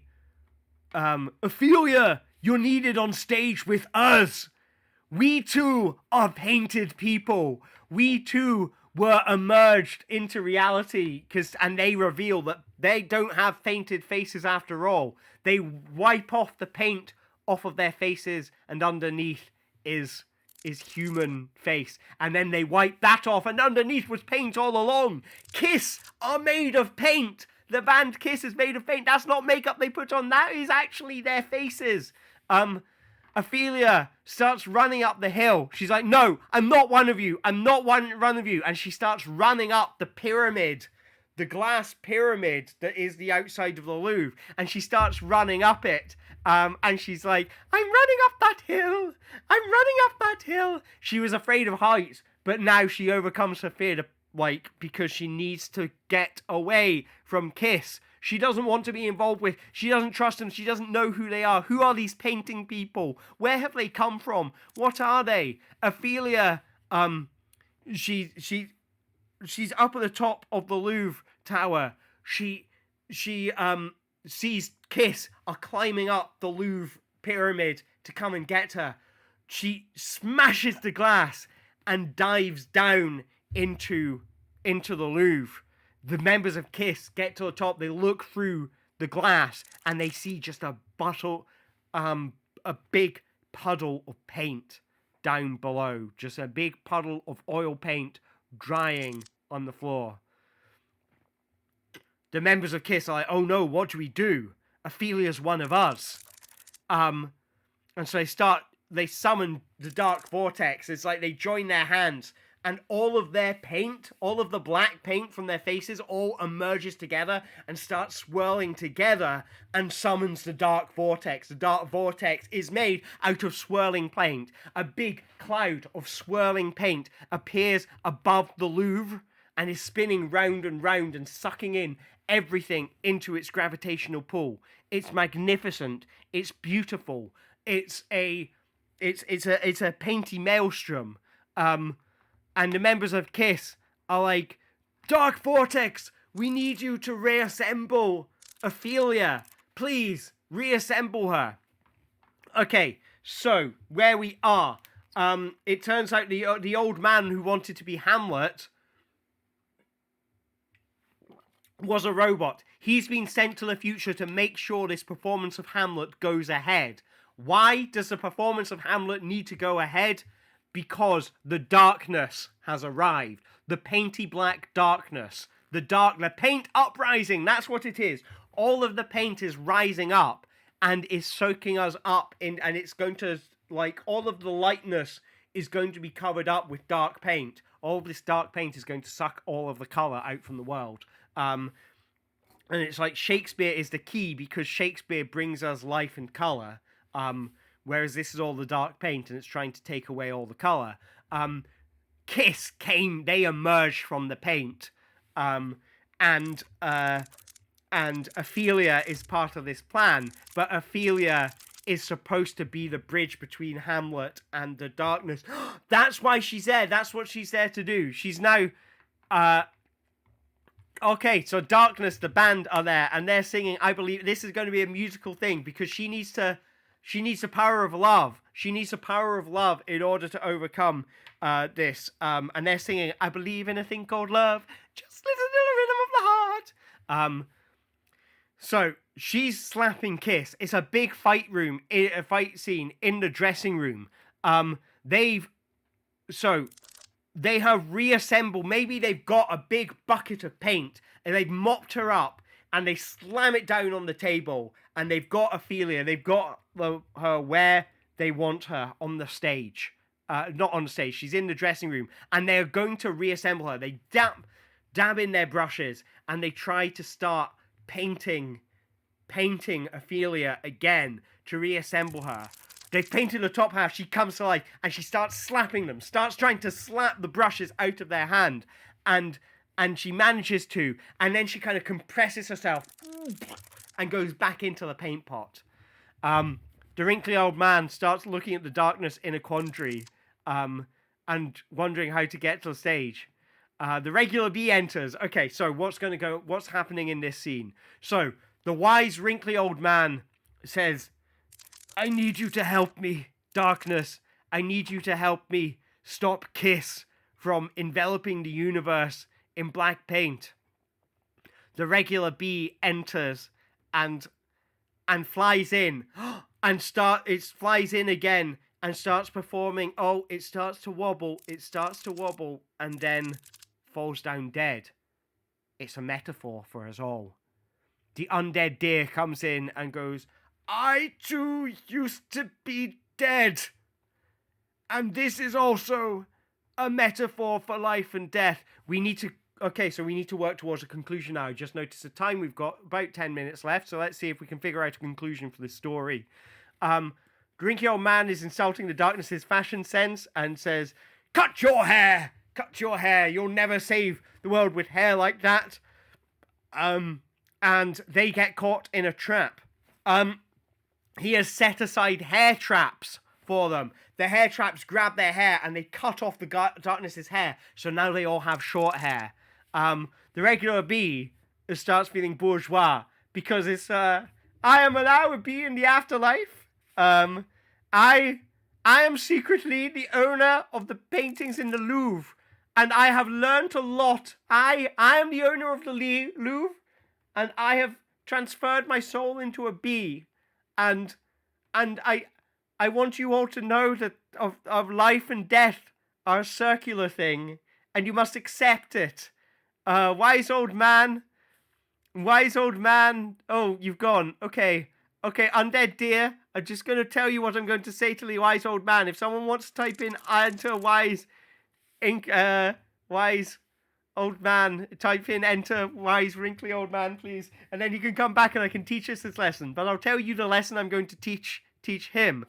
Ophelia, You're needed on stage with us. We too are painted people. We too were emerged into reality, and they reveal that they don't have painted faces after all. They wipe off the paint off of their faces, and underneath is human face, and then they wipe that off, and underneath was paint all along. Kiss are made of paint. The band Kiss is made of paint. That's not makeup they put on. That is actually their faces. Ophelia starts running up the hill. She's like, no, I'm not one of you. I'm not one of you. And she starts running up the pyramid, the glass pyramid that is the outside of the Louvre. And she starts running up it. And she's like, I'm running up that hill. I'm running up that hill. She was afraid of heights, but now she overcomes her fear because she needs to get away from Kiss. She doesn't want to be involved with. She doesn't trust them. She doesn't know who they are. Who are these painting people? Where have they come from? What are they? Ophelia, she's up at the top of the Louvre Tower. She sees Kiss are climbing up the Louvre pyramid to come and get her. She smashes the glass and dives down into the Louvre. The members of Kiss get to the top. They look through the glass and they see just a big puddle of paint down below. Just a big puddle of oil paint drying on the floor. The members of Kiss are like, oh no, what do we do? Ophelia's one of us. And so they summon the dark vortex. It's like they join their hands, and all of their paint, all of the black paint from their faces, all emerges together and starts swirling together and summons the dark vortex. The dark vortex is made out of swirling paint. A big cloud of swirling paint appears above the Louvre and is spinning round and round and sucking in everything into its gravitational pull. It's magnificent. It's beautiful. It's a painty maelstrom. And the members of Kiss are like, Dark Vortex, we need you to reassemble Ophelia. Please, reassemble her. Okay, so where we are, it turns out the old man who wanted to be Hamlet was a robot. He's been sent to the future to make sure this performance of Hamlet goes ahead. Why does the performance of Hamlet need to go ahead? Because the darkness has arrived. The painty black darkness. The paint uprising. That's what it is. All of the paint is rising up and is soaking us up and it's going to, all of the lightness is going to be covered up with dark paint. All of this dark paint is going to suck all of the color out from the world. And it's like Shakespeare is the key because Shakespeare brings us life and color. Whereas this is all the dark paint and it's trying to take away all the color. Kiss they emerged from the paint. And Ophelia is part of this plan. But Ophelia is supposed to be the bridge between Hamlet and the darkness. That's why she's there. That's what she's there to do. She's now... Okay, so Darkness, the band are there, and they're singing, I believe this is going to be a musical thing, because she needs the power of love. She needs the power of love in order to overcome this. And they're singing, I believe in a thing called love. Just listen to the rhythm of the heart. So she's slapping Kiss. It's a big fight scene in the dressing room. They have reassembled. Maybe they've got a big bucket of paint and they've mopped her up and they slam it down on the table and they've got Ophelia. They've got her where they want her on the stage. Not on the stage. She's in the dressing room and they're going to reassemble her. They dab in their brushes and they try to start painting Ophelia again to reassemble her. They've painted the top half. She comes to life and she starts slapping them. Starts trying to slap the brushes out of their hand. And she manages to. And then she kind of compresses herself and goes back into the paint pot. The wrinkly old man starts looking at the darkness in a quandary and wondering how to get to the stage. The regular bee enters. Okay, so what's happening in this scene? So the wise wrinkly old man says, I need you to help me, darkness. I need you to help me stop Kiss from enveloping the universe in black paint. The regular bee enters and flies in and flies in again and starts performing. Oh, it starts to wobble, and then falls down dead. It's a metaphor for us all. The undead deer comes in and goes, I too used to be dead. And this is also a metaphor for life and death. We need to work towards a conclusion now. Just notice the time. We've got about 10 minutes left, so let's see if we can figure out a conclusion for this story. Grinky old man is insulting the darkness's fashion sense and says, cut your hair! Cut your hair! You'll never save the world with hair like that. And they get caught in a trap. He has set aside hair traps for them. The hair traps grab their hair and they cut off the darkness's hair, so now they all have short hair. The regular bee starts feeling bourgeois because it's I am allowed to be in the afterlife. I am secretly the owner of the paintings in the Louvre, and I have learnt a lot. I am the owner of the Louvre, and I have transferred my soul into a bee, and I want you all to know that of life and death are a circular thing, and you must accept it. Wise old man. Oh, you've gone. Okay, undead deer. I'm just going to tell you what I'm going to say to the wise old man. If someone wants to type in enter wise old man, type in enter wise wrinkly old man, please. And then you can come back and I can teach us this lesson. But I'll tell you the lesson I'm going to teach him,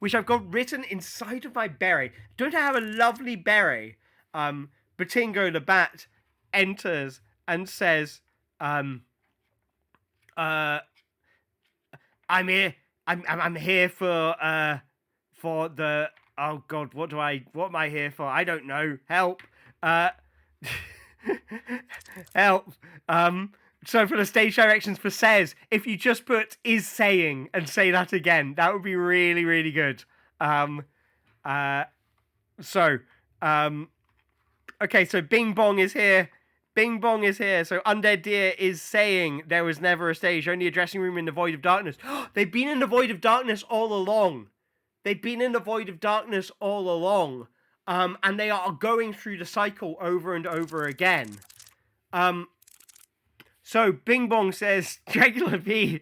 which I've got written inside of my beret. Don't I have a lovely beret? Batingo the bat enters and says, I'm here for the, oh god, what am I here for? I don't know. Help. Help. So for the stage directions for says, if you just put is saying and say that again, that would be really, really good. Okay, so Bing Bong is here. So Undead Deer is saying there was never a stage, only a dressing room in the Void of Darkness. They've been in the Void of Darkness all along. And they are going through the cycle over and over again. So Bing Bong says, Regular B,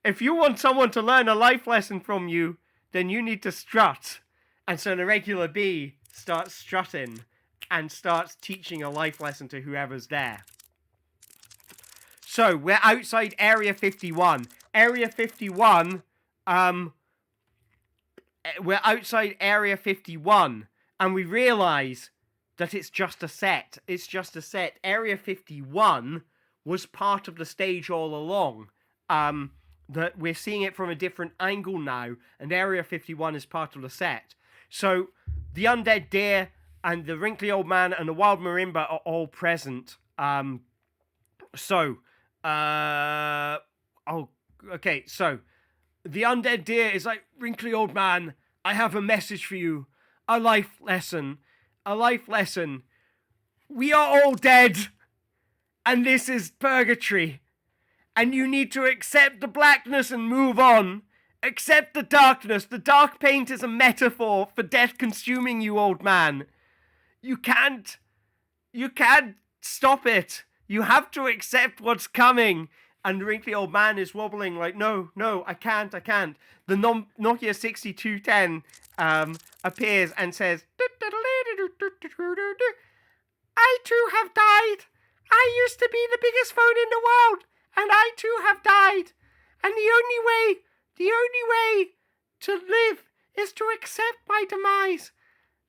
if you want someone to learn a life lesson from you, then you need to strut. And so the Regular B starts strutting and starts teaching a life lesson to whoever's there. So we're outside Area 51. Area 51, we're outside Area 51, and we realize that it's just a set. Area 51 was part of the stage all along. That we're seeing it from a different angle now, and Area 51 is part of the set. So the Undead Deer and the Wrinkly Old Man and the Wild Marimba are all present. So the Undead Deer is like, Wrinkly Old Man, I have a message for you. A life lesson. We are all dead. And this is purgatory. And you need to accept the blackness and move on. Accept the darkness. The dark paint is a metaphor for death consuming you, old man. You can't stop it. You have to accept what's coming. And the wrinkly old man is wobbling like, no, I can't. The Nokia 6210 appears and says, I too have died. I used to be the biggest phone in the world, and I too have died. And the only way to live is to accept my demise.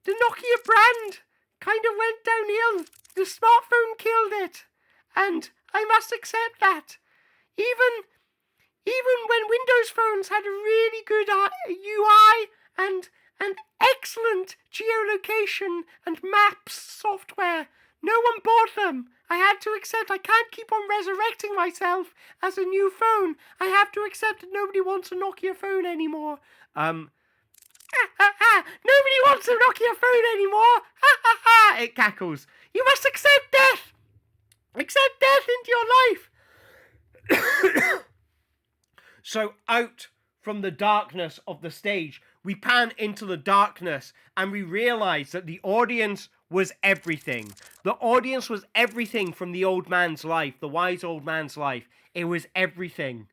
The Nokia brand kind of went downhill. The smartphone killed it. And I must accept that. Even when Windows phones had a really good UI and excellent geolocation and maps software, No one bought them. I had to accept I can't keep on resurrecting myself as a new phone. I have to accept that nobody wants a Nokia phone anymore. Nobody wants a Nokia phone anymore. It cackles. You must accept death. Accept death into your life. So out from the darkness of the stage, we pan into the darkness and we realize that the audience was everything. The audience was everything from the old man's life, the wise old man's life. It was everything.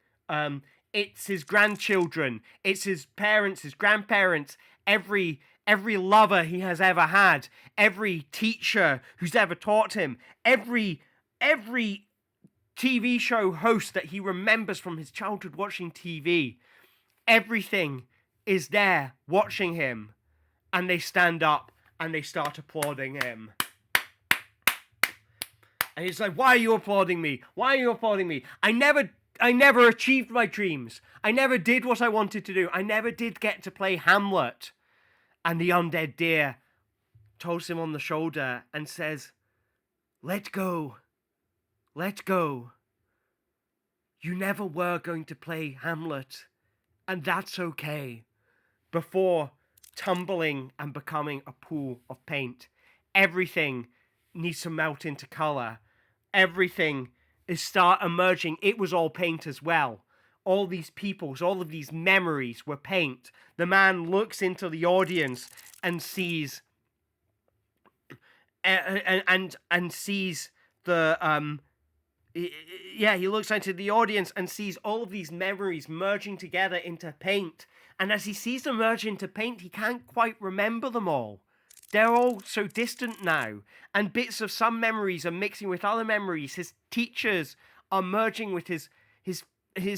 It's his grandchildren, it's his parents, his grandparents, every lover he has ever had, every teacher who's ever taught him, every TV show host that he remembers from his childhood watching TV. Everything is there watching him, and they stand up and they start applauding him. And he's like, why are you applauding me? Why are you applauding me? I never achieved my dreams. I never did what I wanted to do. I never did get to play Hamlet. And the undead deer taps him on the shoulder and says, let go. Let go. You never were going to play Hamlet. And that's okay. Before tumbling and becoming a pool of paint. Everything needs to melt into color. Everything is start emerging. It was all paint as well. All these peoples, all of these memories were paint. The man looks into the audience and sees and sees the he looks into the audience and sees all of these memories merging together into paint. And as he sees them merge into paint, he can't quite remember them all. They're all so distant now. And bits of some memories are mixing with other memories. His teachers are merging with his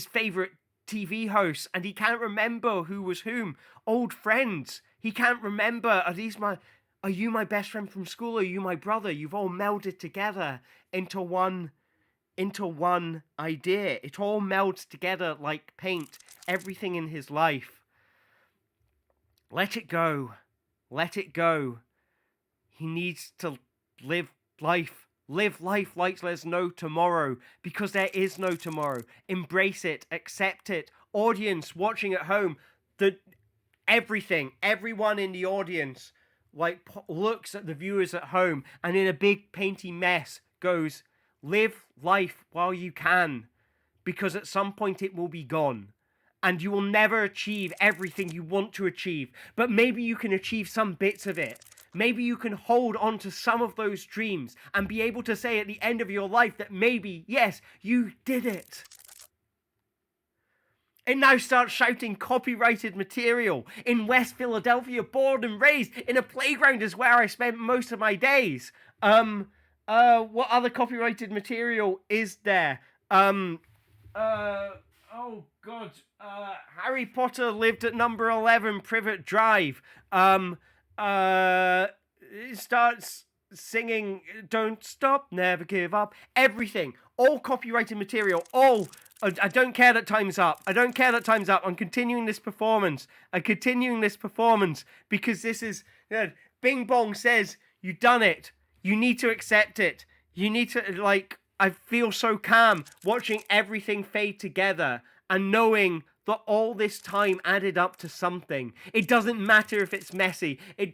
favorite TV hosts, and he can't remember who was whom. Old friends, he can't remember. Are you my best friend from school? Are you my brother? You've all melded together into one idea. It all melds together like paint. Everything in his life. Let it go. Let it go. He needs to live life. Live life like there's no tomorrow, because there is no tomorrow. Embrace it. Accept it. Audience watching at home, everyone in the audience looks at the viewers at home and in a big painty mess goes, live life while you can, because at some point it will be gone. And you will never achieve everything you want to achieve, but maybe you can achieve some bits of it. Maybe you can hold on to some of those dreams and be able to say at the end of your life that maybe, yes, you did it. It now starts shouting copyrighted material. In West Philadelphia, born and raised in a playground is where I spent most of my days. What other copyrighted material is there? Oh God. Harry Potter lived at number 11 Privet Drive. It starts singing Don't Stop, Never Give Up. Everything. All copyrighted material. All. I don't care that time's up. I don't care that time's up. I'm continuing this performance. Because this is... Bing Bong says, you've done it. You need to accept it. You need to, I feel so calm watching everything fade together and knowing that all this time added up to something. It doesn't matter if it's messy. I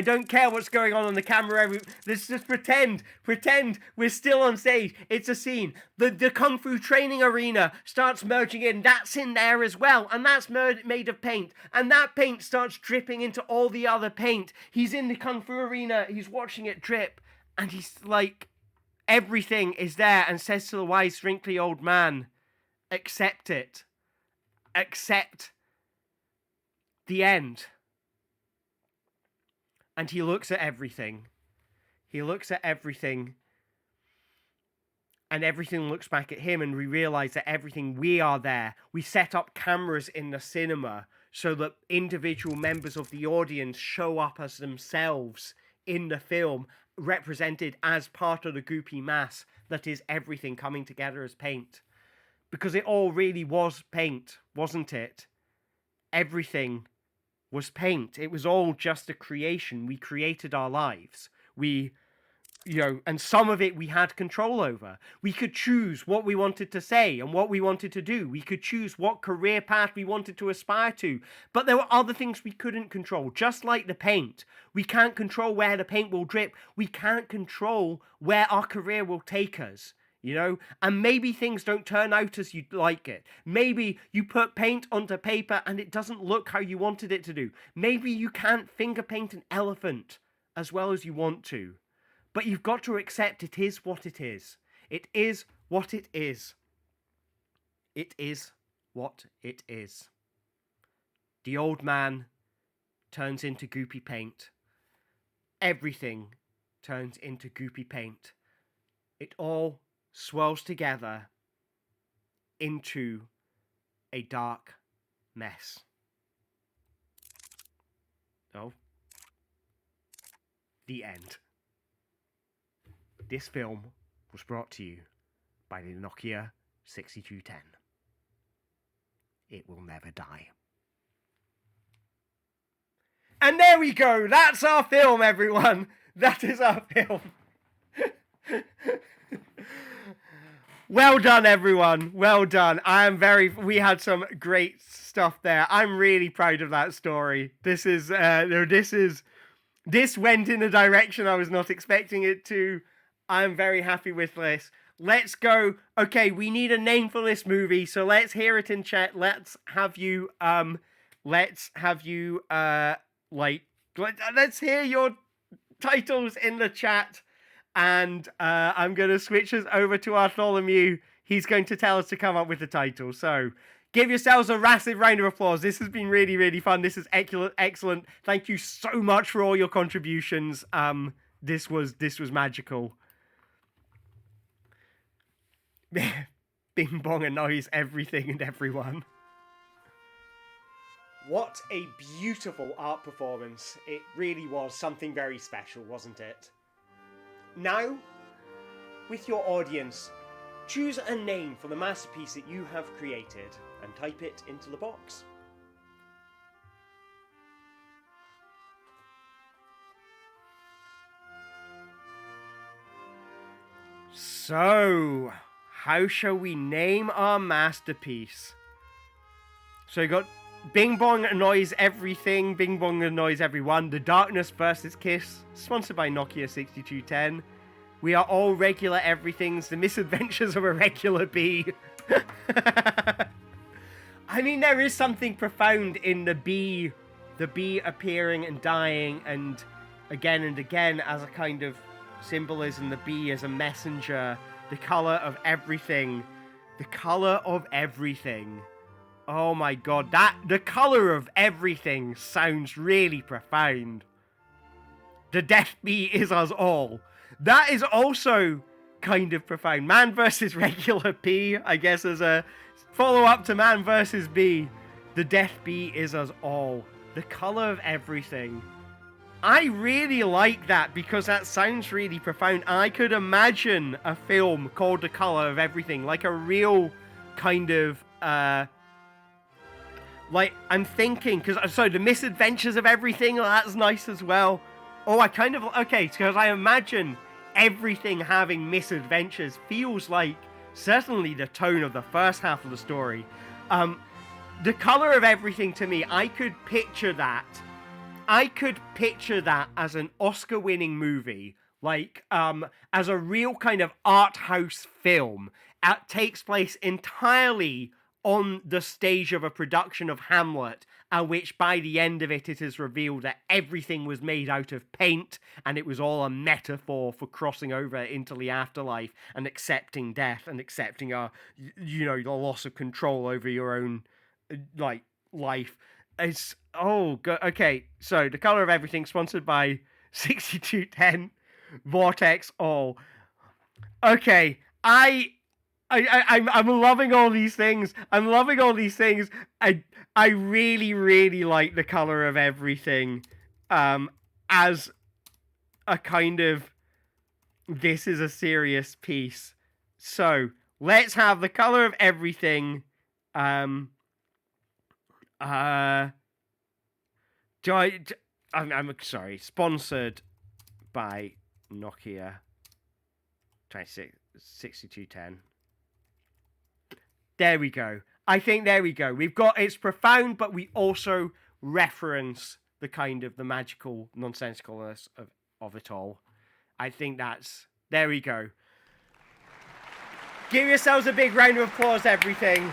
don't care what's going on the camera. Let's just pretend we're still on stage. It's a scene. The Kung Fu training arena starts merging in. That's in there as well. And that's made of paint. And that paint starts dripping into all the other paint. He's in the Kung Fu arena. He's watching it drip. And he's like, everything is there, and says to the wise, wrinkly old man, accept it. Accept the end. And he looks at everything. And everything looks back at him, and we realize that we are there. We set up cameras in the cinema so that individual members of the audience show up as themselves in the film, represented as part of the goopy mass that is everything coming together as paint. Because it all really was paint, wasn't it? Everything was paint. It was all just a creation. We created our lives. We and some of it we had control over. We could choose what we wanted to say and what we wanted to do. We could choose what career path we wanted to aspire to. But there were other things we couldn't control, just like the paint. We can't control where the paint will drip. We can't control where our career will take us. And maybe things don't turn out as you'd like it. Maybe you put paint onto paper and it doesn't look how you wanted it to do. Maybe you can't finger paint an elephant as well as you want to. But you've got to accept it is what it is. It is what it is. It is what it is. The old man turns into goopy paint. Everything turns into goopy paint. It all swirls together into a dark mess. Oh. The end. This film was brought to you by the Nokia 6210. It will never die. And there we go. That's our film, everyone. That is our film. Well done, everyone. Well done. We had some great stuff there. I'm really proud of that story. This went in a direction I was not expecting it to. I'm very happy with this. Let's go. Okay, we need a name for this movie, so let's hear it in chat. Let's have you let's hear your titles in the chat. And I'm going to switch us over to Bartholomew. He's going to tell us to come up with the title. So give yourselves a massive round of applause. This has been really, really fun. This is excellent. Thank you so much for all your contributions. This was magical. Bing bong annoys everything and everyone. What a beautiful art performance. It really was something very special, wasn't it? Now, with your audience, choose a name for the masterpiece that you have created and type it into the box. So, how shall we name our masterpiece? So you got Bing Bong Annoys Everything, Bing Bong Annoys Everyone, The Darkness versus Kiss, sponsored by Nokia 6210. We Are All Regular Everythings, The Misadventures of a Regular Bee. I mean, there is something profound in the bee appearing and dying and again as a kind of symbolism, the bee as a messenger, the color of everything. The color of everything. Oh my god, the color of everything sounds really profound. The death bee is us all. That is also kind of profound. Man versus regular bee, I guess, as a follow-up to Man versus bee. The death bee is us all. The color of everything. I really like that because that sounds really profound. I could imagine a film called The Color of Everything, like a real kind of like, I'm thinking, The Misadventures of Everything, that's nice as well. Oh, because I imagine everything having misadventures feels like certainly the tone of the first half of the story. The Color of Everything, to me, I could picture that as an Oscar-winning movie, like, as a real kind of art house film. It takes place entirely on the stage of a production of Hamlet, at which by the end of it is revealed that everything was made out of paint and it was all a metaphor for crossing over into the afterlife and accepting death and accepting the loss of control over your own life. It's okay. So The Color of Everything, sponsored by 6210 Vortex All. Okay, I'm loving all these things. I really, really like The Color of Everything as a kind of, this is a serious piece. So let's have The Color of Everything. I'm sorry, sponsored by Nokia 26, 6210. There we go. I think there we go. We've got, it's profound, but we also reference the kind of the magical nonsensicalness of it all. I think that's, there we go. Give yourselves a big round of applause, everything.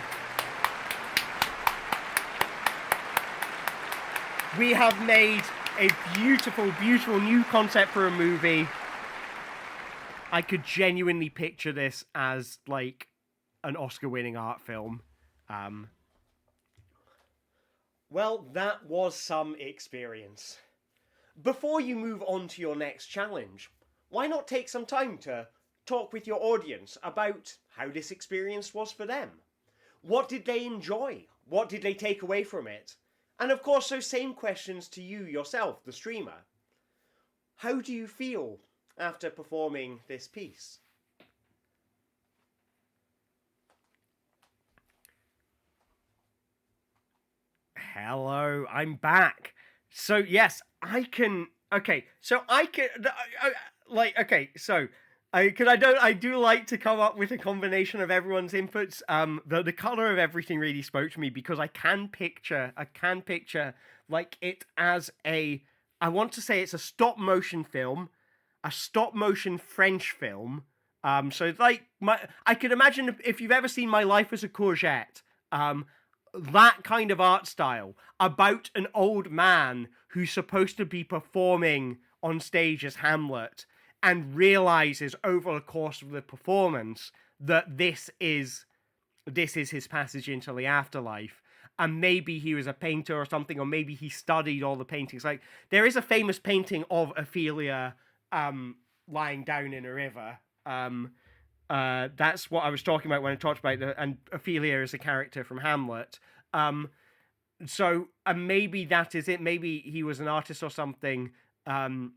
We have made a beautiful, beautiful new concept for a movie. I could genuinely picture this as like an Oscar-winning art film. Well, that was some experience. Before you move on to your next challenge, why not take some time to talk with your audience about how this experience was for them? What did they enjoy? What did they take away from it? And of course, those same questions to you yourself, the streamer. How do you feel after performing this piece? Hello, I'm back. So yes, I can. Okay, so I can like. Okay, so because I do like to come up with a combination of everyone's inputs. The color of everything really spoke to me because I can picture like it as a. I want to say it's a stop motion film, a stop motion French film. So like I could imagine if you've ever seen My Life as a Courgette. That kind of art style about an old man who's supposed to be performing on stage as Hamlet and realizes over the course of the performance that this is his passage into the afterlife. And maybe he was a painter or something, or maybe he studied all the paintings. Like there is a famous painting of Ophelia lying down in a river. That's what I was talking about when I talked about and Ophelia is a character from Hamlet. So maybe that is it. Maybe he was an artist or something, and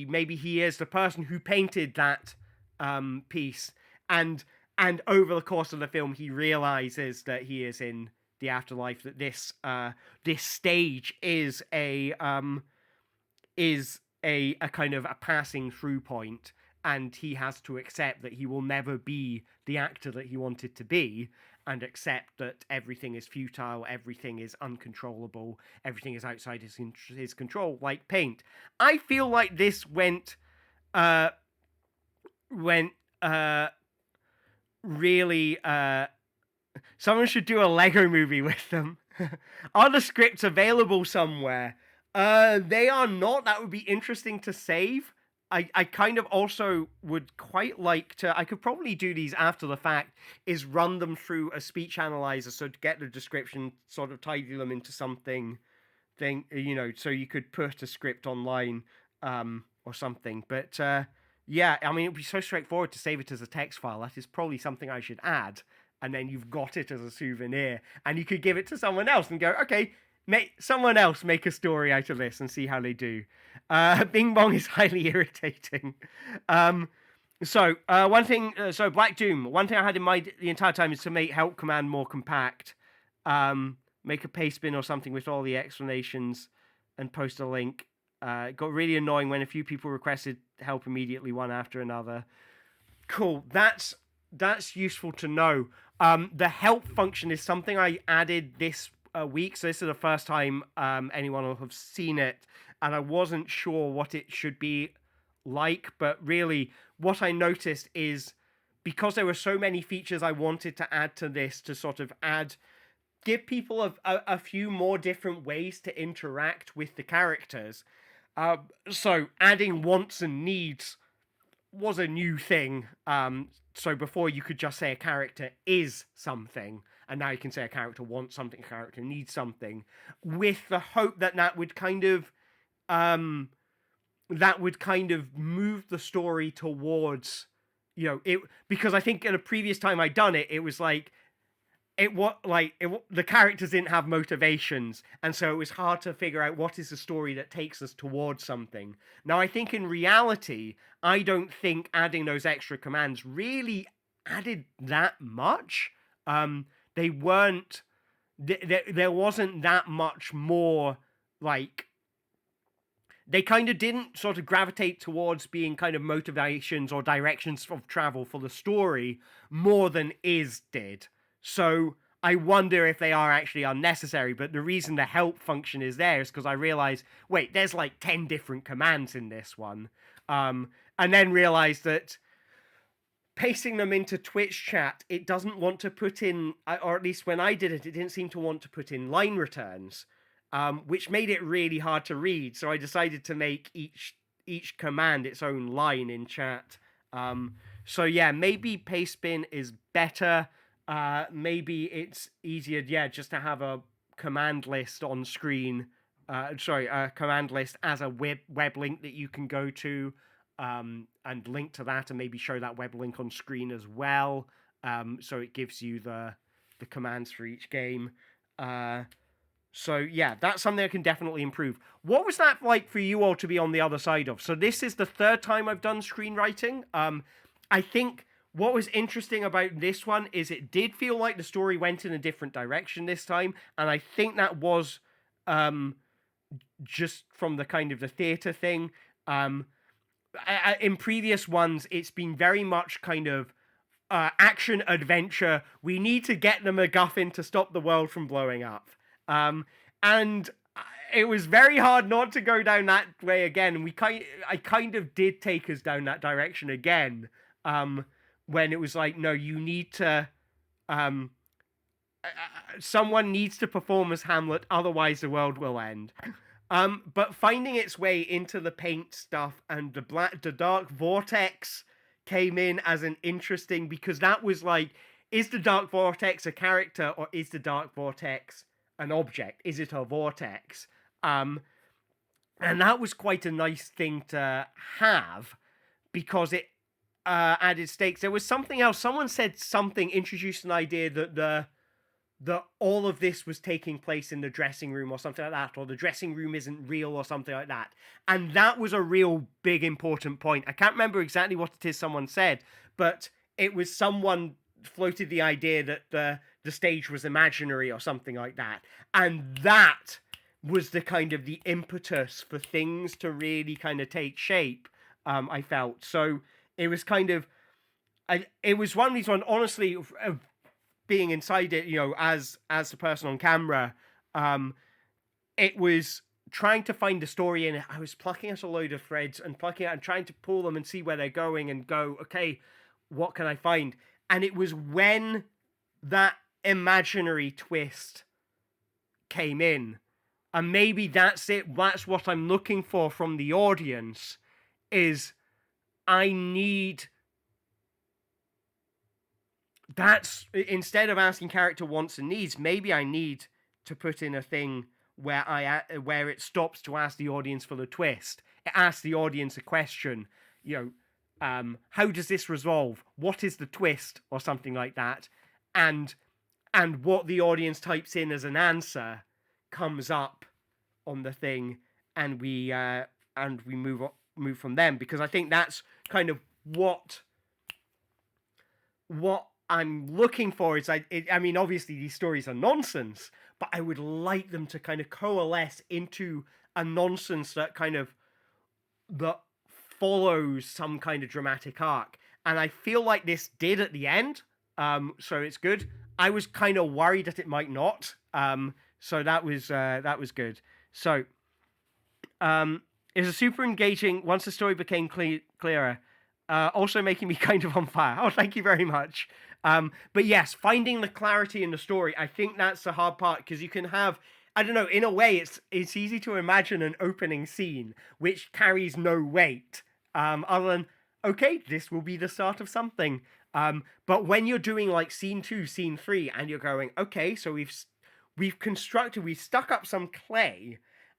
maybe he is the person who painted that piece. And over the course of the film, he realizes that he is in the afterlife. That this stage is a kind of a passing through point. And he has to accept that he will never be the actor that he wanted to be, and accept that everything is futile, everything is uncontrollable, everything is outside his control, like paint. I feel like this went really. Someone should do a Lego movie with them. Are the scripts available somewhere? They are not. That would be interesting to save. I kind of also would quite like to, I could probably do these after the fact, is run them through a speech analyzer, so to get the description, sort of tidy them into something, so you could put a script online or something. But yeah, I mean, it'd be so straightforward to save it as a text file. That is probably something I should add, and then you've got it as a souvenir, and you could give it to someone else and go, okay, someone else make a story out of this and see how they do. Bing Bong is highly irritating. So Black Doom. One thing I had in mind the entire time is to make help command more compact. Make a paste bin or something with all the explanations and post a link. It got really annoying when a few people requested help immediately, one after another. Cool. That's useful to know. The help function is something I added this week, so this is the first time anyone will have seen it, and I wasn't sure what it should be like, but really what I noticed is because there were so many features I wanted to add to this to sort of give people a few more different ways to interact with the characters. So adding wants and needs was a new thing. So before you could just say a character is something, and now you can say a character wants something, a character needs something, with the hope that would kind of move the story towards, it, because I think in a previous time I'd done it, it was like the characters didn't have motivations, and so it was hard to figure out what is the story that takes us towards something. Now, I think in reality, I don't think adding those extra commands really added that much. They weren't. There wasn't that much more. Like, they kind of didn't sort of gravitate towards being kind of motivations or directions of travel for the story more than Is did. So I wonder if they are actually unnecessary, but the reason the help function is there is because I realized, wait, there's like 10 different commands in this one. And then realized that pasting them into Twitch chat, it doesn't want to put in, or at least when I did it, it didn't seem to want to put in line returns. Which made it really hard to read. So I decided to make each command its own line in chat. So yeah, maybe pastebin is better. Maybe it's easier, just to have a command list on screen. A command list as a web link that you can go to, and link to that, and maybe show that web link on screen as well. So it gives you the commands for each game. So yeah, that's something I can definitely improve. What was that like for you all to be on the other side of? So this is the third time I've done screenwriting. I think what was interesting about this one is it did feel like the story went in a different direction this time, and I think that was just from the kind of the theatre thing. In previous ones, it's been very much kind of action adventure. We need to get the MacGuffin to stop the world from blowing up. And it was very hard not to go down that way again. I kind of did take us down that direction again. When it was like, no, you need to, someone needs to perform as Hamlet, otherwise the world will end. But finding its way into the paint stuff and the dark vortex came in as an interesting, because that was like, is the dark vortex a character or is the dark vortex an object? Is it a vortex? And that was quite a nice thing to have, because it added stakes. There was something else. Someone said something, introduced an idea that all of this was taking place in the dressing room or something like that, or the dressing room isn't real or something like that. And that was a real big important point. I can't remember exactly what it is someone said, but it was someone floated the idea that the stage was imaginary or something like that. And that was the kind of the impetus for things to really kind of take shape, I felt. So it was kind of, it was one of these ones, honestly, being inside it, as the person on camera, it was trying to find the story in it. I was plucking at a load of threads and plucking out and trying to pull them and see where they're going and go, okay, what can I find? And it was when that imaginary twist came in, and maybe that's it. That's what I'm looking for from the audience, is I need... That's, instead of asking character wants and needs, maybe I need to put in a thing where where it stops to ask the audience for the twist. It asks the audience a question, how does this resolve? What is the twist? Or something like that. And what the audience types in as an answer comes up on the thing, and we move from them, because I think that's kind of what I'm looking for. Is I mean, obviously these stories are nonsense, but I would like them to kind of coalesce into a nonsense that follows some kind of dramatic arc. And I feel like this did at the end, so it's good. I was kind of worried that it might not, so that was good. So it was a super engaging once the story became clearer, also making me kind of on fire. Oh, thank you very much. But yes, finding the clarity in the story, I think that's the hard part, because you can have, I don't know, in a way it's easy to imagine an opening scene which carries no weight, other than, okay, this will be the start of something. But when you're doing like scene 2, scene 3, and you're going, okay, so we've stuck up some clay,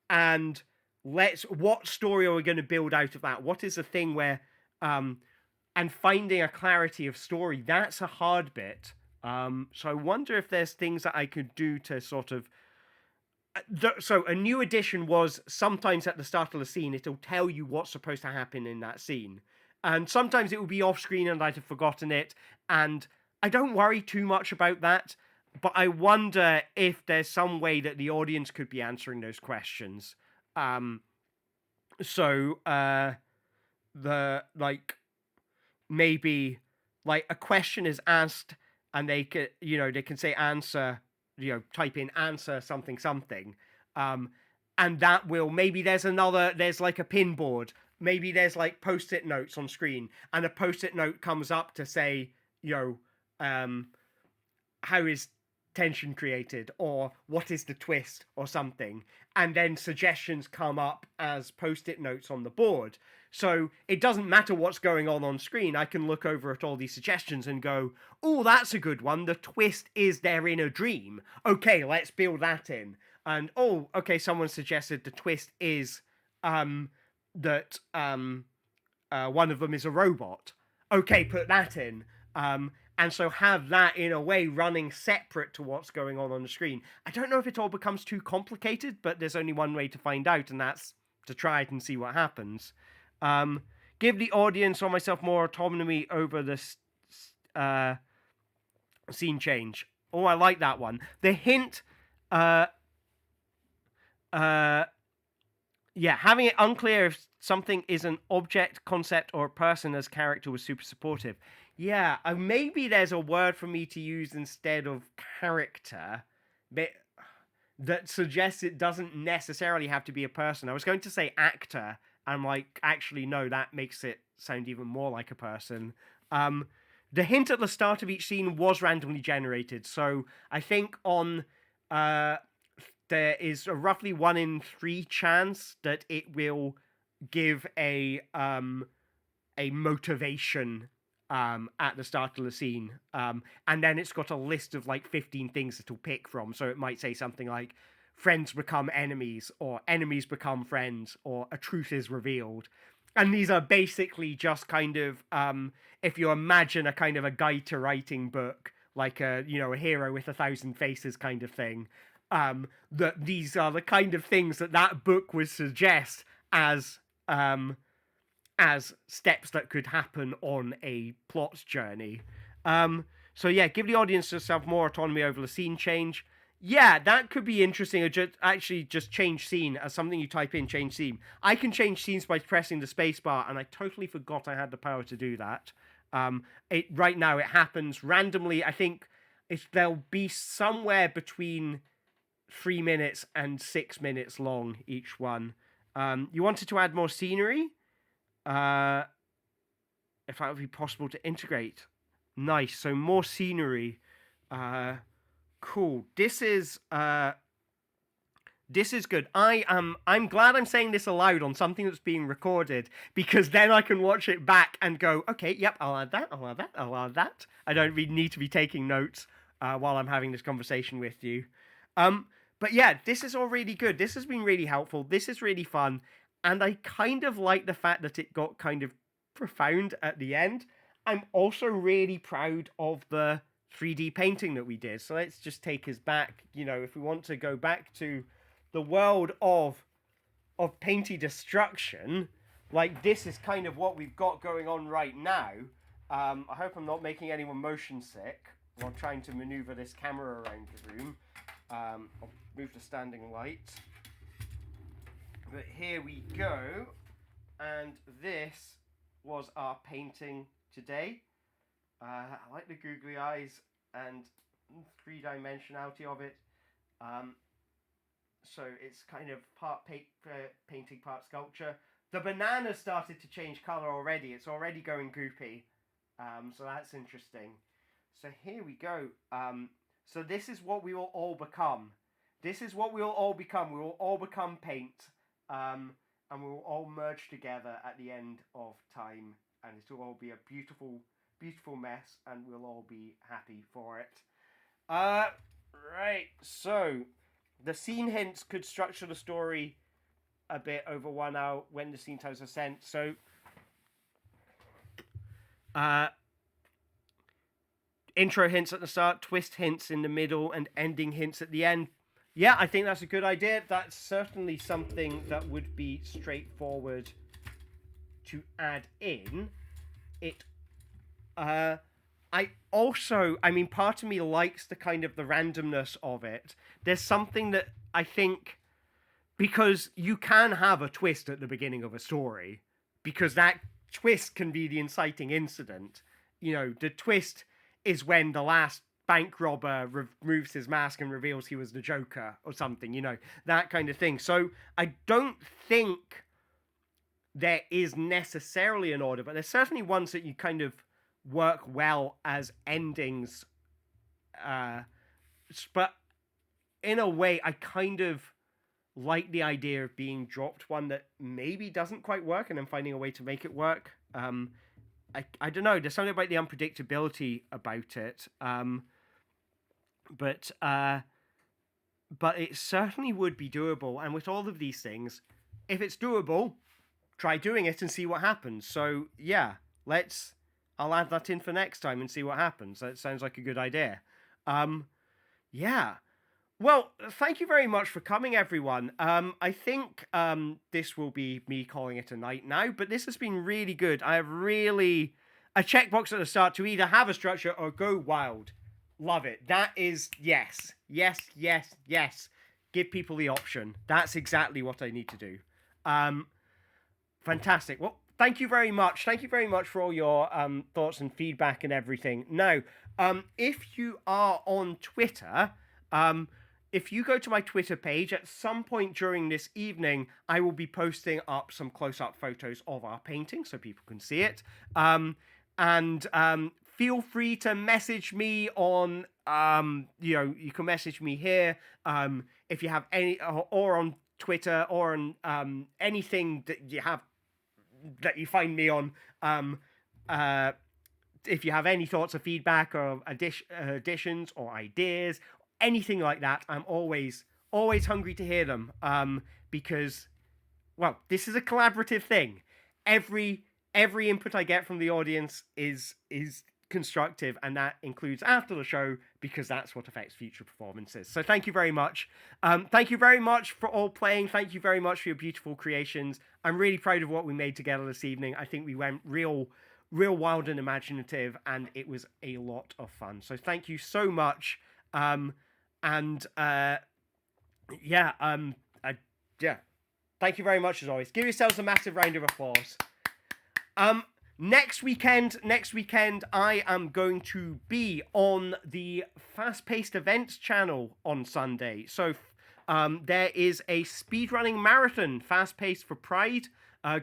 and what story are we going to build out of that? What is the thing where, and finding a clarity of story, that's a hard bit. So I wonder if there's things that I could do to sort of... So a new addition was sometimes at the start of the scene, it'll tell you what's supposed to happen in that scene. And sometimes it will be off screen and I'd have forgotten it. And I don't worry too much about that. But I wonder if there's some way that the audience could be answering those questions. So the like maybe like a question is asked and they can they can say answer, type in answer something something, and that will maybe there's like a pin board, maybe there's like post-it notes on screen, and a post-it note comes up to say, how is tension created, or what is the twist, or something, and then suggestions come up as post-it notes on the board. So it doesn't matter what's going on screen. I can look over at all these suggestions and go, oh, that's a good one. The twist is they're in a dream. Okay, let's build that in. And oh, okay, someone suggested the twist is that one of them is a robot. Okay, put that in. And so have that in a way running separate to what's going on the screen. I don't know if it all becomes too complicated, but there's only one way to find out, and that's to try it and see what happens. Give the audience or myself more autonomy over this scene change. Oh, I like that one. The hint, having it unclear if something is an object, concept, or a person as character was super supportive. Yeah, maybe there's a word for me to use instead of character, but that suggests it doesn't necessarily have to be a person. I was going to say actor. I'm like, actually, no, that makes it sound even more like a person. The hint at the start of each scene was randomly generated, so I think on there is a roughly 1 in 3 chance that it will give a motivation at the start of the scene, and then it's got a list of like 15 things it'll pick from. So it might say something like friends become enemies, or enemies become friends, or a truth is revealed. And these are basically just kind of if you imagine a kind of a guide to writing book, like a hero with 1,000 faces kind of thing, that these are the kind of things that book would suggest as steps that could happen on a plot journey. So yeah, give the audience yourself more autonomy over the scene change. Yeah, that could be interesting. Or just change scene as something you type in, change scene. I can change scenes by pressing the spacebar, and I totally forgot I had the power to do that. Right now it happens randomly. I think they'll be somewhere between 3 minutes and 6 minutes long, each one. You wanted to add more scenery? If that would be possible to integrate. Nice. So more scenery. Cool. This is good. I'm glad I'm saying this aloud on something that's being recorded, because then I can watch it back and go, okay, yep, I'll add that. I don't really need to be taking notes while I'm having this conversation with you. But yeah, this is all really good. This has been really helpful. This is really fun. And I kind of like the fact that it got kind of profound at the end. I'm also really proud of the 3D painting that we did. So let's just take us back. If we want to go back to the world of painty destruction, like this is kind of what we've got going on right now. I hope I'm not making anyone motion sick while trying to maneuver this camera around the room. I'll move the standing light. But here we go, and this was our painting today. I like the googly eyes and 3-dimensionality of it. So it's kind of part painting, part sculpture. The banana started to change colour already. It's already going goopy. So that's interesting. So here we go. So this is what we will all become. This is what we will all become. We will all become paint. And we will all merge together at the end of time, and it will all be a beautiful, beautiful mess, and we'll all be happy for it. Right, so the scene hints could structure the story a bit over 1 hour when the scene times are sent. So intro hints at the start, twist hints in the middle, and ending hints at the end. Yeah, I think that's a good idea. That's certainly something that would be straightforward to add in. Part of me likes the kind of the randomness of it. There's something that I think because you can have a twist at the beginning of a story, because that twist can be the inciting incident. You know, the twist is when the last bank robber removes his mask and reveals he was the Joker or something, you know, that kind of thing. So I don't think there is necessarily an order, but there's certainly ones that you kind of work well as endings. But in a way, I kind of like the idea of being dropped one that maybe doesn't quite work and then finding a way to make it work. I don't know. There's something about the unpredictability about it. But it certainly would be doable. And with all of these things, if it's doable, try doing it and see what happens. So yeah, I'll add that in for next time and see what happens. That sounds like a good idea. Yeah. Well, thank you very much for coming, everyone. I think this will be me calling it a night now, but this has been really good. I have really a checkbox at the start to either have a structure or go wild. Love it. That is yes. Give people the option. That's exactly what I need to do. Fantastic. Well, thank you very much. Thank you very much for all your thoughts and feedback and everything. Now, if you are on Twitter, if you go to my Twitter page, at some point during this evening, I will be posting up some close-up photos of our painting so people can see it. And feel free to message me on, you can message me here if you have any, or on Twitter, or on anything that you have, that you find me on. If you have any thoughts or feedback or additions or ideas, anything like that, I'm always hungry to hear them. Because, well, this is a collaborative thing. Every input I get from the audience is constructive, and that includes after the show, because that's what affects future performances. So thank you very much. Thank you very much for all playing. Thank you very much for your beautiful creations. I'm really proud of what we made together this evening. I think we went real wild and imaginative, and it was a lot of fun. So thank you so much. Thank you very much as always. Give yourselves a massive round of applause. Next weekend, I am going to be on the Fast-Paced Events channel on Sunday. So there is a speedrunning marathon, Fast-Paced for Pride,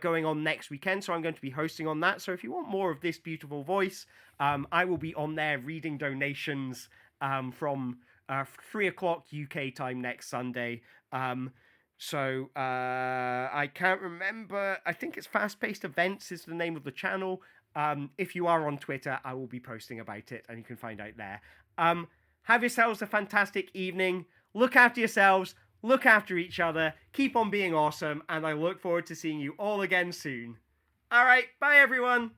going on next weekend. So I'm going to be hosting on that. So if you want more of this beautiful voice, I will be on there reading donations from 3 o'clock UK time next Sunday. So I can't remember. I think it's Fast-Paced Events is the name of the channel. If you are on Twitter, I will be posting about it, and you can find out there. Have yourselves a fantastic evening. Look after yourselves. Look after each other. Keep on being awesome, and I look forward to seeing you all again soon. All right, bye everyone.